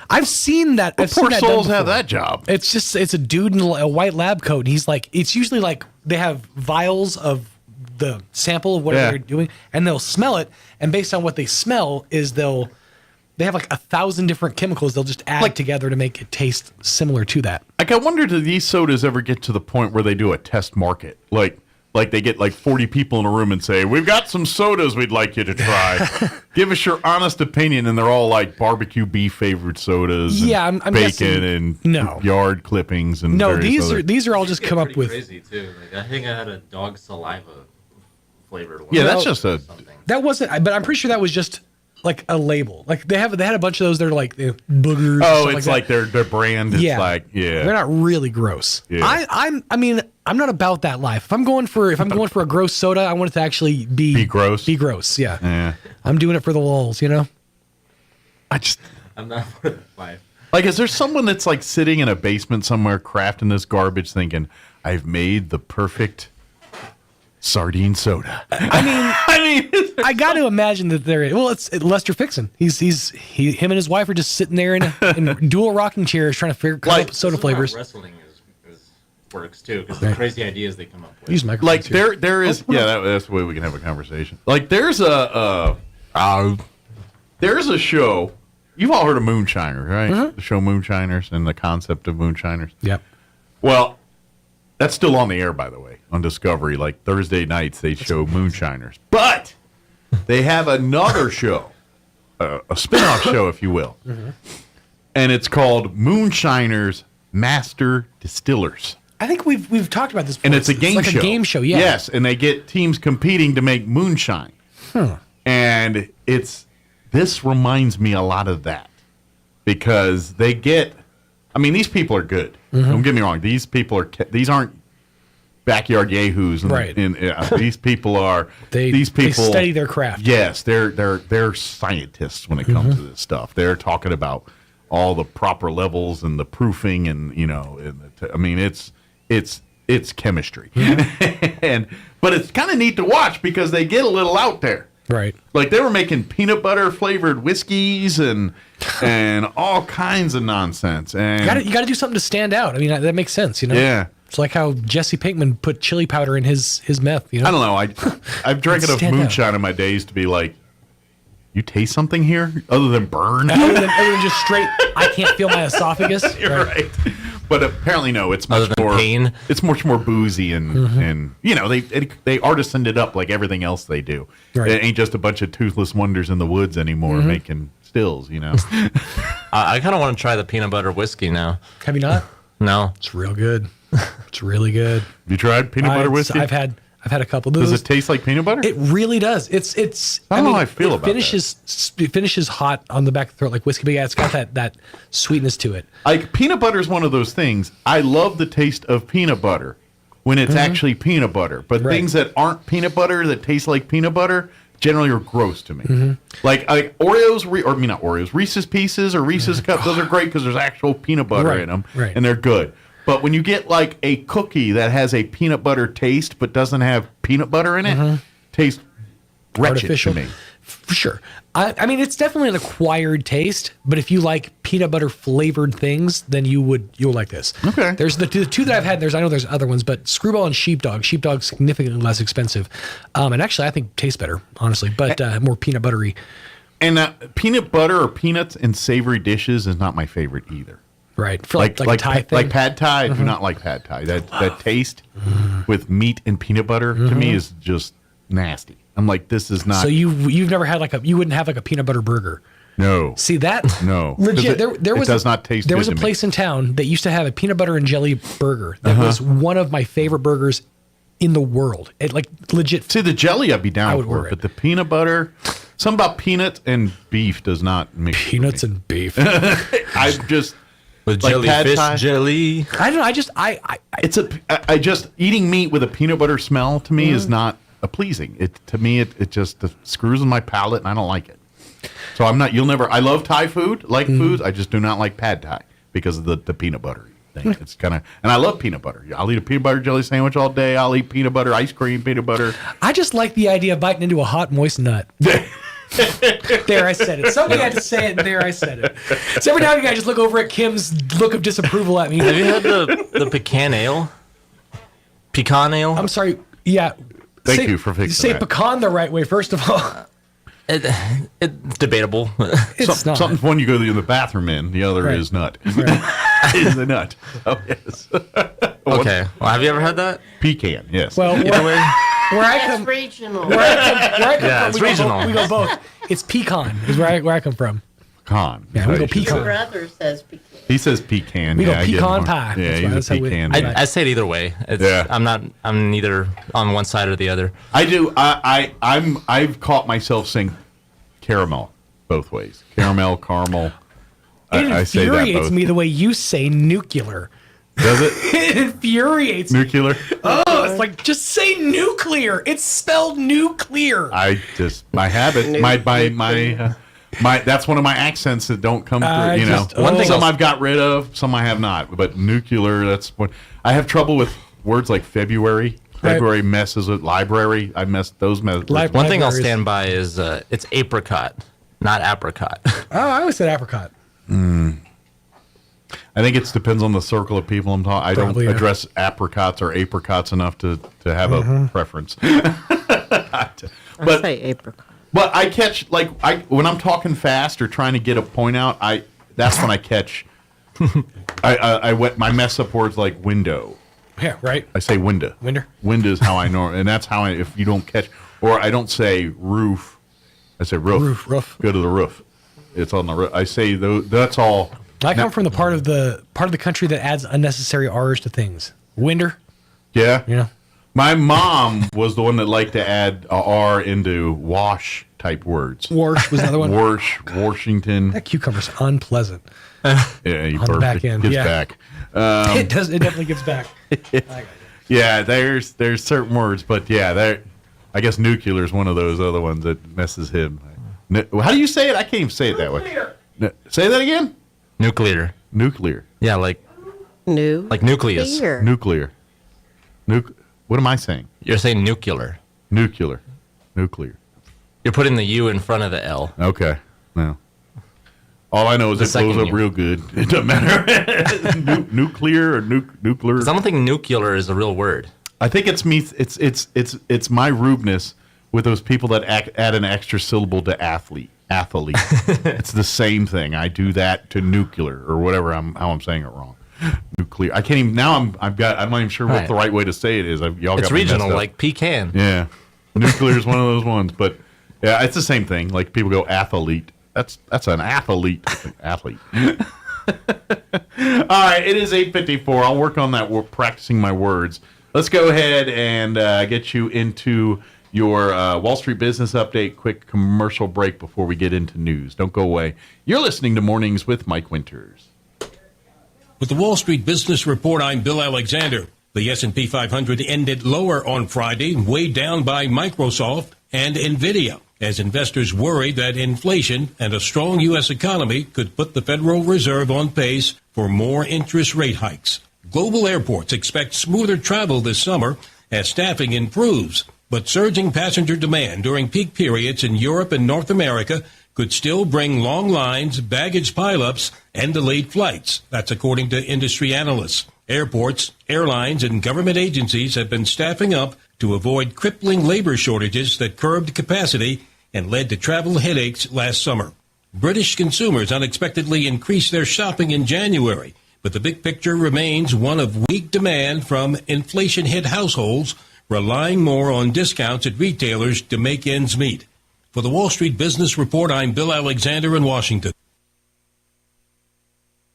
I've seen that. I've seen Poor that done souls have before. that job. It's a dude in a white lab coat, and he's like, it's usually like they have vials of the sample of whatever they're doing, and they'll smell it, and based on what they smell is they have like 1,000 different chemicals they'll just add together to make it taste similar to that. Like, I wonder, do these sodas ever get to the point where they do a test market? Like they get like 40 people in a room and say, we've got some sodas we'd like you to try. Give us your honest opinion. And they're all like barbecue beef flavored sodas. Yeah, and I'm bacon guessing, and yard clippings. And No, various these are all just come up with. Crazy too. Like, I think I had a dog saliva flavored one. Yeah, that's just a. That wasn't, but I'm pretty sure that was just like a label. Like they had a bunch of those that are like boogers. Oh, stuff it's like their brand. It's like, yeah. They're not really gross. Yeah. I'm not about that life. If I'm going for a gross soda, I want it to actually be gross. Be gross, yeah. Yeah. I'm doing it for the lulz, I'm not for the life. Like, is there someone that's like sitting in a basement somewhere crafting this garbage thinking, I've made the perfect sardine soda? I got to imagine that it's Lester Fixin. Him and his wife are just sitting there in dual rocking chairs trying to come up with soda flavors. Wrestling works too because the crazy ideas they come up with. Use like there is that's the way we can have a conversation. Like there's a show. You've all heard of Moonshiners, right? The show Moonshiners and the concept of Moonshiners. Yep. Well, that's still on the air, by the way, on Discovery. Like Thursday nights, they show Moonshiners. But they have another show, a spin-off show, if you will. And it's called Moonshiners Master Distillers. I think we've talked about this before. And it's a game like show. a game show, yeah. Yes, and they get teams competing to make moonshine. And this reminds me a lot of that. Because they get, I mean, these people are good. Don't get me wrong. These aren't backyard yahoos. Right. These people are. They study their craft. Yes, they're scientists when it comes to this stuff. They're talking about all the proper levels and the proofing, and I mean, it's chemistry. But it's kind of neat to watch because they get a little out there. Right. Like they were making peanut butter flavored whiskeys and all kinds of nonsense. And You got to do something to stand out. I mean, that makes sense, Yeah. It's like how Jesse Pinkman put chili powder in his meth, I don't know. I've drank enough moonshine in my days to be like, you taste something here other than burn? Other than just straight, I can't feel my esophagus. You're right. But apparently, no. It's much more pain. It's much more boozy and they artisaned it up like everything else they do. Right. It ain't just a bunch of toothless wonders in the woods anymore making stills. I kind of want to try the peanut butter whiskey now. Have you not? No, it's real good. It's really good. Have you tried peanut butter whiskey? I've had a couple. Does it taste like peanut butter? It really does. It's. I don't know how I feel about that. It finishes hot on the back of the throat like whiskey, but yeah, it's got that sweetness to it. Like peanut butter is one of those things. I love the taste of peanut butter when it's actually peanut butter, but things that aren't peanut butter that taste like peanut butter generally are gross to me. Like Oreos, not Oreos, Reese's Pieces or Reese's Cups. Those are great because there's actual peanut butter in them, and they're good. But when you get like a cookie that has a peanut butter taste but doesn't have peanut butter in it, tastes wretched Artificial. to me. For sure. I mean, it's definitely an acquired taste, but if you like peanut butter flavored things, then you'll like this. Okay. There's the two that I've had. I know there's other ones, but Screwball and Sheepdog. Sheepdog's significantly less expensive, and actually I think tastes better, honestly, but more peanut buttery. And peanut butter or peanuts in savory dishes is not my favorite either. Right. For like Thai thing. Like pad Thai, I do not like pad Thai. That taste with meat and peanut butter to me is just nasty. I'm like, this is not. So you've never had you wouldn't have like a peanut butter burger. No. See that? No. Legit. There was it does not taste. There good was a to place me. in town that used to have a peanut butter and jelly burger. That was one of my favorite burgers in the world. It like legit. See, the jelly I'd be down for, order but the peanut butter, something about peanuts and beef does not mix. Peanuts and beef. I just. With like jellyfish jelly. I don't know. I just eating meat with a peanut butter smell to me is not pleasing. It just screws with my palate and I don't like it. So I'm not. I love Thai food, foods. I just do not like pad Thai because of the peanut butter thing. It's kind of, and I love peanut butter. I'll eat a peanut butter jelly sandwich all day. I'll eat peanut butter ice cream, peanut butter. I just like the idea of biting into a hot moist nut. There, I said it. Somebody had to say it, and there I said it. So every now and again, I just look over at Kim's look of disapproval at me. Have you had the pecan ale? Pecan ale? I'm sorry. Yeah. Thank you for fixing Say that. pecan the right way, first of all. It's debatable. It's not. Something's one you go to the bathroom in, the other is nut. Is the nut. Oh, yes. Okay. Well, have you ever had that? Pecan, yes. Well, Either way. where I That's come, regional. where I come Yeah, from, it's we regional. we go both. It's pecan is where I come from. Pecan. Yeah, we go My pecan. brother says pecan. He says pecan. We go I get pecan more. pie. Yeah, That's he's how a we- pecan. I- guy. I say it either way. Yeah. I'm neither on one side or the other. I do. I've caught myself saying caramel both ways. Caramel, caramel. It I say that infuriates both. me the way you say nuclear. Does it? It infuriates me. Nuclear? Oh, it's like, just say nuclear. It's spelled nuclear. My habit, my that's one of my accents that don't come through. One thing some I've got rid of, some I have not. But nuclear, that's what I have trouble with. Words like February. February messes with library. I mess those. One thing I'll stand by is it's apricot, not apricot. Oh, I always said apricot. I think it depends on the circle of people I'm talking. I Probably, don't yeah. address apricots or apricots enough to have a preference. I say apricot. But I catch when I'm talking fast or trying to get a point out. That's when I catch My mess up words like window. Yeah, right. I say window. Winder. Window is how I know, and that's how if you don't catch, or I don't say roof, I say roof. Roof. Go to the roof. It's on the roof. I say that's all. I come from the part of the country that adds unnecessary R's to things. Winder. Yeah. Yeah. My mom was the one that liked to add a R into wash type words. Warsh was another one. Washington. That cucumber's unpleasant. Yeah, you On the back it end, gets yeah. back. It does. It definitely gets back. Yeah, there's certain words, but yeah, I guess nuclear is one of those other ones that messes him. How do you say it? I can't even say it that way. Say that again. Nuclear. Yeah, like nucleus. Nuclear. What am I saying? You're saying nuclear. Nuclear. You're putting the U in front of the L. Okay. No. All I know is it blows up real good. It doesn't matter. Nuclear or nuclear. I don't think nuclear is a real word. I think it's me. It's my rudeness with those people that add an extra syllable to athlete. It's the same thing. I do that to nuclear or whatever. How I'm saying it wrong. Nuclear. I can't even now. I'm not even sure what the right way to say it is. It's regional, like pecan. Yeah, nuclear is one of those ones. But yeah, it's the same thing. Like people go athlete. That's an athlete. Athlete. All right, it is 8:54. I'll work on that. We're practicing my words. Let's go ahead and get you into your Wall Street Business Update. Quick commercial break before we get into news. Don't go away. You're listening to Mornings with Mike Winters. With the Wall Street Business Report, I'm Bill Alexander. The S&P 500 ended lower on Friday, weighed down by Microsoft and NVIDIA, as investors worry that inflation and a strong U.S. economy could put the Federal Reserve on pace for more interest rate hikes. Global airports expect smoother travel this summer as staffing improves, but surging passenger demand during peak periods in Europe and North America could still bring long lines, baggage pileups, and delayed flights. That's according to industry analysts. Airports, airlines, and government agencies have been staffing up to avoid crippling labor shortages that curbed capacity and led to travel headaches last summer. British consumers unexpectedly increased their shopping in January, but the big picture remains one of weak demand from inflation-hit households relying more on discounts at retailers to make ends meet. For the Wall Street Business Report, I'm Bill Alexander in Washington.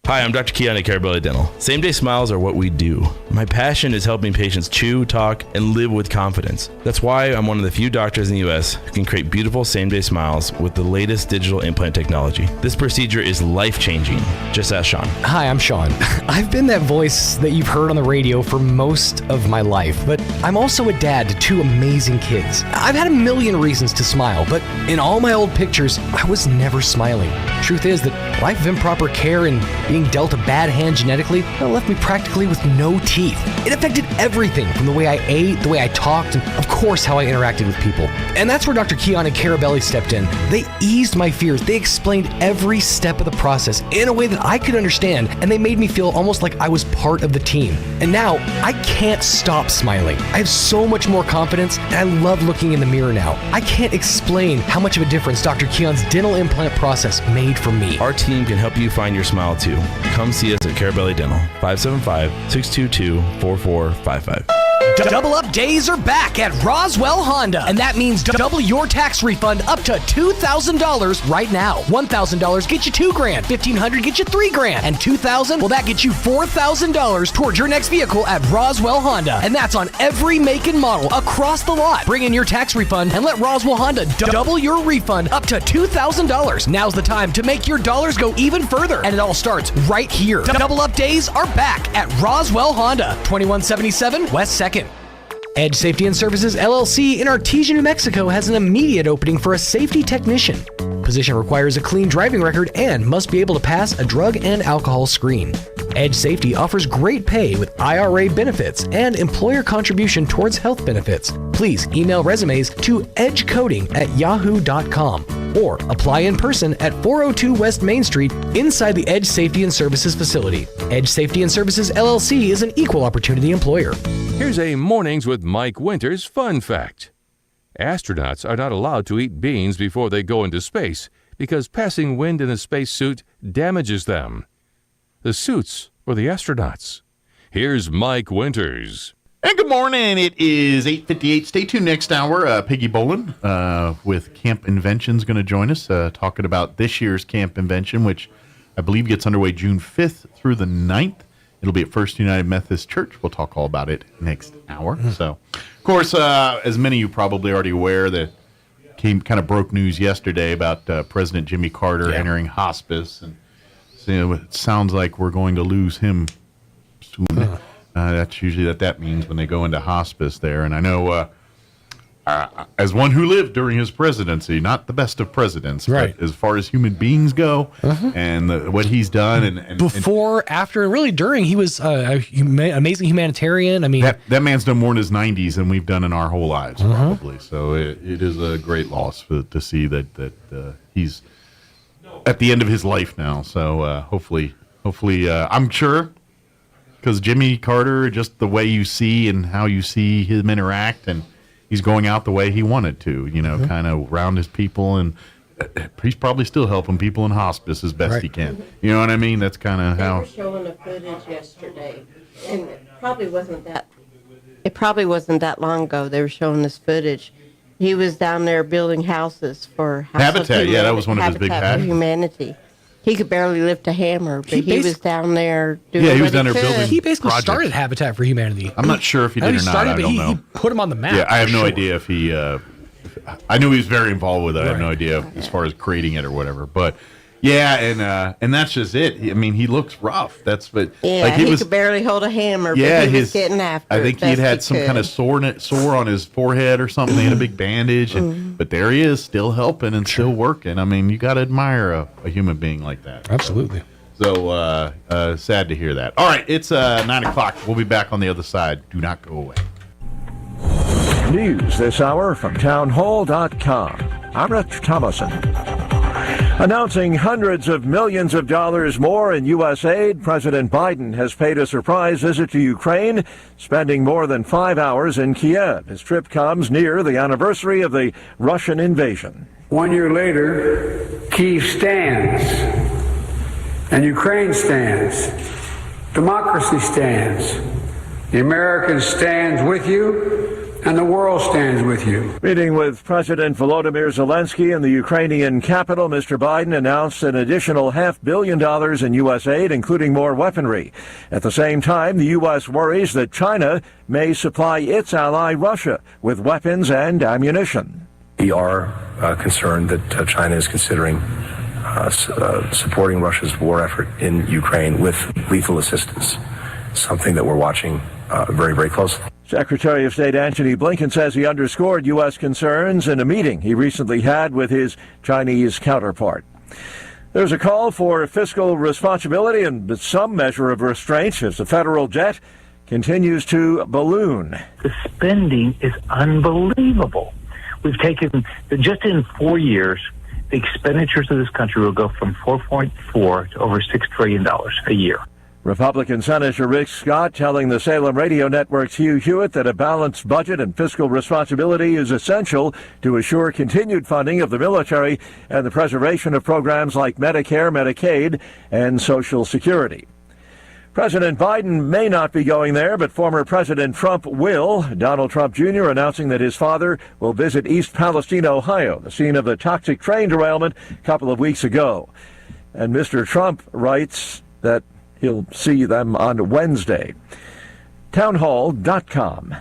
Hi, I'm Dr. Keon at Carabelli Dental. Same-day smiles are what we do. My passion is helping patients chew, talk, and live with confidence. That's why I'm one of the few doctors in the U.S. who can create beautiful same-day smiles with the latest digital implant technology. This procedure is life-changing. Just ask Sean. Hi, I'm Sean. I've been that voice that you've heard on the radio for most of my life, but I'm also a dad to two amazing kids. I've had a million reasons to smile, but in all my old pictures, I was never smiling. Truth is that life of improper care and being dealt a bad hand genetically left me practically with no teeth. It affected everything from the way I ate, the way I talked, and of course how I interacted with people. And that's where Dr. Keon and Carabelli stepped in. They eased my fears. They explained every step of the process in a way that I could understand, and they made me feel almost like I was part of the team. And now I can't stop smiling. I have so much more confidence, and I love looking in the mirror now. I can't explain how much of a difference Dr. Keon's dental implant process made for me. Our team can help you find your smile too. Come see us at Carabelli Dental, 575-622-4455. Double Up Days are back at Roswell Honda, and that means double your tax refund up to $2,000 right now. $1,000 get you $2,000, $1,500 get you $3,000, and $2,000, well, that gets you $4,000 towards your next vehicle at Roswell Honda, and that's on every make and model across the lot. Bring in your tax refund and let Roswell Honda double your refund up to $2,000. Now's the time to make your dollars go even further, and it all starts right here. Double Up Days are back at Roswell Honda, 2177 West 2nd. Edge Safety and Services LLC in Artesia, New Mexico has an immediate opening for a safety technician. Position requires a clean driving record and must be able to pass a drug and alcohol screen. Edge Safety offers great pay with IRA benefits and employer contribution towards health benefits. Please email resumes to edgecoding@yahoo.com or apply in person at 402 West Main Street inside the Edge Safety and Services facility. Edge Safety and Services LLC is an equal opportunity employer. Here's a Mornings with Mike Winters fun fact. Astronauts are not allowed to eat beans before they go into space because passing wind in a spacesuit damages them. the suits or the astronauts? Here's Mike Winters. And good morning. It is 8:58. Stay tuned next hour. Peggy Bolin with Camp Invention's going to join us, talking about this year's Camp Invention, which I believe gets underway June 5th through the 9th. It'll be at First United Methodist Church. We'll talk all about it next hour. So, of course, as many of you probably already aware, that kind of broke news yesterday about President Jimmy Carter entering hospice. And so it sounds like we're going to lose him soon. That's usually that means when they go into hospice there. And I know, as one who lived during his presidency, not the best of presidents, right, but as far as human beings go, and what he's done, and before, after, and really during, he was amazing humanitarian. I mean, that man's done more in his 90s than we've done in our whole lives, probably. So it is a great loss to see that he's at the end of his life now. So hopefully, I'm sure. Because Jimmy Carter, just the way you see and how you see him interact, and he's going out the way he wanted to, kind of around his people, and he's probably still helping people in hospice as best he can. You know what I mean? That's kind of how. They were showing the footage yesterday, and it probably wasn't that long ago. They were showing this footage. He was down there building houses for Habitat. Yeah, that was one of his big Habitat for Humanity. He could barely lift a hammer, but he was down there doing he was down there building. He basically projects. Started Habitat for Humanity. I'm not sure if he did or not. I don't know. He put him on the map. Yeah, I have no idea if he. I knew he was very involved with it. I have no idea as far as creating it or whatever. But yeah, and that's just it. I mean, he looks rough. That's what. Yeah, like he could barely hold a hammer. But he was getting after. I think he'd had some kind of sore on his forehead or something. They had a big bandage, but there he is, still helping and still working. I mean, you got to admire a human being like that. Absolutely. So sad to hear that. All right, it's 9 o'clock. We'll be back on the other side. Do not go away. News this hour from townhall.com. I'm Rich Thomason. Announcing hundreds of millions of dollars more in U.S. aid, President Biden has paid a surprise visit to Ukraine, spending more than 5 hours in Kiev. His trip comes near the anniversary of the Russian invasion. 1 year later, Kyiv stands, and Ukraine stands. Democracy stands. The Americans stand with you, and the world stands with you. Meeting with President Volodymyr Zelensky in the Ukrainian capital, Mr. Biden announced an additional $500 million in U.S. aid, including more weaponry. At the same time, the U.S. worries that China may supply its ally Russia with weapons and ammunition. We are concerned that China is considering supporting Russia's war effort in Ukraine with lethal assistance, something that we're watching very, very closely. Secretary of State Antony Blinken says he underscored U.S. concerns in a meeting he recently had with his Chinese counterpart. There's a call for fiscal responsibility and some measure of restraint as the federal debt continues to balloon. The spending is unbelievable. We've taken, just in 4 years, the expenditures of this country will go from $4.4 to over $6 trillion a year. Republican Senator Rick Scott telling the Salem Radio Network's Hugh Hewitt that a balanced budget and fiscal responsibility is essential to assure continued funding of the military and the preservation of programs like Medicare, Medicaid, and Social Security. President Biden may not be going there, but former President Trump will. Donald Trump Jr. announcing that his father will visit East Palestine, Ohio, the scene of the toxic train derailment a couple of weeks ago. And Mr. Trump writes that he'll see them on Wednesday. Townhall.com.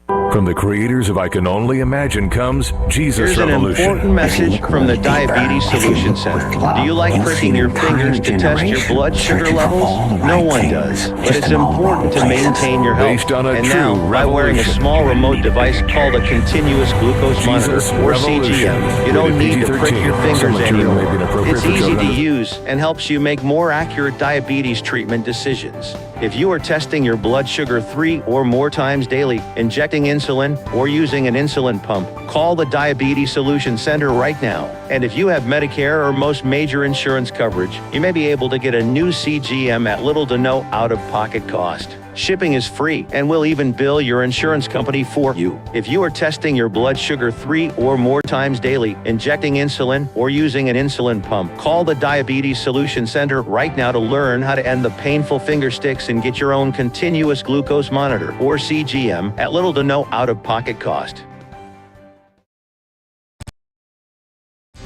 From the creators of I Can Only Imagine comes Jesus Here's Revolution. An important message from the Diabetes Solution Center. Do you like pricking your fingers to test your blood sugar levels? No one does. But it's important to maintain your health. Based on a and true now, by wearing a small remote device called a continuous glucose monitor, or CGM, you don't need to prick your fingers anymore. It's easy to use and helps you make more accurate diabetes treatment decisions. If you are testing your blood sugar 3 or more times daily, injecting insulin, or using an insulin pump, call the Diabetes Solution Center right now. And if you have Medicare or most major insurance coverage, you may be able to get a new CGM at little to no out-of-pocket cost. Shipping is free, and we'll even bill your insurance company for you. If you are testing your blood sugar 3 or more times daily, injecting insulin, or using an insulin pump, call the Diabetes Solution Center right now to learn how to end the painful finger sticks and get your own continuous glucose monitor, or CGM, at little to no out-of-pocket cost.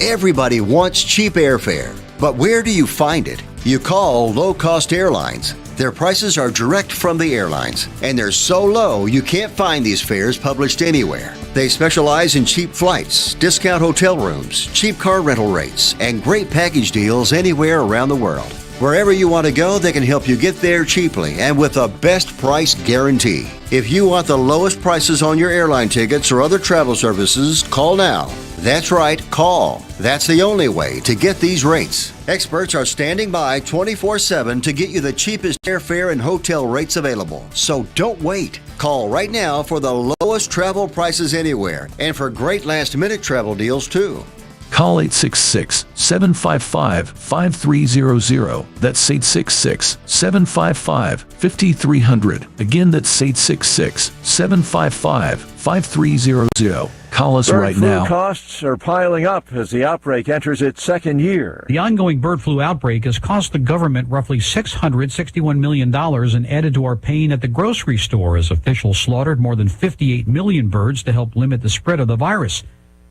Everybody wants cheap airfare, but where do you find it? You call low-cost airlines. Their prices are direct from the airlines, and they're so low you can't find these fares published anywhere. They specialize in cheap flights, discount hotel rooms, cheap car rental rates, and great package deals anywhere around the world. Wherever you want to go, they can help you get there cheaply and with a best price guarantee. If you want the lowest prices on your airline tickets or other travel services, call now. That's right, call. That's the only way to get these rates. Experts are standing by 24/7 to get you the cheapest airfare and hotel rates available. So don't wait. Call right now for the lowest travel prices anywhere and for great last-minute travel deals too. Call 866-755-5300. That's 866-755-5300. Again, that's 866-755-5300. Call us right now. Bird flu costs are piling up as the outbreak enters its second year. The ongoing bird flu outbreak has cost the government roughly $661 million and added to our pain at the grocery store as officials slaughtered more than 58 million birds to help limit the spread of the virus.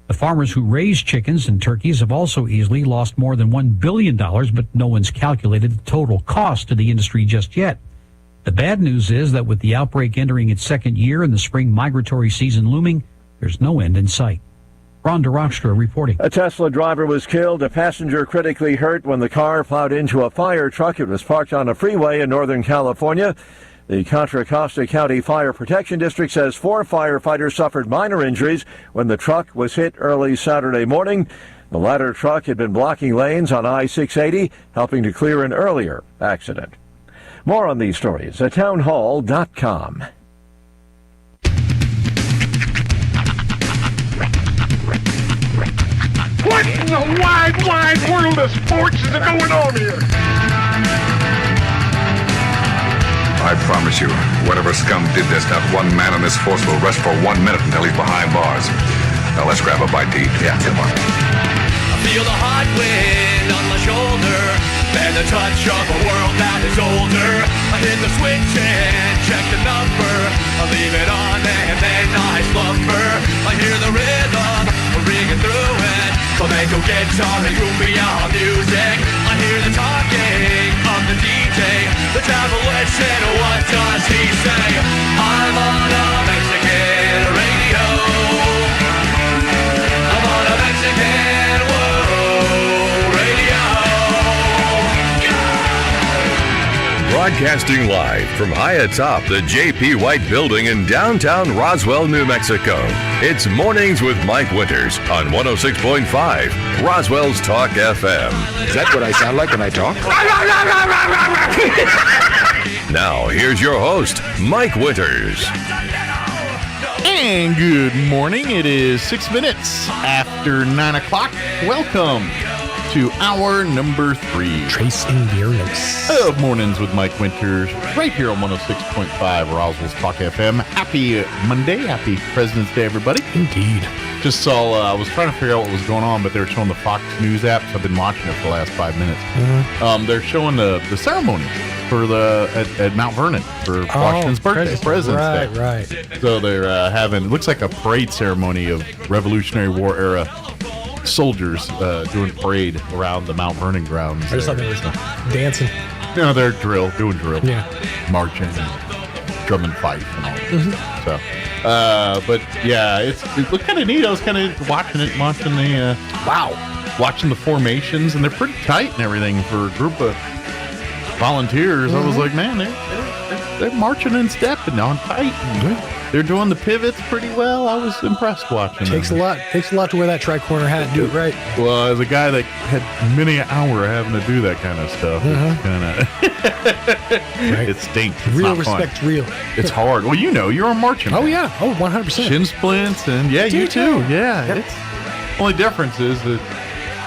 The farmers who raise chickens and turkeys have also easily lost more than $1 billion, but no one's calculated the total cost to the industry just yet. The bad news is that with the outbreak entering its second year and the spring migratory season looming, there's no end in sight. Ron DeRockstra reporting. A Tesla driver was killed, a passenger critically hurt when the car plowed into a fire truck. It was parked on a freeway in Northern California. The Contra Costa County Fire Protection District says 4 firefighters suffered minor injuries when the truck was hit early Saturday morning. The ladder truck had been blocking lanes on I-680, helping to clear an earlier accident. More on these stories at townhall.com. What in the wide, wide world of sports is going on here? I promise you, whatever scum did this, not one man in this force will rest for 1 minute until he's behind bars. Now let's grab a bite to eat. Yeah, come on. I feel the hot wind on my shoulder and the touch of a world that is older. I hit the switch and check the number. I leave it on and then I slumber. I hear the rhythm ringing through it. Flamenco guitar and cumbia music. I hear the talking of the DJ. The travel listen, what does he say? I'm on a Mexican radio. I'm on a Mexican world radio. Broadcasting live from high atop the J.P. White Building in downtown Roswell, New Mexico. It's Mornings with Mike Winters on 106.5 Roswell's Talk FM. Is that what I sound like when I talk? Now, here's your host, Mike Winters. And good morning. It is 6 minutes after 9 o'clock. Welcome to hour number 3. Trace Inviernos. Of Mornings with Mike Winters, right here on 106.5 Roswell's Talk FM. Happy Monday. Happy President's Day, everybody. Indeed. Just saw, I was trying to figure out what was going on, but they were showing the Fox News app, so I've been watching it for the last 5 minutes. Mm-hmm. They're showing the ceremony for at Mount Vernon for Washington's birthday, President's Day. Right. So they're having, it looks like a parade ceremony of Revolutionary War era soldiers doing parade around the Mount Vernon grounds. I just thought they were dancing. No, they're doing drill. Yeah. Marching and drum and fife and all that. Mm-hmm. So, but yeah, it looked kind of neat. I was kind of watching the watching the formations, and they're pretty tight and everything for a group of volunteers. I was like, man, they're marching in step and on tight. And they're doing the pivots pretty well. I was impressed watching. Takes a lot to wear that tri-corner hat and do it right. Well, as a guy that had many an hour having to do that kind of stuff, it's kind of it stinks. It's real not respect, fun. real. It's hard. Well, you're a marching. Oh yeah, 100%. Shin splints and you too. Yeah, Yep. it's only difference is that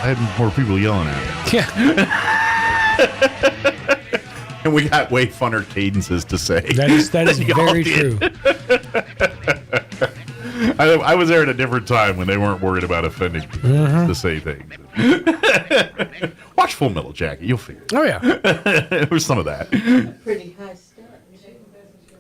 I had more people yelling at me. Yeah. And we got way funner cadences to say. That is very true. I was there at a different time when they weren't worried about offending people to say things. Watch Full Metal Jacket. You'll figure it. Oh, yeah. There was some of that. Pretty high step.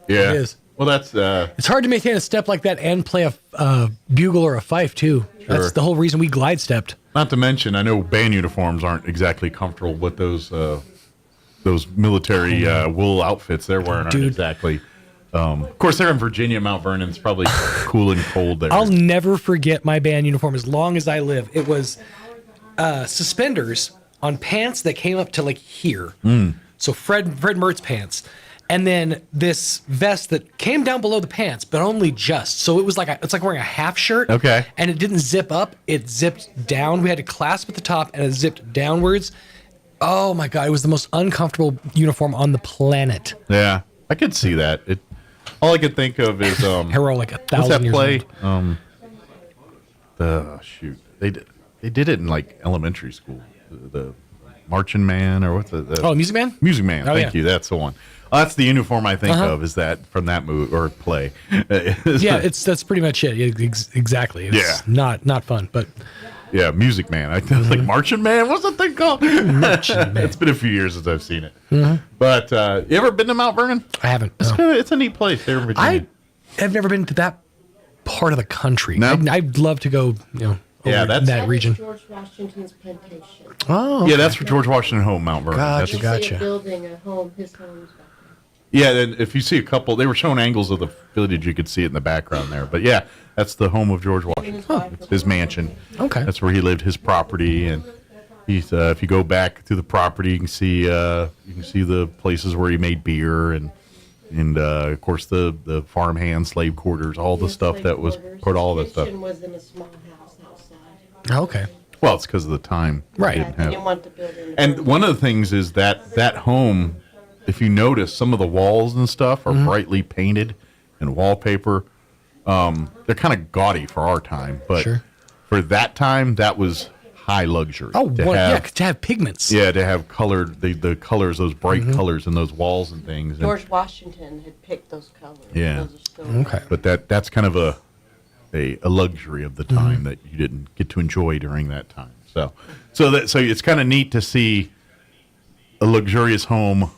Yeah. It is. Well, that's... it's hard to maintain a step like that and play a bugle or a fife, too. Sure. That's the whole reason we glide stepped. Not to mention, I know band uniforms aren't exactly comfortable with those military wool outfits they're wearing. Aren't exactly... of course, they're in Virginia. Mount Vernon's probably cool and cold there. I'll never forget my band uniform as long as I live. It was suspenders on pants that came up to like here. So Fred Mertz pants. And then this vest that came down below the pants, but only just. So it was it's like wearing a half shirt. Okay. And it didn't zip up. It zipped down. We had to clasp at the top and it zipped downwards. Oh my God. It was the most uncomfortable uniform on the planet. Yeah. I could see that. All I could think of is Heroic, 1,000 what's that years play? old. Shoot, they did it in like elementary school. The Marching Man or what's the Music Man? Music Man. Oh, Thank yeah. you. That's the one. That's the uniform I think of. Is that from that movie or play? Yeah, that's pretty much it. Exactly. It's not fun, but. Yeah, Music Man. I was like, Marching Man? What's that thing called? Marching Man. It's been a few years since I've seen it. But you ever been to Mount Vernon? I haven't. It's a neat place there in Virginia. I have never been to that part of the country. No? I'd love to go, over that's that region. George Washington's plantation. Oh, yeah, that's for George Washington home, Mount Vernon. Gotcha. Building a home, his home's back there. Yeah, then if you see a couple, they were showing angles of the village, you could see it in the background there. But yeah, that's the home of George Washington. It's his mansion. Okay. That's where he lived, his property, and he's. If you go back to the property, you can see the places where he made beer and of course the farmhand slave quarters, all the stuff that was put all that stuff. Was in a small house outside. Okay. Well, it's because of the time. Right. They didn't want to build it. And one of the things is that home, if you notice, some of the walls and stuff are brightly painted and wallpaper. They're kind of gaudy for our time, but for that time, that was high luxury. Oh, to have pigments. Yeah, to have colored the colors, those bright colors in those walls and things. George Washington had picked those colors. Yeah. Okay. But that's kind of a luxury of the time that you didn't get to enjoy during that time. So it's kind of neat to see a luxurious home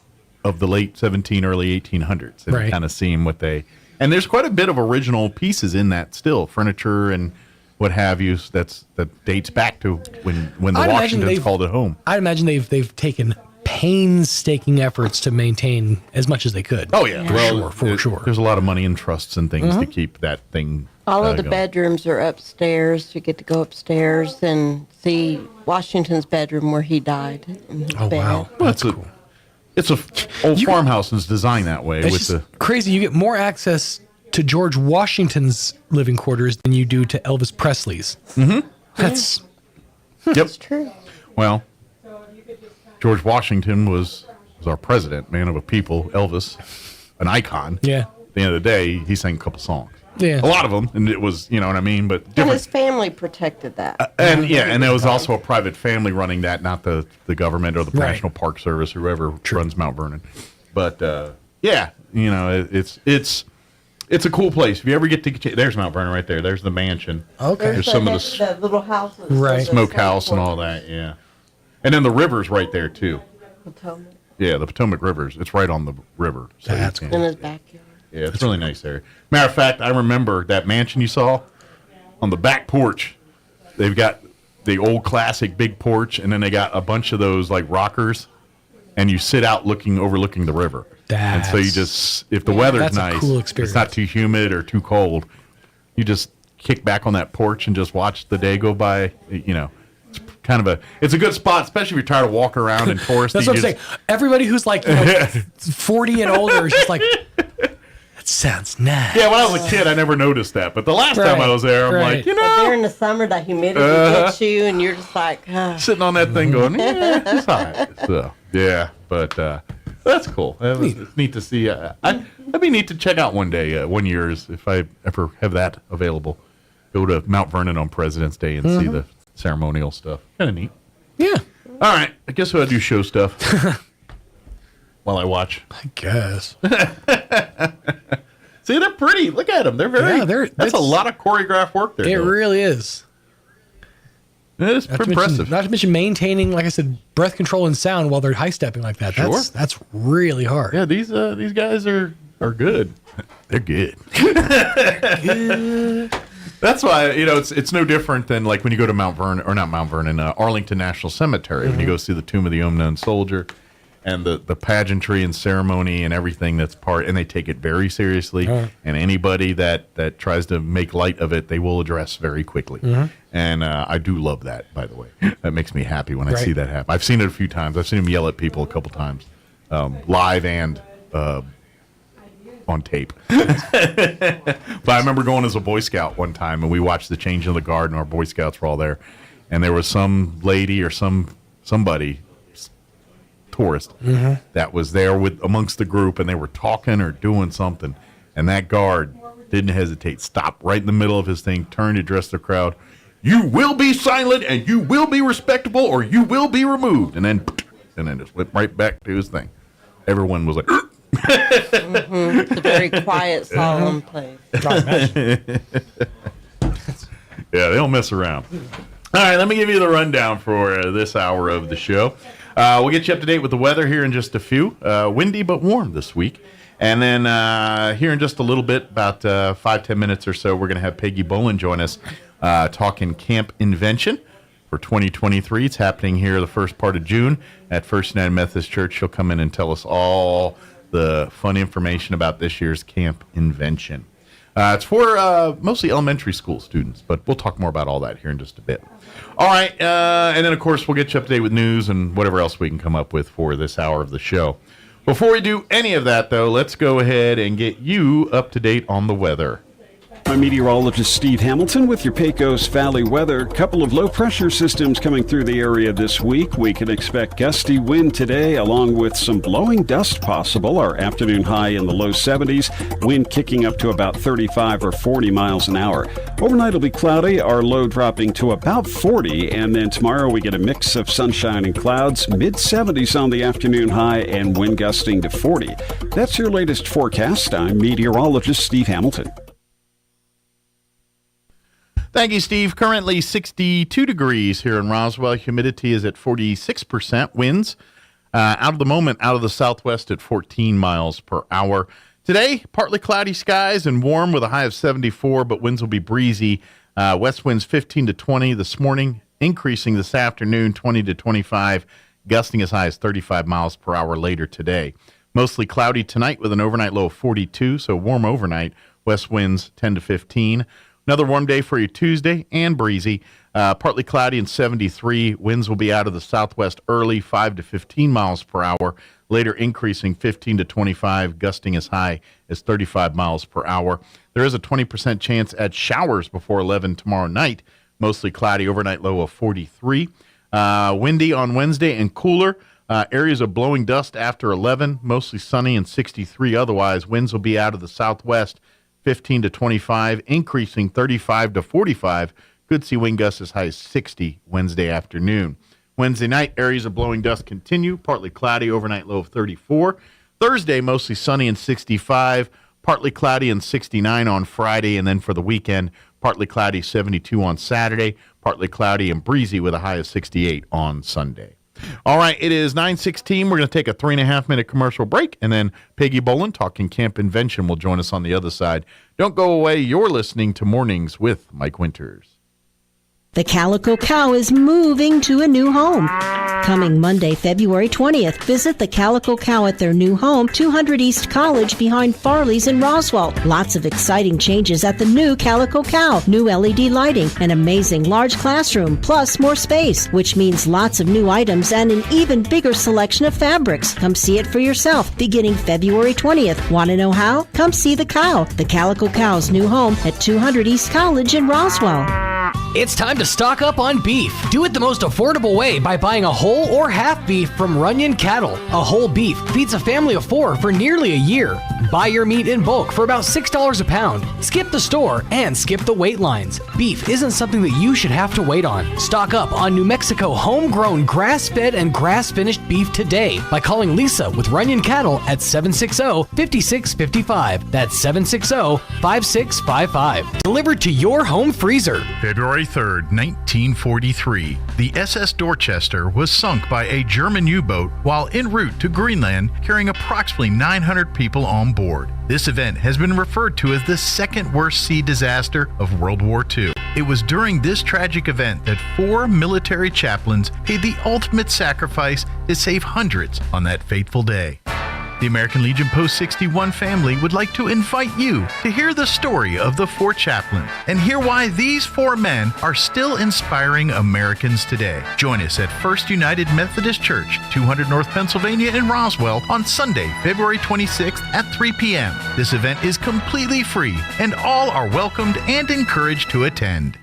of the late 1700s, early 1800s, and kind of seeing what they. And there's quite a bit of original pieces in that still, furniture and what have you. That dates back to when the Washingtons called it home. I'd imagine they've taken painstaking efforts to maintain as much as they could. Oh yeah, for sure. There's a lot of money in trusts and things to keep that thing. All of the going. bedrooms are upstairs. You get to go upstairs and see Washington's bedroom where he died. In his bed. Wow, well, that's cool. It's a old farmhouse and it's designed that way. It's crazy. You get more access to George Washington's living quarters than you do to Elvis Presley's. That's That's true. Well, George Washington was our president, man of a people. Elvis, an icon. Yeah. At the end of the day, he sang a couple songs. Yeah. A lot of them, and it was, you know what I mean? But And different. his family protected that. And there was also a private family running that, not the government or the National Park Service or whoever runs Mount Vernon. But it's a cool place. If you ever get to there's Mount Vernon right there. There's the mansion. Okay. There's some of the little houses. Right. smokehouse and all that. Yeah. And then the river's right there too. Potomac. Yeah, the Potomac River's. It's right on the river. So That's you In can- his backyard. Yeah, it's really nice there. Matter of fact, I remember that mansion you saw on the back porch. They've got the old classic big porch, and then they got a bunch of those like rockers, and you sit out overlooking the river. And so you just, if the weather's that's a nice, cool it's experience. not too humid or too cold, you just kick back on that porch and just watch the day go by. You know, it's kind of it's a good spot, especially if you're tired of walking around in touristy. That's what I'm saying. Everybody who's like 40 and older is just like, that sounds nice. Yeah, when I was a kid, I never noticed that. But the last time I was there, I'm like, But during the summer, the humidity gets you, and you're just like, sitting on that thing going, it's all right. So, yeah, but that's cool. It's neat to see. That'd be neat to check out one day, one year's, if I ever have that available. Go to Mount Vernon on President's Day and see the ceremonial stuff. Kind of neat. Yeah. All right, I guess we'll do show stuff. while I watch. I guess. See, they're pretty. Look at them. They're very. Yeah, that's a lot of choreographed work there. It really is. It is impressive. Not to mention maintaining, like I said, breath control and sound while they're high stepping like that. Sure. That's really hard. Yeah, these guys are good. They're good. That's why, it's no different than like when you go to Arlington National Cemetery, when you go see the Tomb of the Unknown Soldier and the pageantry and ceremony and everything that's and they take it very seriously. And anybody that tries to make light of it, they will address very quickly. And I do love that, by the way. That makes me happy when I see that happen. I've seen it a few times. I've seen him yell at people a couple times, live and on tape. But I remember going as a Boy Scout one time, and we watched the changing of the guard, and our Boy Scouts were all there. And there was some lady or somebody, tourist, that was there amongst the group, and they were talking or doing something. And that guard didn't hesitate, stopped right in the middle of his thing, turned to address the crowd. You will be silent, and you will be respectable, or you will be removed. And then just went right back to his thing. Everyone was like, It's a very quiet, solemn place. Yeah, they don't mess around. All right, let me give you the rundown for this hour of the show. We'll get you up to date with the weather here in just a few. Windy but warm this week. And then here in just a little bit, about 5-10 minutes or so, we're going to have Peggy Boland join us talking Camp Invention for 2023. It's happening here the first part of June at First United Methodist Church. She'll come in and tell us all the fun information about this year's Camp Invention. It's for mostly elementary school students, but we'll talk more about all that here in just a bit. All right, and then, of course, we'll get you up to date with news and whatever else we can come up with for this hour of the show. Before we do any of that, though, let's go ahead and get you up to date on the weather. I'm meteorologist Steve Hamilton with your Pecos Valley weather. Couple of low-pressure systems coming through the area this week. We can expect gusty wind today, along with some blowing dust possible. Our afternoon high in the low 70s, wind kicking up to about 35 or 40 miles an hour. Overnight will be cloudy, our low dropping to about 40, and then tomorrow we get a mix of sunshine and clouds, mid-70s on the afternoon high, and wind gusting to 40. That's your latest forecast. I'm meteorologist Steve Hamilton. Thank you, Steve. Currently 62 degrees here in Roswell. Humidity is at 46%. Winds out of the southwest at 14 miles per hour. Today, partly cloudy skies and warm with a high of 74, but winds will be breezy. West winds 15 to 20 this morning, increasing this afternoon 20 to 25, gusting as high as 35 miles per hour later today. Mostly cloudy tonight with an overnight low of 42, so warm overnight. West winds 10 to 15. Another warm day for you Tuesday and breezy. Partly cloudy and 73. Winds will be out of the southwest early, 5 to 15 miles per hour. Later increasing 15 to 25, gusting as high as 35 miles per hour. There is a 20% chance at showers before 11 tomorrow night. Mostly cloudy, overnight low of 43. Windy on Wednesday and cooler. Areas of blowing dust after 11. Mostly sunny and 63 otherwise. Winds will be out of the southwest, 15 to 25, increasing 35 to 45. Could see wind gusts as high as 60 Wednesday afternoon. Wednesday night, areas of blowing dust continue. Partly cloudy, overnight low of 34. Thursday, mostly sunny and 65. Partly cloudy and 69 on Friday. And then for the weekend, partly cloudy, 72 on Saturday. Partly cloudy and breezy with a high of 68 on Sunday. All right, it is 9:16. We're going to take a 3.5-minute commercial break, and then Peggy Boland, talking Camp Invention, will join us on the other side. Don't go away. You're listening to Mornings with Mike Winters. The Calico Cow is moving to a new home. Coming Monday, February 20th, visit the Calico Cow at their new home, 200 East College behind Farley's in Roswell. Lots of exciting changes at the new Calico Cow. New LED lighting, an amazing large classroom, plus more space, which means lots of new items and an even bigger selection of fabrics. Come see it for yourself, beginning February 20th. Want to know how? Come see the cow. The Calico Cow's new home at 200 East College in Roswell. It's time to stock up on beef. Do it the most affordable way by buying a whole or half beef from Runyon Cattle. A whole beef feeds a family of 4 for nearly a year. Buy your meat in bulk for about $6 a pound. Skip the store and skip the wait lines. Beef isn't something that you should have to wait on. Stock up on New Mexico homegrown grass-fed and grass-finished beef today by calling Lisa with Runyon Cattle at 760-5655. That's 760-5655. Delivered to your home freezer. February 3rd, 1943, the SS Dorchester was sunk by a German U-boat while en route to Greenland, carrying approximately 900 people on board. This event has been referred to as the second worst sea disaster of World War II. It was during this tragic event that 4 military chaplains paid the ultimate sacrifice to save hundreds on that fateful day. The American Legion Post 61 family would like to invite you to hear the story of the 4 chaplains and hear why these 4 men are still inspiring Americans today. Join us at First United Methodist Church, 200 North Pennsylvania in Roswell on Sunday, February 26th at 3 p.m. This event is completely free and all are welcomed and encouraged to attend.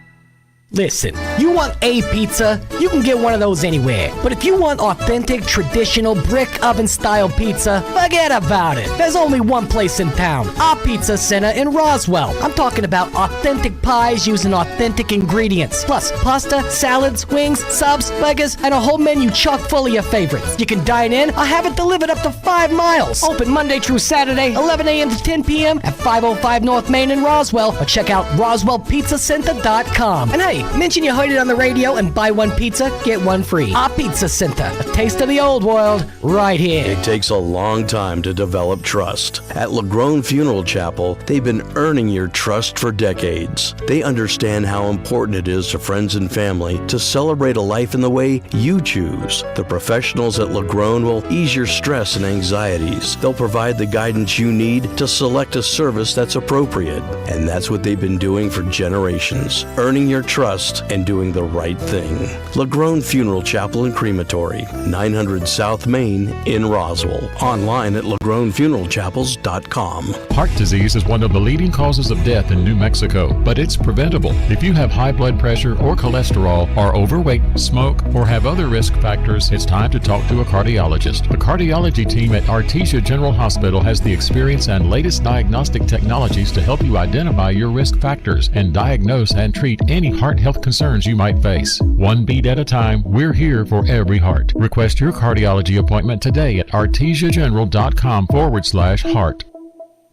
Listen, you want a pizza? You can get one of those anywhere. But if you want authentic, traditional, brick oven-style pizza, forget about it. There's only one place in town, our Pizza Center in Roswell. I'm talking about authentic pies using authentic ingredients. Plus, pasta, salads, wings, subs, burgers, and a whole menu chock full of your favorites. You can dine in or have it delivered up to 5 miles. Open Monday through Saturday, 11 a.m. to 10 p.m. at 505 North Main in Roswell. Or check out RoswellPizzaCenter.com. And hey, mention you heard it on the radio and buy one pizza, get one free. Our Pizza Center, a taste of the old world, right here. It takes a long time to develop trust. At LaGrone Funeral Chapel, they've been earning your trust for decades. They understand how important it is to friends and family to celebrate a life in the way you choose. The professionals at LaGrone will ease your stress and anxieties. They'll provide the guidance you need to select a service that's appropriate. And that's what they've been doing for generations, earning your trust and doing the right thing. LaGrone Funeral Chapel and Crematory, 900 South Main in Roswell. Online at LaGroneFuneralChapels.com. Heart disease is one of the leading causes of death in New Mexico, but it's preventable. If you have high blood pressure or cholesterol, are overweight, smoke, or have other risk factors, it's time to talk to a cardiologist. The cardiology team at Artesia General Hospital has the experience and latest diagnostic technologies to help you identify your risk factors and diagnose and treat any heart health concerns you might face. One beat at a time, we're here for every heart. Request your cardiology appointment today at artesiageneral.com/heart.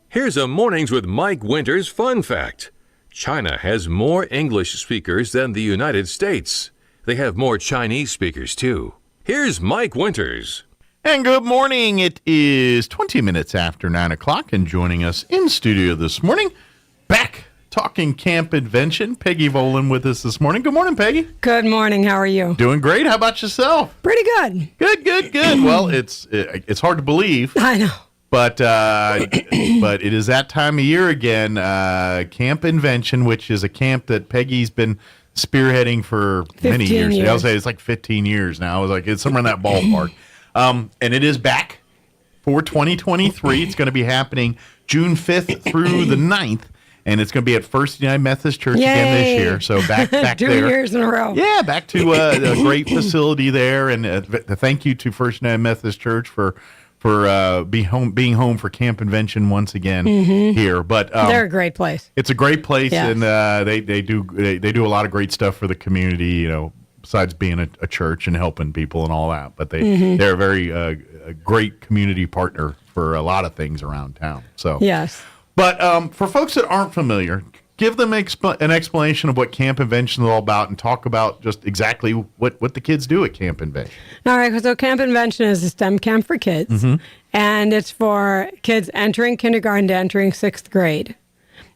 Here's a Mornings with Mike Winters fun fact. China has more English speakers than the United States. They have more Chinese speakers, too. Here's Mike Winters. And good morning. It is 20 minutes after 9 o'clock, and joining us in studio this morning, back talking camp invention, Peggy Volan with us this morning. Good morning, Peggy. Good morning. How are you? Doing great. How about yourself? Pretty good. Good. Well, it's hard to believe. I know. But it is that time of year again. Camp Invention, which is a camp that Peggy's been spearheading for many years. I'll say it's like 15 years now. I was like, it's somewhere in that ballpark. And it is back for 2023. It's going to be happening June 5th through the 9th. And it's going to be at First United Methodist Church again this year. So back 2 there. years in a row. Yeah, back to a great facility there. And thank you to First United Methodist Church for being home for Camp Invention once again here. But they're a great place. It's a great place, yes. And they do a lot of great stuff for the community. You know, besides being a church and helping people and all that. But they're a very a great community partner for a lot of things around town. So yes. But for folks that aren't familiar, give them an explanation of what Camp Invention is all about and talk about just exactly what the kids do at Camp Invention. All right, so Camp Invention is a STEM camp for kids, and it's for kids entering kindergarten to entering 6th grade.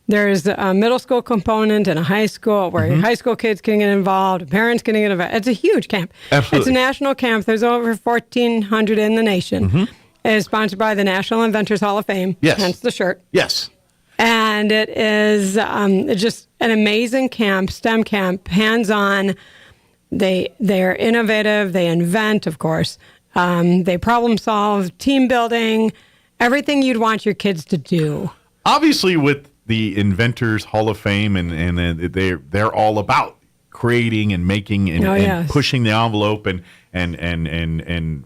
There's a middle school component and a high school where high school kids can get involved, parents can get involved. It's a huge camp. Absolutely. It's a national camp. There's over 1,400 in the nation. It is sponsored by the National Inventors Hall of Fame, hence the shirt. Yes. And it is just an amazing camp, STEM camp, hands-on. They're innovative. They invent, of course. They problem solve, team building, everything you'd want your kids to do. Obviously, with the Inventors Hall of Fame, and they're all about creating and making and pushing the envelope and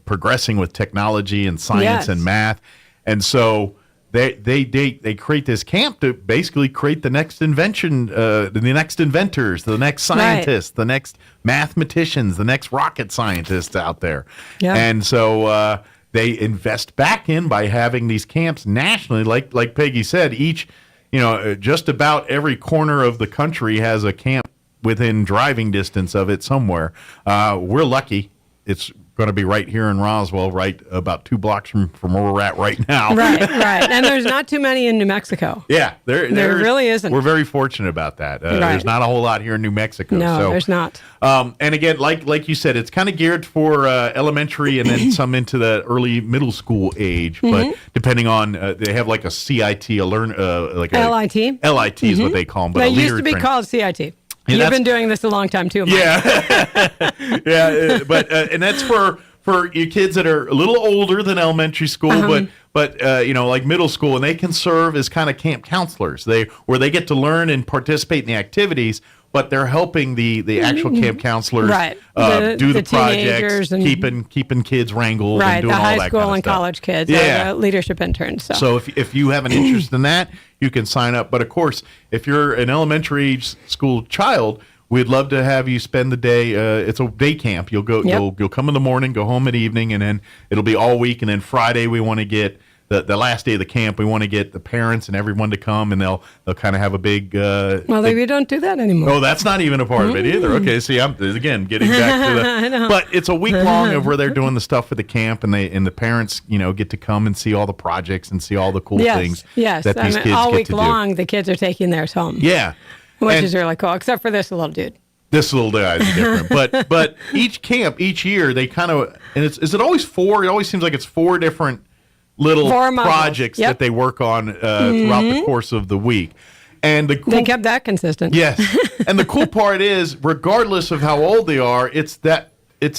progressing with technology and science and math. And so they create this camp to basically create the next invention, the next inventors, the next scientists, the next mathematicians, the next rocket scientists out there. Yeah. And so they invest back in by having these camps nationally. Like Peggy said, each, just about every corner of the country has a camp within driving distance of it somewhere. We're lucky. It's going to be right here in Roswell, right about 2 blocks from where we're at right now. Right. And there's not too many in New Mexico. Yeah, there really isn't. We're very fortunate about that. There's not a whole lot here in New Mexico. No, there's not. And again, like you said, it's kind of geared for elementary and then some into the early middle school age. But depending on, they have like a CIT, a LIT. LIT is what they call them. But they used to be called CIT. Yeah, You've been doing this a long time too, Mike. Yeah, but and that's for your kids that are a little older than elementary school, but like middle school, and they can serve as kind of camp counselors. Where they get to learn and participate in the activities, but they're helping the actual camp counselors do the projects, keeping kids wrangled, and doing all that kind of stuff. Right, the high school and college kids, the leadership interns. So if you have an interest in that, you can sign up. But of course, if you're an elementary school child, we'd love to have you spend the day. It's a day camp. You'll go. You'll come in the morning, go home at evening, and then it'll be all week. And then Friday, we want to get the last day of the camp. We want to get the parents and everyone to come, and they'll kind of have a big. We don't do that anymore. Oh, that's not even a part of it either. Okay, see, I'm again getting back to the. I know. But it's a week long of where they're doing the stuff for the camp, and the parents get to come and see all the projects and see all the cool things. Yes, that these kids all get week to long, do. the kids are taking theirs home. Yeah. Which is really cool, except for this little dude. This little guy is different, but each camp, each year, they kind of, and is it always 4? It always seems like it's 4 different little projects that they work on throughout the course of the week. And they kept that consistent. Yes, and the cool part is, regardless of how old they are, it's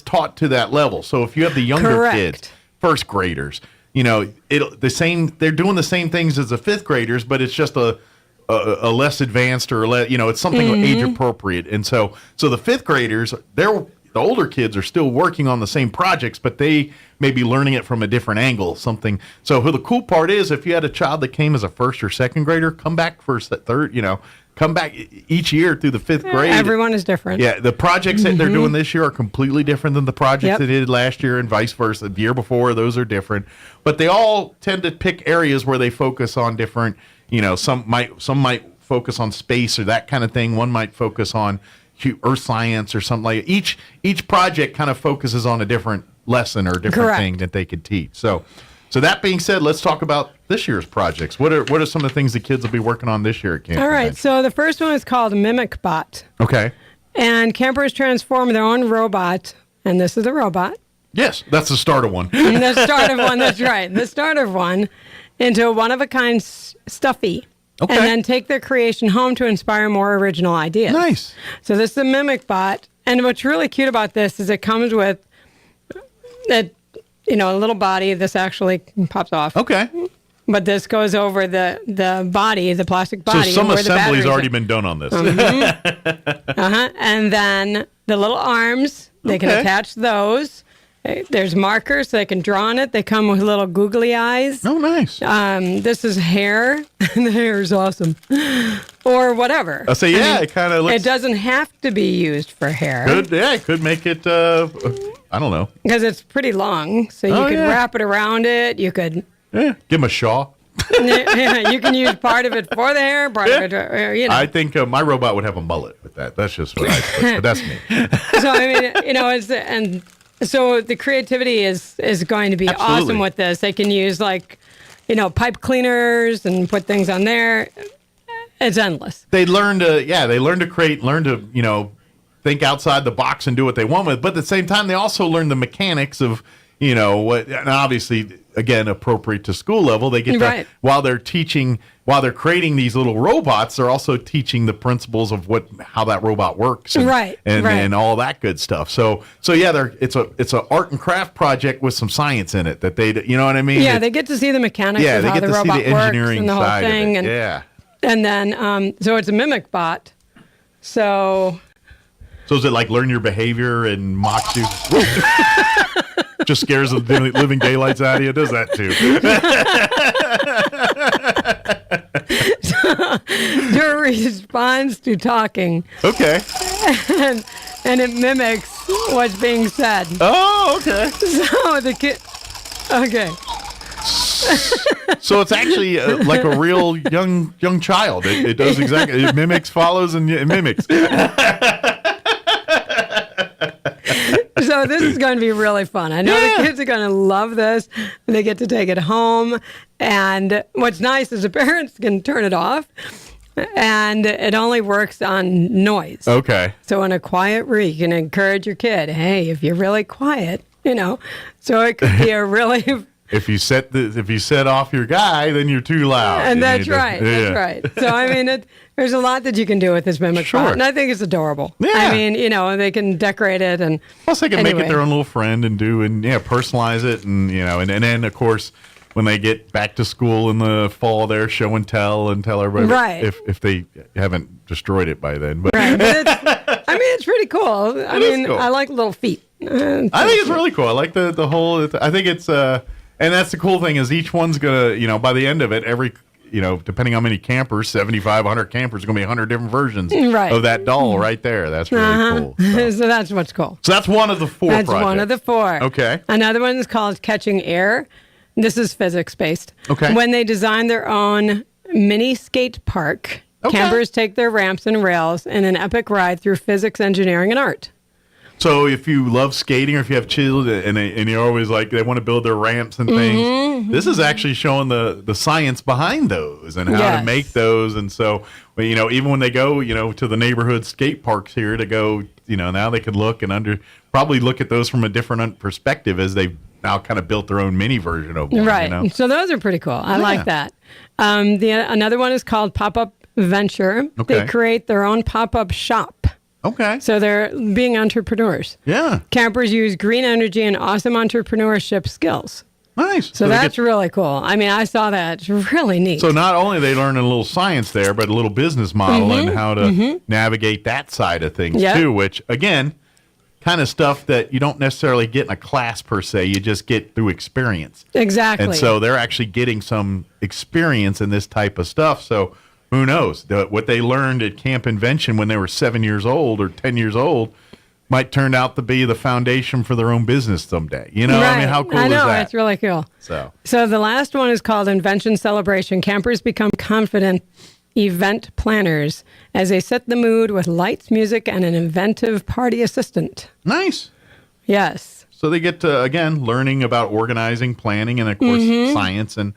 taught to that level. So if you have the younger kids, first graders, they're doing the same things as the 5th graders, but it's just a less advanced or it's something age appropriate. And so the 5th graders, the older kids are still working on the same projects, but they may be learning it from a different angle, something. So the cool part is, if you had a child that came as a 1st or 2nd grader, come back for 3rd, come back each year through the 5th grade. Everyone is different. Yeah, the projects that they're doing this year are completely different than the projects they did last year, and vice versa. The year before, those are different. But they all tend to pick areas where they focus on different. Some might focus on space or that kind of thing. One might focus on earth science or something like that. Each project kind of focuses on a different lesson or a different thing that they could teach. So that being said, let's talk about this year's projects. What are some of the things the kids will be working on this year at camp? All right. So the first one is called Mimic Bot. Okay. And campers transform their own robot, and this is a robot. Yes, that's the start of one. The start of one. That's right. The start of one. Into a one-of-a-kind stuffy, and then take their creation home to inspire more original ideas. Nice. So this is a Mimic Bot, and what's really cute about this is it comes with a little body. This actually pops off. Okay. But this goes over the body, the plastic body. So some assembly's already been done on this. And then the little arms, they can attach those. There's markers, so they can draw on it. They come with little googly eyes. Oh, nice. This is hair. The hair is awesome. Or whatever. So, it kind of looks... It doesn't have to be used for hair. It could make it, I don't know. Because it's pretty long, so you could wrap it around it. You could... Yeah, give him a shawl. You can use part of it for the hair, part of it, I think my robot would have a mullet with that. That's just what I think, but that's me. So, I mean, so the creativity is going to be awesome with this. They can use pipe cleaners and put things on there. It's endless. They learn to create, think outside the box and do what they want with. But at the same time, they also learn the mechanics of, what, and obviously, again, appropriate to school level. They get to, while they're creating these little robots, they're also teaching the principles of how that robot works, and all that good stuff. So it's an art and craft project with some science in it that they, you know what I mean? Yeah, they get to see the mechanics of how the robot works and the whole thing, and then so it's a Mimic Bot. So is it like learn your behavior and mock you? Just scares the living daylights out of you. It does that too. Your response to talking. Okay. And it mimics what's being said. Oh, okay. So the kid. Okay. So it's actually like a real young child. It does exactly. It mimics, follows, and it mimics. So this is going to be really fun. I know the kids are going to love this. They get to take it home. And what's nice is the parents can turn it off. And it only works on noise. Okay. So in a quiet room, you can encourage your kid, hey, if you're really quiet, so it could be a really... If you set off your guy, then you're too loud. And that's right. That's right. So, I mean, there's a lot that you can do with this mimic bot, and I think it's adorable. Yeah. I mean, they can decorate it. And plus, they can make it their own little friend and personalize it. And, and then, of course, when they get back to school in the fall, they're show and tell everybody. Right. If they haven't destroyed it by then. But, right. But it's pretty cool. Cool. I like little feet. I think it's really cool. I like the whole, I think it's, and that's the cool thing is each one's going to, by the end of it, every, depending on how many campers, 75, 100 campers, going to be 100 different versions of that doll right there. That's really cool. So that's what's cool. So that's one of the four projects. That's one of the four. Okay. Another one is called Catching Air. This is physics-based. Okay. When they design their own mini skate park, campers take their ramps and rails in an epic ride through physics, engineering, and art. So if you love skating or if you have children and you're always like, they want to build their ramps and things, this is actually showing the science behind those and how to make those. And so, even when they go, to the neighborhood skate parks here to go, now they can look and probably look at those from a different perspective as they've now kind of built their own mini version of one. Right. So those are pretty cool. I like that. Another one is called Pop-Up Venture. Okay. They create their own pop-up shop. Okay. So they're being entrepreneurs. Yeah. Campers use green energy and awesome entrepreneurship skills. Nice. So that's really cool. I mean, I saw that. It's really neat. So not only are they learning a little science there, but a little business model and how to navigate that side of things too, which, again, kind of stuff that you don't necessarily get in a class per se. You just get through experience. Exactly. And so they're actually getting some experience in this type of stuff. So who knows? What they learned at Camp Invention when they were 7 years old or 10 years old might turn out to be the foundation for their own business someday. Right. I mean, how cool is that? I know, it's really cool. So the last one is called Invention Celebration. Campers become confident event planners as they set the mood with lights, music, and an inventive party assistant. Nice. Yes. So they get to, again, learning about organizing, planning, and, of course, science. And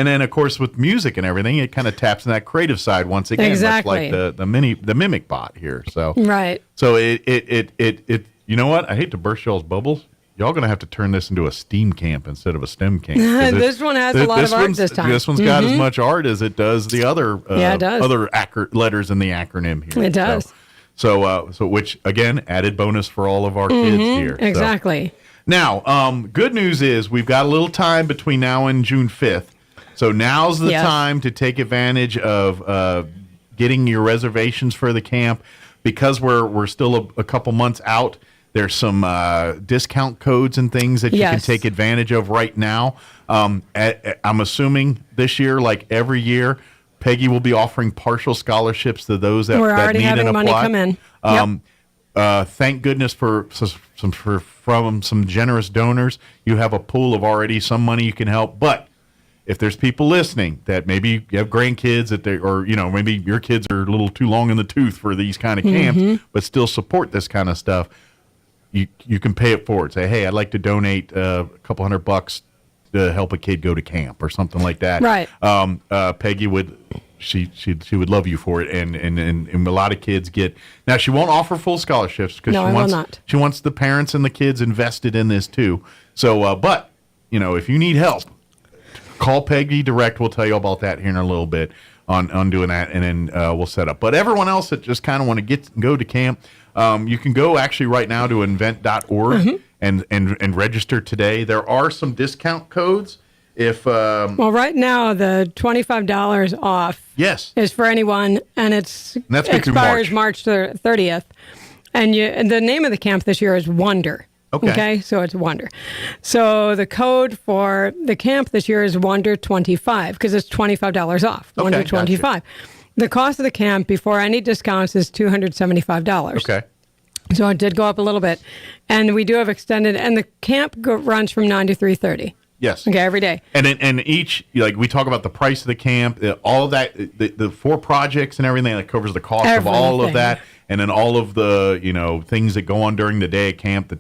then, of course, with music and everything, it kind of taps in that creative side once again, exactly. much like the mimic bot here. So right. So it you know what? I hate to burst y'all's bubbles. Y'all gonna have to turn this into a STEAM camp instead of a STEM camp. This one has a lot of art this time. This one's got as much art as it does the other it does. other letters in the acronym here. It does. So which again, added bonus for all of our kids here. Exactly. So. Now, good news is we've got a little time between now and June 5th. So now's the time to take advantage of getting your reservations for the camp because we're still a couple months out. There's some discount codes and things that you can take advantage of right now. I'm assuming this year, like every year, Peggy will be offering partial scholarships to those that need and apply. We're already having money come in. Thank goodness from some generous donors. You have a pool of already some money you can help, but if there's people listening that maybe you have grandkids or maybe your kids are a little too long in the tooth for these kind of camps, but still support this kind of stuff, you can pay it forward. Say, hey, I'd like to donate a couple $100 to help a kid go to camp or something like that. Right. Peggy would she would love you for it, and a lot of kids get. Now she won't offer full scholarships because she wants the parents and the kids invested in this too. So, but if you need help. Call Peggy direct. We'll tell you about that here in a little bit on doing that, and then we'll set up. But everyone else that just kind of want to go to camp, you can go actually right now to invent.org and register today. There are some discount codes. If well, right now the $25 off is for anyone, and it expires March 30th. And the name of the camp this year is Wonder. Okay. So it's Wonder. So the code for the camp this year is Wonder 25 because it's $25 off. Wonder 25. Gotcha. The cost of the camp before any discounts is $275. Okay. So it did go up a little bit. And we do have extended, and the camp runs from 9 to 3:30. Yes. Okay, every day. And each, like, we talk about the price of the camp, all of that, the 4 projects and everything that covers the cost of all of that, and then all of the, things that go on during the day at camp.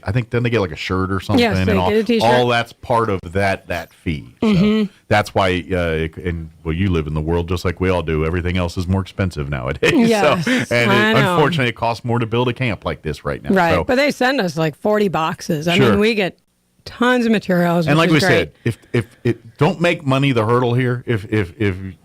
I think then they get like a shirt or something. Yes, and they get a t-shirt. all that's part of that fee. So that's why, you live in the world just like we all do. Everything else is more expensive nowadays. Yes, Unfortunately, it costs more to build a camp like this right now. Right, so, but they send us like 40 boxes. I mean, we get tons of materials. And like we said, if don't make money the hurdle here. If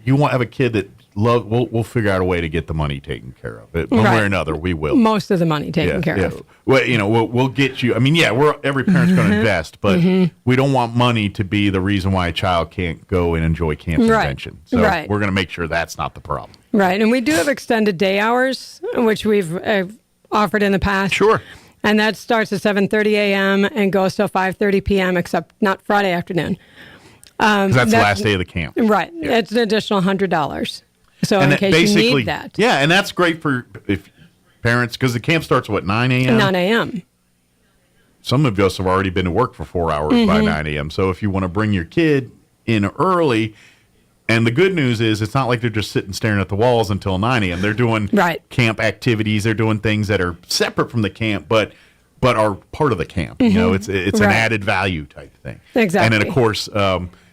you want to have a kid that we'll figure out a way to get the money taken care of. One way or another, we will. Most of the money taken care of. Well, we'll get you. I mean, every parent's going to invest, but we don't want money to be the reason why a child can't go and enjoy camp convention. So we're going to make sure that's not the problem. Right, and we do have extended day hours, which we've offered in the past. Sure. And that starts at 7:30 a.m. and goes till 5:30 p.m., except not Friday afternoon. That's the last day of the camp. Right. Yeah. It's an additional $100. So in case you need that. Yeah, and that's great for if parents, because the camp starts at 9 a.m.? 9 a.m. Some of us have already been to work for 4 hours by 9 a.m. So if you want to bring your kid in early, and the good news is it's not like they're just sitting staring at the walls until 9 a.m. They're doing camp activities. They're doing things that are separate from the camp, but are part of the camp. It's an added value type thing. Exactly. And then, of course,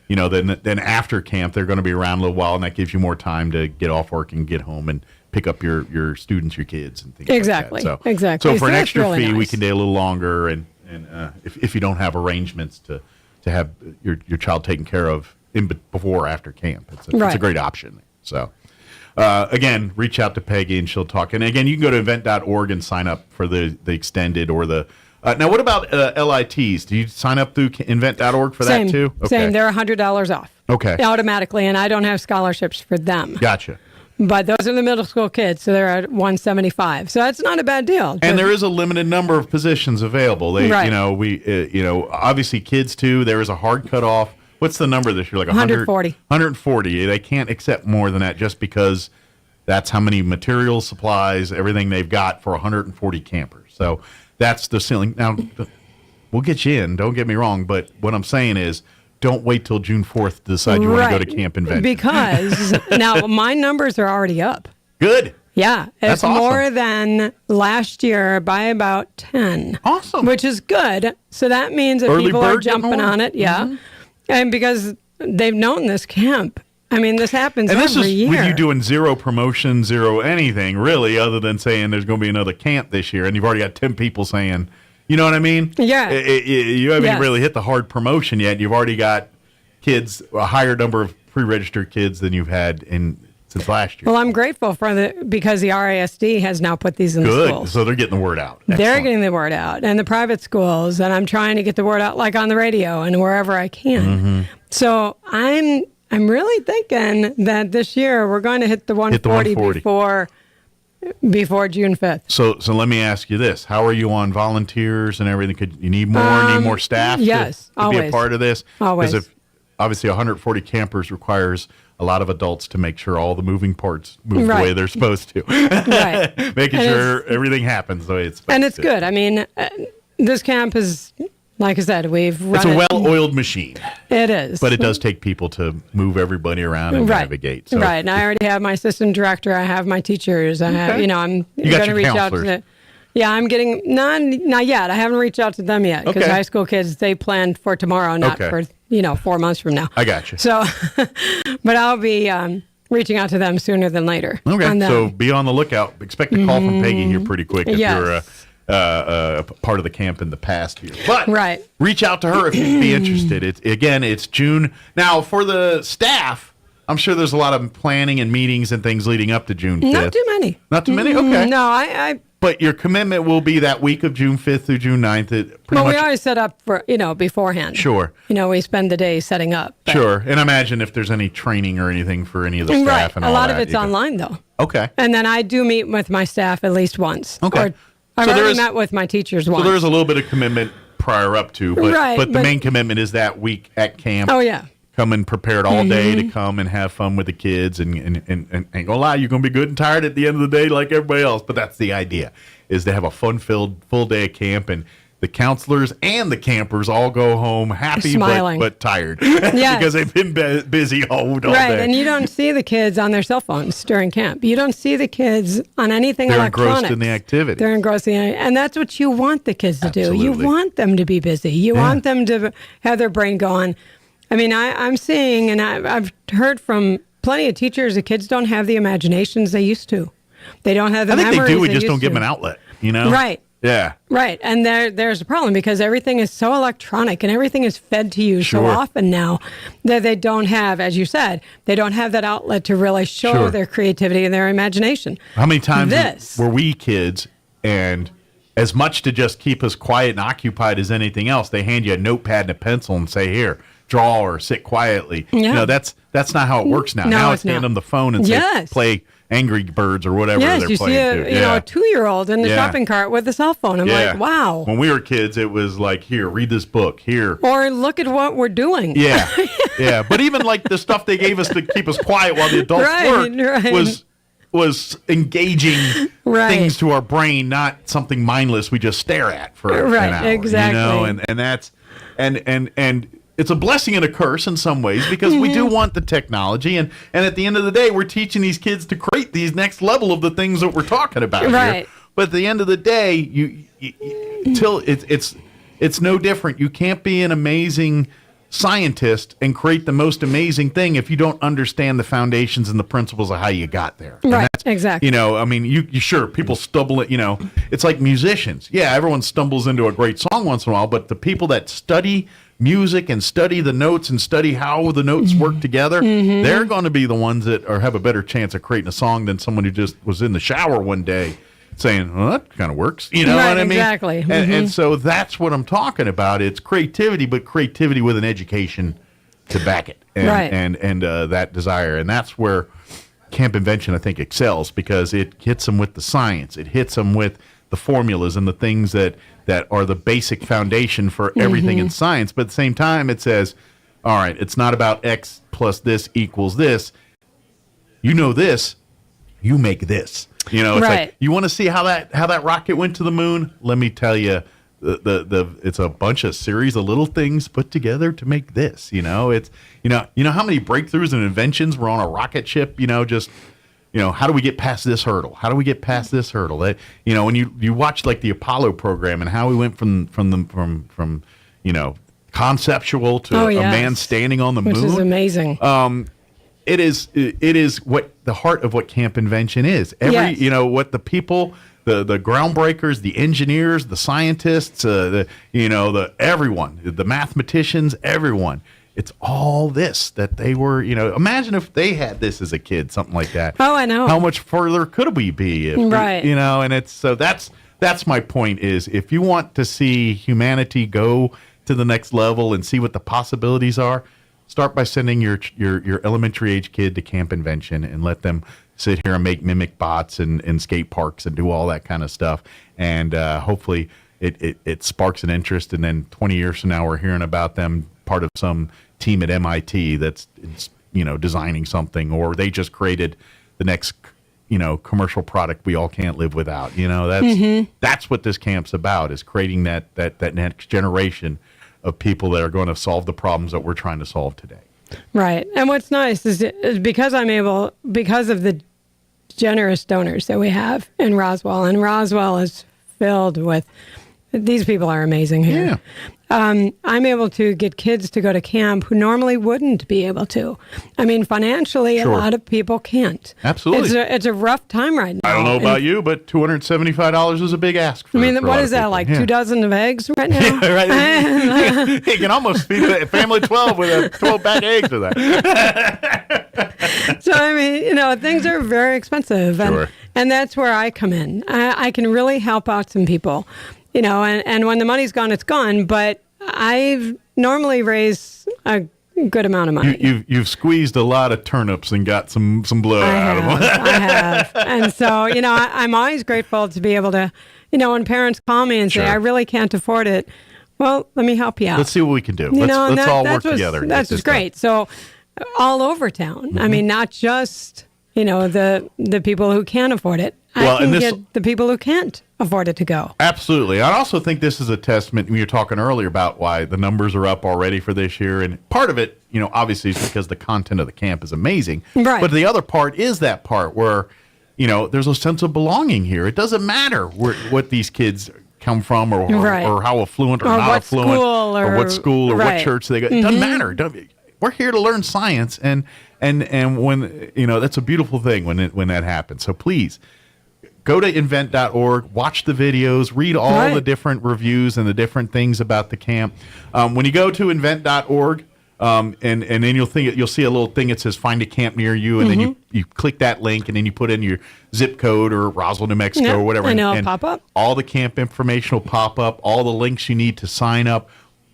then after camp, they're going to be around a little while, and that gives you more time to get off work and get home and pick up your students, your kids, and things like that. Exactly. So for an extra really fee, nice. We can stay a little longer, and if you don't have arrangements to have your child taken care of before or after camp, it's a great option. So again, reach out to Peggy, and she'll talk. And again, you can go to event.org and sign up for the extended or the. Now, what about LITs? Do you sign up through invent.org for that too? Okay. Same. They're $100 off. Okay. Automatically, and I don't have scholarships for them. Gotcha. But those are the middle school kids, so they're at $175. So that's not a bad deal. And there is a limited number of positions available. Obviously kids too. There is a hard cutoff. What's the number this year? Like 140. 140. They can't accept more than that just because that's how many materials, supplies, everything they've got for 140 campers. So that's the ceiling. Now, we'll get you in. Don't get me wrong. But what I'm saying is, don't wait till June 4th to decide you want to go to camp convention. Because now my numbers are already up. Good. Yeah. That's it's awesome. more than last year by about 10. Awesome. Which is good. So that means that people are jumping on it. Yeah. Mm-hmm. And because they've known this camp. I mean, this happens every year. And this is with you doing zero promotion, zero anything, really, other than saying there's going to be another camp this year. And you've already got 10 people saying, you know what I mean? Yeah. You haven't really hit the hard promotion yet. You've already got kids, a higher number of pre-registered kids than you've had since last year. Well, I'm grateful because the RISD has now put these in the schools. So they're getting the word out. They're getting the word out. And the private schools. And I'm trying to get the word out like on the radio and wherever I can. Mm-hmm. So I'm really thinking that this year we're going to hit the 140, before June 5th. So let me ask you this. How are you on volunteers and everything? Could you need more staff yes, to be a part of this? Always. Because obviously 140 campers requires a lot of adults to make sure all the moving parts move the way they're supposed to. Right. Making sure everything happens the way it's supposed to. And it's good. I mean, this camp is, like I said, we've run It's a well-oiled machine. It is. But it does take people to move everybody around and navigate. So right. And I already have my assistant director. I have my teachers. I have, I'm going to reach out to the... Yeah, I'm getting, not yet. I haven't reached out to them yet because high school kids, they plan for tomorrow, not for, 4 months from now. I got you. So, but I'll be reaching out to them sooner than later. Okay, so be on the lookout. Expect a call from Peggy here pretty quick if you're a part of the camp in the past here. But reach out to her if you'd be interested. It's June. Now, for the staff, I'm sure there's a lot of planning and meetings and things leading up to June 5th. Not too many. Not too many? Okay. No, I But your commitment will be that week of June 5th through June 9th. We always set up for, beforehand. Sure. We spend the day setting up. Sure. And imagine if there's any training or anything for any of the staff and all that. A lot of it's online, though. Okay. And then I do meet with my staff at least once. Okay. I've already met with my teachers once. So there's a little bit of commitment prior up to, but the main commitment is that week at camp. Oh, yeah. Coming prepared all day to come and have fun with the kids, and ain't gonna lie, you're gonna be good and tired at the end of the day like everybody else. But that's the idea, is to have a fun-filled full day of camp, and the counselors and the campers all go home happy but tired because they've been busy all day. Right, and you don't see the kids on their cell phones during camp. You don't see the kids on anything electronic. They're engrossed in the activity. They're engrossed in it, and that's what you want the kids to do. You want them to be busy. You want them to have their brain going. I mean, I'm seeing, and I've heard from plenty of teachers, the kids don't have the imaginations they used to. They don't have the memories I think they do. We just used don't give to. them an outlet, you know? Right. Yeah. Right. And there's a problem because everything is so electronic and everything is fed to you so often now that they don't have, as you said, they don't have that outlet to really show their creativity and their imagination. How many times were we kids, and as much to just keep us quiet and occupied as anything else, they hand you a notepad and a pencil and say, here, draw or sit quietly. Yeah. You know, that's not how it works now. No, now it's hand not. them the phone and say, play Angry Birds or whatever they're playing. You see a 2-year-old in the shopping cart with a cell phone. I'm like, wow. When we were kids, it was like, here, read this book, here. Or look at what we're doing. Yeah, yeah. But even like the stuff they gave us to keep us quiet while the adults worked was engaging things to our brain, not something mindless we just stare at for an hour. Exactly. You know, and that's and it's a blessing and a curse in some ways because we do want the technology, and at the end of the day, we're teaching these kids to create these next level of the things that we're talking about here. But at the end of the day, you till it's no different. You can't be an amazing scientist and create the most amazing thing if you don't understand the foundations and the principles of how you got there. Right, exactly. You know, I mean, you sure people stumble it. You know, it's like musicians. Yeah, everyone stumbles into a great song once in a while, but the people that study music and study the notes and study how the notes work together, they're going to be the ones that have a better chance of creating a song than someone who just was in the shower one day saying, well, that kind of works. You know what I mean? Exactly. And so that's what I'm talking about. It's creativity, but creativity with an education to back it. And, and that desire. And that's where Camp Invention, I think, excels because it hits them with the science. It hits them with the formulas and the things that are the basic foundation for everything in science. But at the same time, it says, all right, it's not about X plus this equals this. You know this, you make this. You know, it's like, you want to see how that rocket went to the moon? Let me tell you, it's a bunch of series of little things put together to make this. You know, it's you know how many breakthroughs and inventions were on a rocket ship. You know, just how do we get past this hurdle? How do we get past this hurdle? That, when you watch like the Apollo program and how we went from conceptual to a man standing on the moon, which is amazing. It is what the heart of what Camp Invention is. What the people, the groundbreakers, the engineers, the scientists, everyone, the mathematicians, everyone. It's all this that they were, imagine if they had this as a kid, something like that. Oh, I know. How much further could we be? And it's, so that's my point is if you want to see humanity go to the next level and see what the possibilities are, start by sending your elementary age kid to Camp Invention and let them sit here and make mimic bots and skate parks and do all that kind of stuff. And hopefully it sparks an interest. And then 20 years from now, we're hearing about them part of some team at MIT that's designing something, or they just created the next commercial product we all can't live without. That's what this camp's about, is creating that next generation of people that are going to solve the problems that we're trying to solve today. Right. And what's nice is because of the generous donors that we have in Roswell, and Roswell is filled with, these people are amazing here. Yeah. I'm able to get kids to go to camp who normally wouldn't be able to. I mean, financially, a lot of people can't. Absolutely. It's a rough time right now. I don't know about you, but $275 is a big ask. What is that, like 2 dozen of eggs right now? Yeah, right. You can almost feed a family 12 with a 12-pack of eggs with that. So, I mean, things are very expensive. And that's where I come in. I can really help out some people. And when the money's gone, it's gone. But I've normally raised a good amount of money. You've squeezed a lot of turnips and got some blood out of them. I have. And so, I'm always grateful to be able to, when parents call me and say, Sure. I really can't afford it. Well, let me help you out. Let's see what we can do. You know, Let's all work that's together. and That's get this great. So all over town. I mean, not just, the people who can afford it. Well, I can and this- get the people who can't afford it to go. Absolutely. I also think this is a testament. We were talking earlier about why the numbers are up already for this year. And part of it, obviously is because the content of the camp is amazing. Right. But the other part is that part where, there's a sense of belonging here. It doesn't matter what these kids come from or how affluent or not what affluent school or what school or what church they go. It doesn't matter. We're here to learn science. And when, that's a beautiful thing when that happens. So please, go to invent.org, watch the videos, read all the different reviews and the different things about the camp. When you go to invent.org, and then you'll see a little thing that says find a camp near you, and then you click that link, and then you put in your zip code or Roswell, New Mexico, or whatever, and it'll pop up. All the camp information will pop up, all the links you need to sign up,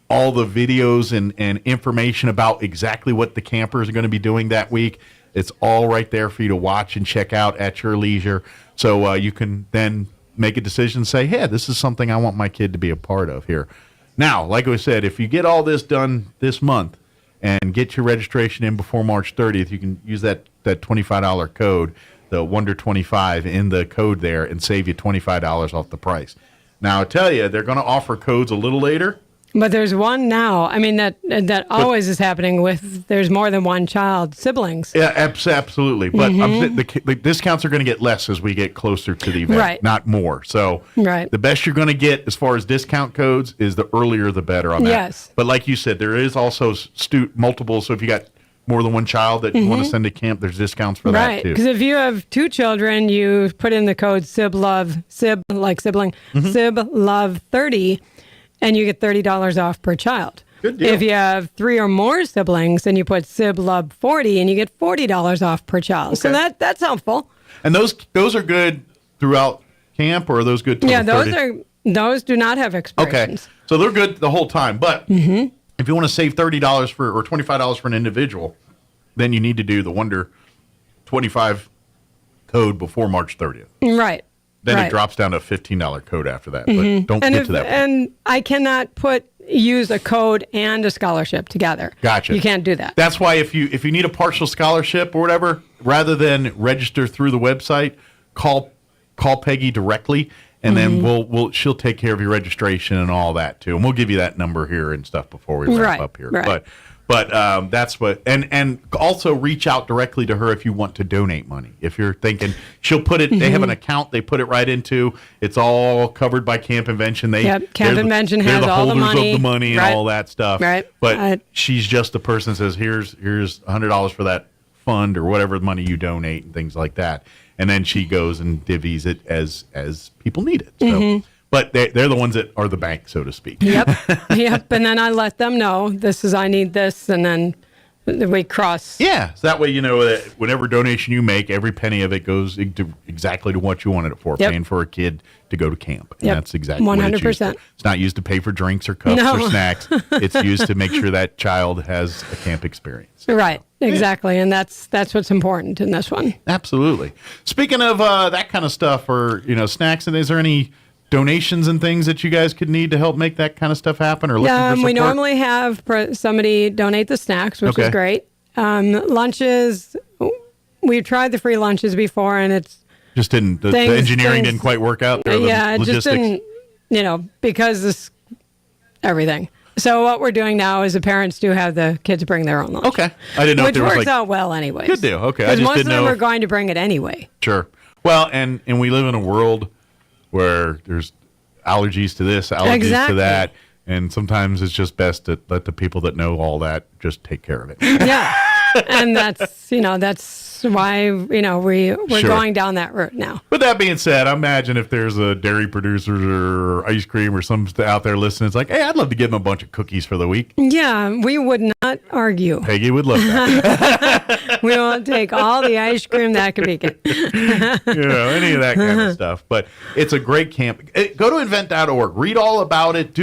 all the videos and information about exactly what the campers are going to be doing that week. It's all right there for you to watch and check out at your leisure. So you can then make a decision and say, hey, this is something I want my kid to be a part of here. Now, like I said, if you get all this done this month and get your registration in before March 30th, you can use that $25 code, the Wonder25 in the code there, and save you $25 off the price. Now, I tell you, they're going to offer codes a little later. But there's one now. I mean, that always is happening with there's more than one child, siblings. Yeah, absolutely. But the discounts are going to get less as we get closer to the event, not more. So the best you're going to get as far as discount codes is the earlier the better on that. Yes. But like you said, there is also multiple. So if you got more than one child that you want to send to camp, there's discounts for that too. Because if you have two children, you put in the code SIBLOVE, like sibling, SIBLOVE30. And you get $30 off per child. Good deal. If you have 3 or more siblings, then you put SIBLOVE40 and you get $40 off per child. So that's helpful. And those are good throughout camp, or are those good? Yeah, those do not have expirations. Okay, so they're good the whole time. But if you want to save $30 or $25 for an individual, then you need to do the Wonder 25 code before March 30th. Right. Then it drops down to a $15 code after that. But don't get to that point. And I cannot use a code and a scholarship together. Gotcha. You can't do that. That's why if you need a partial scholarship or whatever, rather than register through the website, call Peggy directly, and then she'll take care of your registration and all that too. And we'll give you that number here and stuff before we wrap up here. Right. But that's what, and also reach out directly to her if you want to donate money. If you're thinking, she'll put it, they have an account, they put it right into, it's all covered by Camp Invention. Camp Invention has all the money. They're the holders of the money and all that stuff. Right. But she's just the person that says, here's $100 for that fund or whatever money you donate and things like that. And then she goes and divvies it as people need it. So. But they're the ones that are the bank, so to speak. Yep. And then I let them know I need this, and then we cross. Yeah. So that way you know that whatever donation you make, every penny of it goes exactly to what you wanted it for, paying for a kid to go to camp. And that's exactly 100%. What it's used for. It's not used to pay for drinks or cups or snacks. It's used to make sure that child has a camp experience. Right. Exactly. And that's what's important in this one. Absolutely. Speaking of that kind of stuff, or snacks, and is there any donations and things that you guys could need to help make that kind of stuff happen, or looking for support? We normally have somebody donate the snacks, which is great. Lunches, we've tried the free lunches before, and it's just didn't. The engineering didn't quite work out there. Yeah, it just didn't. Because this everything. So what we're doing now is the parents do have the kids bring their own lunch. Okay, I didn't know. Which works out well, anyways. Good deal. Okay, because most of them are going to bring it anyway. Sure. Well, and we live in a world where there's allergies to this, allergies to that, and sometimes it's just best to let the people that know all that just take care of it. Yeah, and that's why we're going down that route now. But that being said, I imagine if there's a dairy producer or ice cream or some out there listening, it's like, hey, I'd love to give them a bunch of cookies for the week. Yeah, we would not not argue. Peggy would love that. We will take all the ice cream that could be good. Any of that kind of stuff. But it's a great camp. Go to invent.org. Read all about it.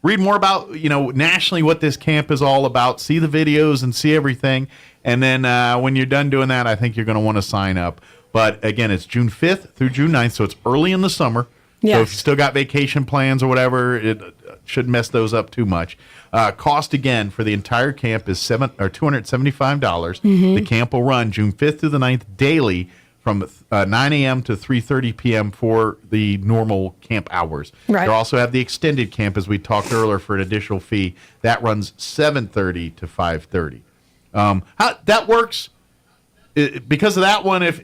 Read more about, nationally what this camp is all about. See the videos and see everything. And then when you're done doing that, I think you're going to want to sign up. But again, it's June 5th through June 9th, so it's early in the summer. Yes. So if you still got vacation plans or whatever, it shouldn't mess those up too much. Cost again for the entire camp is $275. The camp will run June 5th through the 9th daily from 9 a.m. to 3:30 p.m. for the normal camp hours. Right. They also have the extended camp, as we talked earlier, for an additional fee. That runs 7:30 to 5:30. How that works? Because of that one, if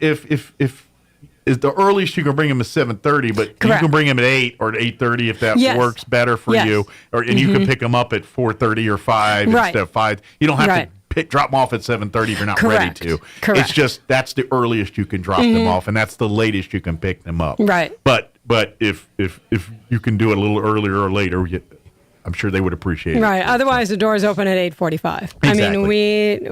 is the earliest you can bring them is 7:30, but you can bring them at 8 or at 8:30 if that works better for you, and you can pick them up at 4:30 or 5 instead of 5. You don't have to drop them off at 7:30 if you're not ready to. Correct. It's just that's the earliest you can drop them off, and that's the latest you can pick them up. Right. But if you can do it a little earlier or later, I'm sure they would appreciate it. Right. Otherwise, the doors open at 8:45. Exactly. I mean,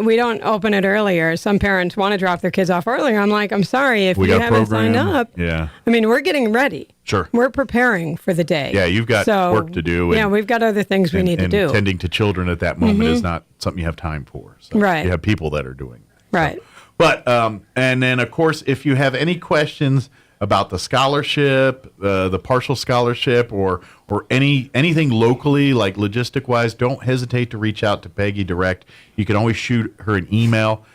we don't open it earlier. Some parents want to drop their kids off earlier. I'm like, I'm sorry if you haven't signed up. Yeah. I mean, we're getting ready. Sure. We're preparing for the day. Yeah, you've got work to do. And, we've got other things we need to do. And tending to children at that moment is not something you have time for. So right. You have people that are doing that. Right. But, and then, of course, if you have any questions about the scholarship, the partial scholarship, or anything locally, like logistic-wise, don't hesitate to reach out to Peggy direct. You can always shoot her an email,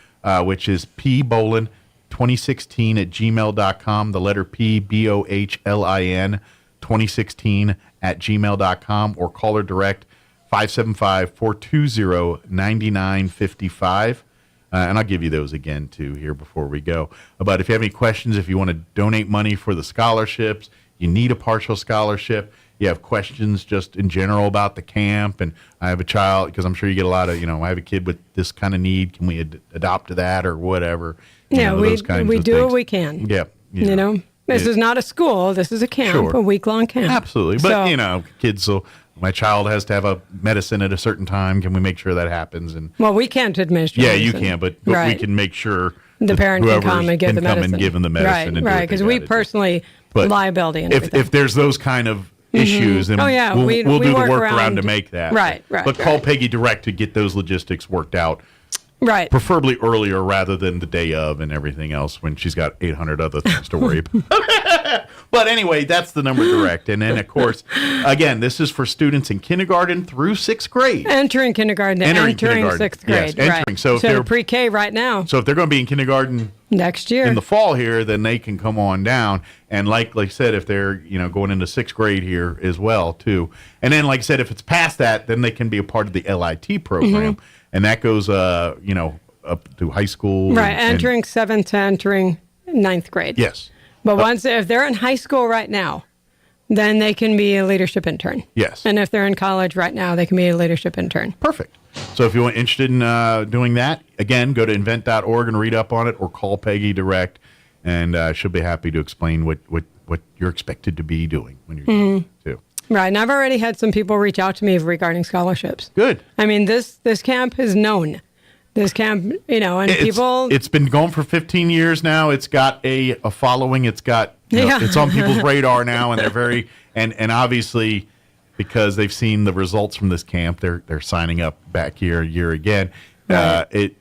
which is pbolin2016@gmail.com, the letter P, BOHLIN, 2016@gmail.com, or call her direct, 575-420-9955. And I'll give you those again, too, here before we go. But if you have any questions, if you want to donate money for the scholarships, you need a partial scholarship, you have questions just in general about the camp, and I have a child, because I'm sure you get a lot of, I have a kid with this kind of need, can we adopt to that or whatever? We do what we can. Yeah. This is not a school. This is a camp, a week-long camp. Absolutely. But, kids will... My child has to have a medicine at a certain time. Can we make sure that happens? And we can't administer. Yeah, medicine. you can, but we can make sure the parent can come and give the medicine. And give them the medicine. Right, because we personally liability and everything. If there's those kind of issues, then we'll do the workaround to make that. Right. But call Peggy direct to get those logistics worked out. Right. Preferably earlier rather than the day of and everything else when she's got 800 other things to worry about. But anyway, that's the number direct. And then, of course, again, this is for students in kindergarten through 6th grade. Entering kindergarten, entering 6th grade. Yes, entering. Right. So if they're pre-K right now. So if they're going to be in kindergarten next year in the fall here, then they can come on down. And like I said, if they're going into 6th grade here as well, too. And then, like I said, if it's past that, then they can be a part of the LIT program. And that goes, up to high school. Right, entering 7th to entering 9th grade. Yes. But if they're in high school right now, then they can be a leadership intern. Yes. And if they're in college right now, they can be a leadership intern. Perfect. So if you're interested in doing that, again, go to invent.org and read up on it, or call Peggy direct, and she'll be happy to explain what you're expected to be doing when you're doing it, too. Right, and I've already had some people reach out to me regarding scholarships. Good. I mean, this camp is known. This camp, and people... It's been going for 15 years now. It's got a following. It's got, it's on people's radar now, and they're very... And obviously, because they've seen the results from this camp, they're signing up back year again. Right.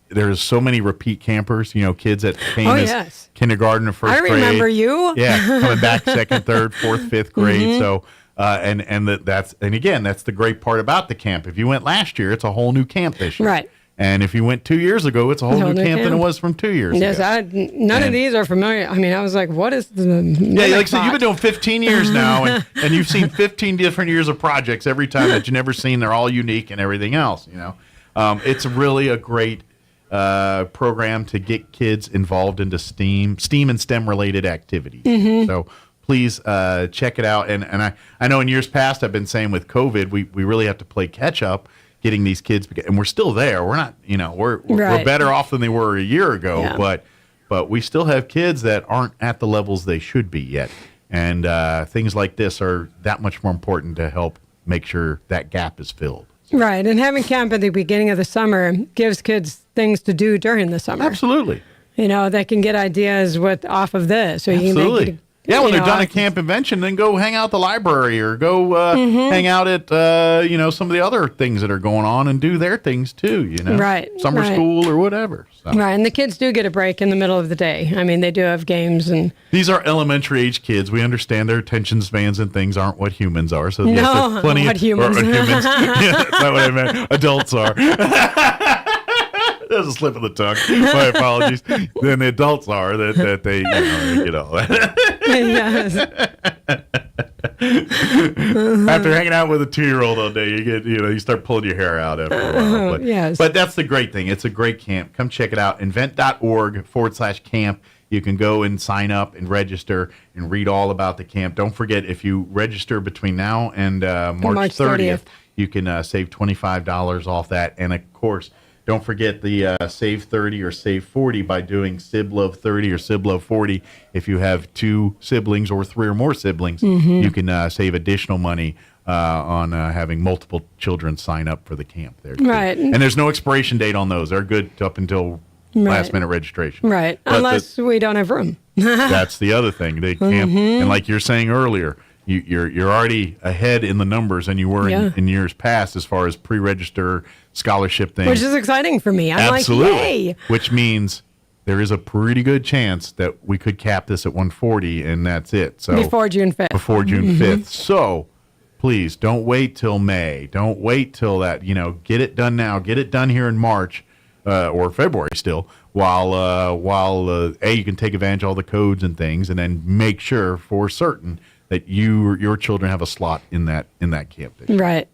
There's so many repeat campers, kids that came as kindergarten or first grade. I remember you. Yeah, coming back 2nd, 3rd, 4th, 5th grade. So... that's the great part about the camp. If you went last year, it's a whole new camp this year. Right. And if you went 2 years ago, it's a whole new camp than it was from 2 years ago. Yes, none of these are familiar. I mean, I was like, what is the... Yeah, like I said, you've been doing 15 years now, and you've seen 15 different years of projects every time that you've never seen. They're all unique and everything else, It's really a great program to get kids involved into STEAM and STEM-related activities. So... please check it out. And I know in years past I've been saying with COVID we really have to play catch up getting these kids, and we're still there. We're not, we're better off than they were a year ago, but we still have kids that aren't at the levels they should be yet. And things like this are that much more important to help make sure that gap is filled. Right, and having camp at the beginning of the summer gives kids things to do during the summer. Absolutely. You know, they can get ideas off of this. So Absolutely. You Yeah, when they're done at Camp Invention, then go hang out at the library or go hang out at, some of the other things that are going on and do their things too, Right. Summer school or whatever. So. Right, and the kids do get a break in the middle of the day. I mean, they do have games and... These are elementary age kids. We understand their attention spans and things aren't what humans are. So yes, no, there's plenty what of humans. humans. Yeah, that's not what I meant. Adults are. There's a slip of the tongue. My apologies. Then the adults are that they get all that. Yes. After hanging out with a 2-year-old all day, you start pulling your hair out after a while. But, yes. But that's the great thing. It's a great camp. Come check it out. invent.org/camp. You can go and sign up and register and read all about the camp. Don't forget, if you register between now and March 30th, you can save $25 off that. And of course, don't forget the Save 30 or Save 40 by doing SibLove 30 or SibLove 40. If you have 2 siblings or 3 or more siblings, you can save additional money on having multiple children sign up for the camp there. Right. And there's no expiration date on those. They're good up until last minute registration. Right. But unless we don't have room. That's the other thing. They can't, and like you're saying earlier, you're already ahead in the numbers than you were in years past as far as pre-register scholarship things. Which is exciting for me. I'm Absolutely. like, yay! Which means there is a pretty good chance that we could cap this at 140, and that's it. So before June 5th. Before June 5th. So please don't wait till May. Don't wait till that. Get it done now. Get it done here in March or February still. While you can take advantage of all the codes and things, and then make sure for certain that your children have a slot in that camp. Right,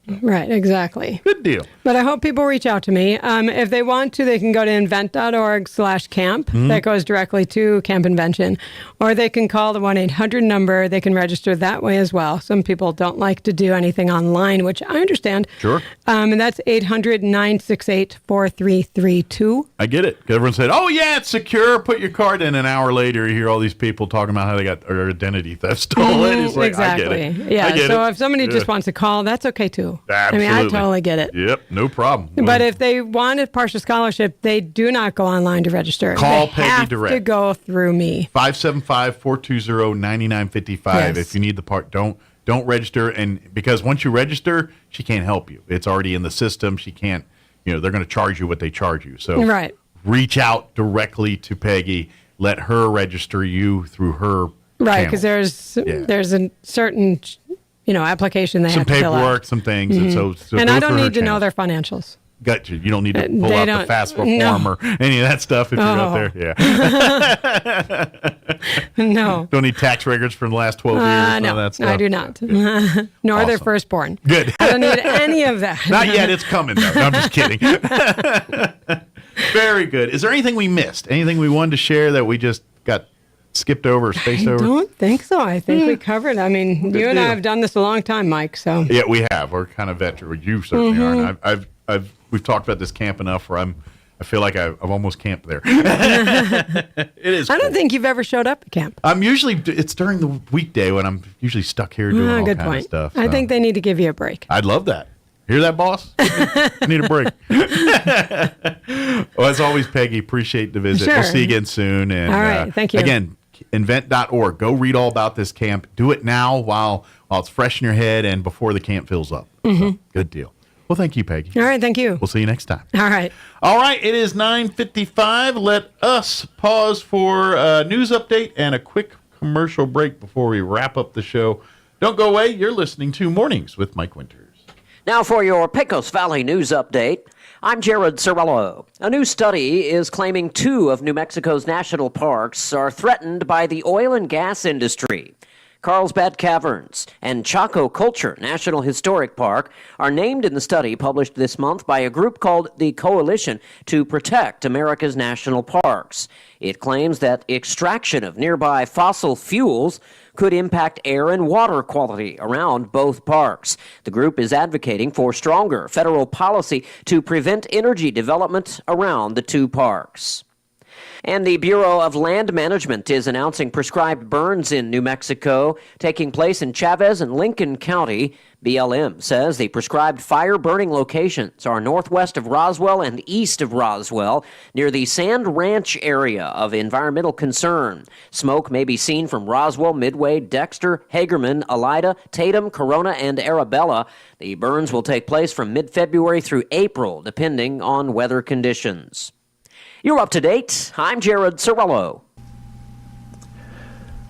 exactly. Good deal. But I hope people reach out to me. If they want to, they can go to invent.org/camp. That goes directly to Camp Invention. Or they can call the 1-800 number. They can register that way as well. Some people don't like to do anything online, which I understand. Sure. And that's 800-968-4332. I get it. Everyone said, oh, yeah, it's secure. Put your card in. An hour later, you hear all these people talking about how they got their identity theft stolen. It's like, exactly. I get it. Yeah. I get so it. if somebody just wants to call, that's okay too. Absolutely. I mean, I totally get it. Yep, no problem. But if they want a partial scholarship, they do not go online to register. Call they Peggy have direct. to go through me. 575-420-9955. Yes. If you need the part, don't register. And because once you register, she can't help you. It's already in the system. She can't, they're going to charge you what they charge you. So right. Reach out directly to Peggy. Let her register you through her right, because there's a certain application they have to fill out. Some paperwork, some things. And so and I don't need to know their financials. Got you. You don't need to pull out the FAFSA form or any of that stuff if you're out there. Yeah. No. Don't need tax records from the last 12 years. No, that stuff. I do not. Nor their firstborn. Good. I don't need any of that. Not yet. It's coming, though. No, I'm just kidding. Very good. Is there anything we missed? Anything we wanted to share that we just got skipped over or spaced over? I don't think so. I think we covered. I mean, Good you and I deal. have done this a long time, Mike. So yeah, we have. We're kind of veterans. You certainly are. And we've talked about this camp enough where I feel like I've almost camped there. It is. I don't think you've ever showed up at camp. I'm usually. It's during the weekday when I'm usually stuck here doing all good kind point. of stuff. I think they need to give you a break. I'd love that. Hear that, boss? I need a break. Well, as always, Peggy, appreciate the visit. Sure. We'll see you again soon. And, all right, thank you. Again, invent.org. Go read all about this camp. Do it now while it's fresh in your head and before the camp fills up. So, good deal. Well, thank you, Peggy. All right, thank you. We'll see you next time. All right. All right, it is 9:55. Let us pause for a news update and a quick commercial break before we wrap up the show. Don't go away. You're listening to Mornings with Mike Winters. Now for your Pecos Valley news update. I'm Jared Cirillo. A new study is claiming 2 of New Mexico's national parks are threatened by the oil and gas industry. Carlsbad Caverns and Chaco Culture National Historic Park are named in the study published this month by a group called the Coalition to Protect America's National Parks. It claims that extraction of nearby fossil fuels could impact air and water quality around both parks. The group is advocating for stronger federal policy to prevent energy development around the 2 parks. And the Bureau of Land Management is announcing prescribed burns in New Mexico taking place in Chavez and Lincoln County. BLM says the prescribed fire-burning locations are northwest of Roswell and east of Roswell, near the Sand Ranch area of environmental concern. Smoke may be seen from Roswell, Midway, Dexter, Hagerman, Elida, Tatum, Corona, and Arabella. The burns will take place from mid-February through April, depending on weather conditions. You're up to date. I'm Jared Cirillo.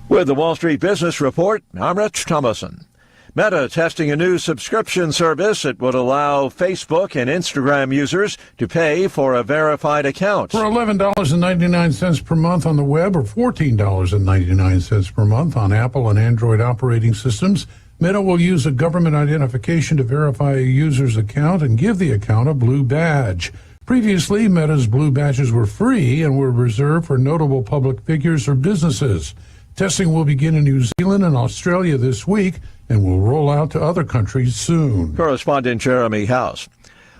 With the Wall Street Business Report, I'm Rich Thomason. Meta testing a new subscription service that would allow Facebook and Instagram users to pay for a verified account. For $11.99 per month on the web or $14.99 per month on Apple and Android operating systems, Meta will use a government identification to verify a user's account and give the account a blue badge. Previously, Meta's blue badges were free and were reserved for notable public figures or businesses. Testing will begin in New Zealand and Australia this week and will roll out to other countries soon. Correspondent Jeremy House.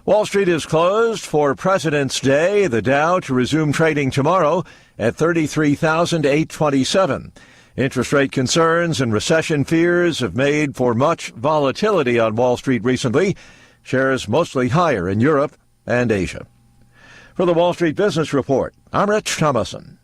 Wall Street is closed for President's Day. The Dow to resume trading tomorrow at 33,827. Interest rate concerns and recession fears have made for much volatility on Wall Street recently. Shares mostly higher in Europe and Asia. For the Wall Street Business Report, I'm Rich Thomason.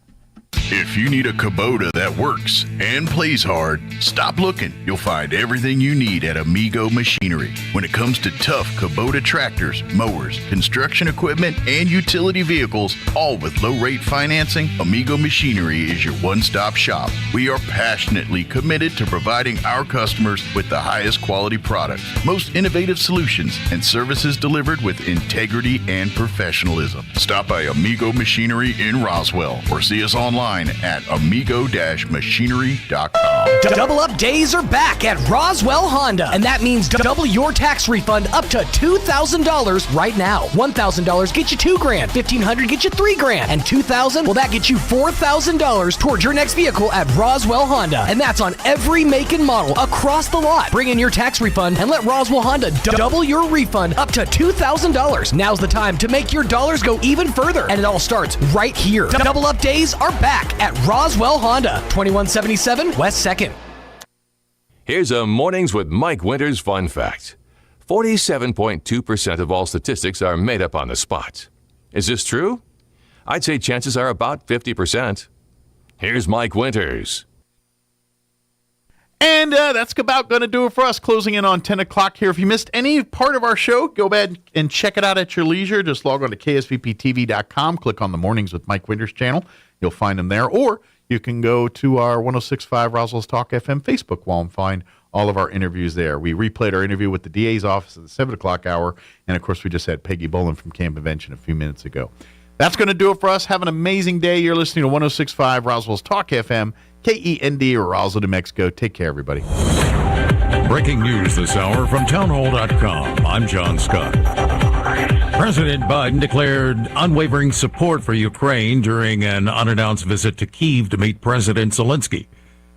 If you need a Kubota that works and plays hard, stop looking. You'll find everything you need at Amigo Machinery. When it comes to tough Kubota tractors, mowers, construction equipment, and utility vehicles, all with low-rate financing, Amigo Machinery is your one-stop shop. We are passionately committed to providing our customers with the highest quality products, most innovative solutions, and services delivered with integrity and professionalism. Stop by Amigo Machinery in Roswell or see us online at amigo-machinery.com. Double Up days are back at Roswell Honda, and that means double your tax refund up to $2,000 right now. $1,000 get you $2,000, $1,500 get you $3,000, and $2,000, well, that gets you $4,000 towards your next vehicle at Roswell Honda, and that's on every make and model across the lot. Bring in your tax refund and let Roswell Honda double your refund up to $2,000. Now's the time to make your dollars go even further, and it all starts right here. Double Up days are back at Roswell Honda, 2177 West 2nd. Here's a Mornings with Mike Winters fun fact. 47.2% of all statistics are made up on the spot. Is this true? I'd say chances are about 50%. Here's Mike Winters. And that's about going to do it for us, closing in on 10 o'clock here. If you missed any part of our show, go ahead and check it out at your leisure. Just log on to ksvptv.com, click on the Mornings with Mike Winters channel. You'll find them there. Or you can go to our 106.5 Roswell Talk FM Facebook wall and find all of our interviews there. We replayed our interview with the DA's office at the 7 o'clock hour. And, of course, we just had Peggy Boland from Camp Invention a few minutes ago. That's going to do it for us. Have an amazing day. You're listening to 106.5 Roswell's Talk FM, KEND, Roswell, New Mexico. Take care, everybody. Breaking news this hour from townhall.com. I'm John Scott. President Biden declared unwavering support for Ukraine during an unannounced visit to Kyiv to meet President Zelensky.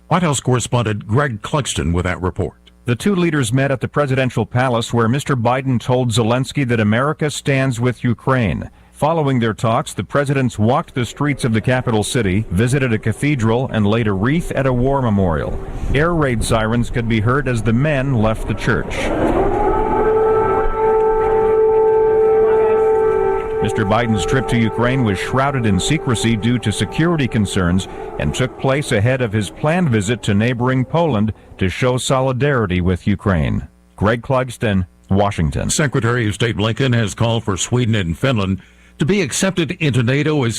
White House correspondent Greg Clugston with that report. The two leaders met at the presidential palace where Mr. Biden told Zelensky that America stands with Ukraine. Following their talks, the presidents walked the streets of the capital city, visited a cathedral, and laid a wreath at a war memorial. Air raid sirens could be heard as the men left the church. Mr. Biden's trip to Ukraine was shrouded in secrecy due to security concerns and took place ahead of his planned visit to neighboring Poland to show solidarity with Ukraine. Greg Clugston, Washington. Secretary of State Blinken has called for Sweden and Finland to be accepted into NATO as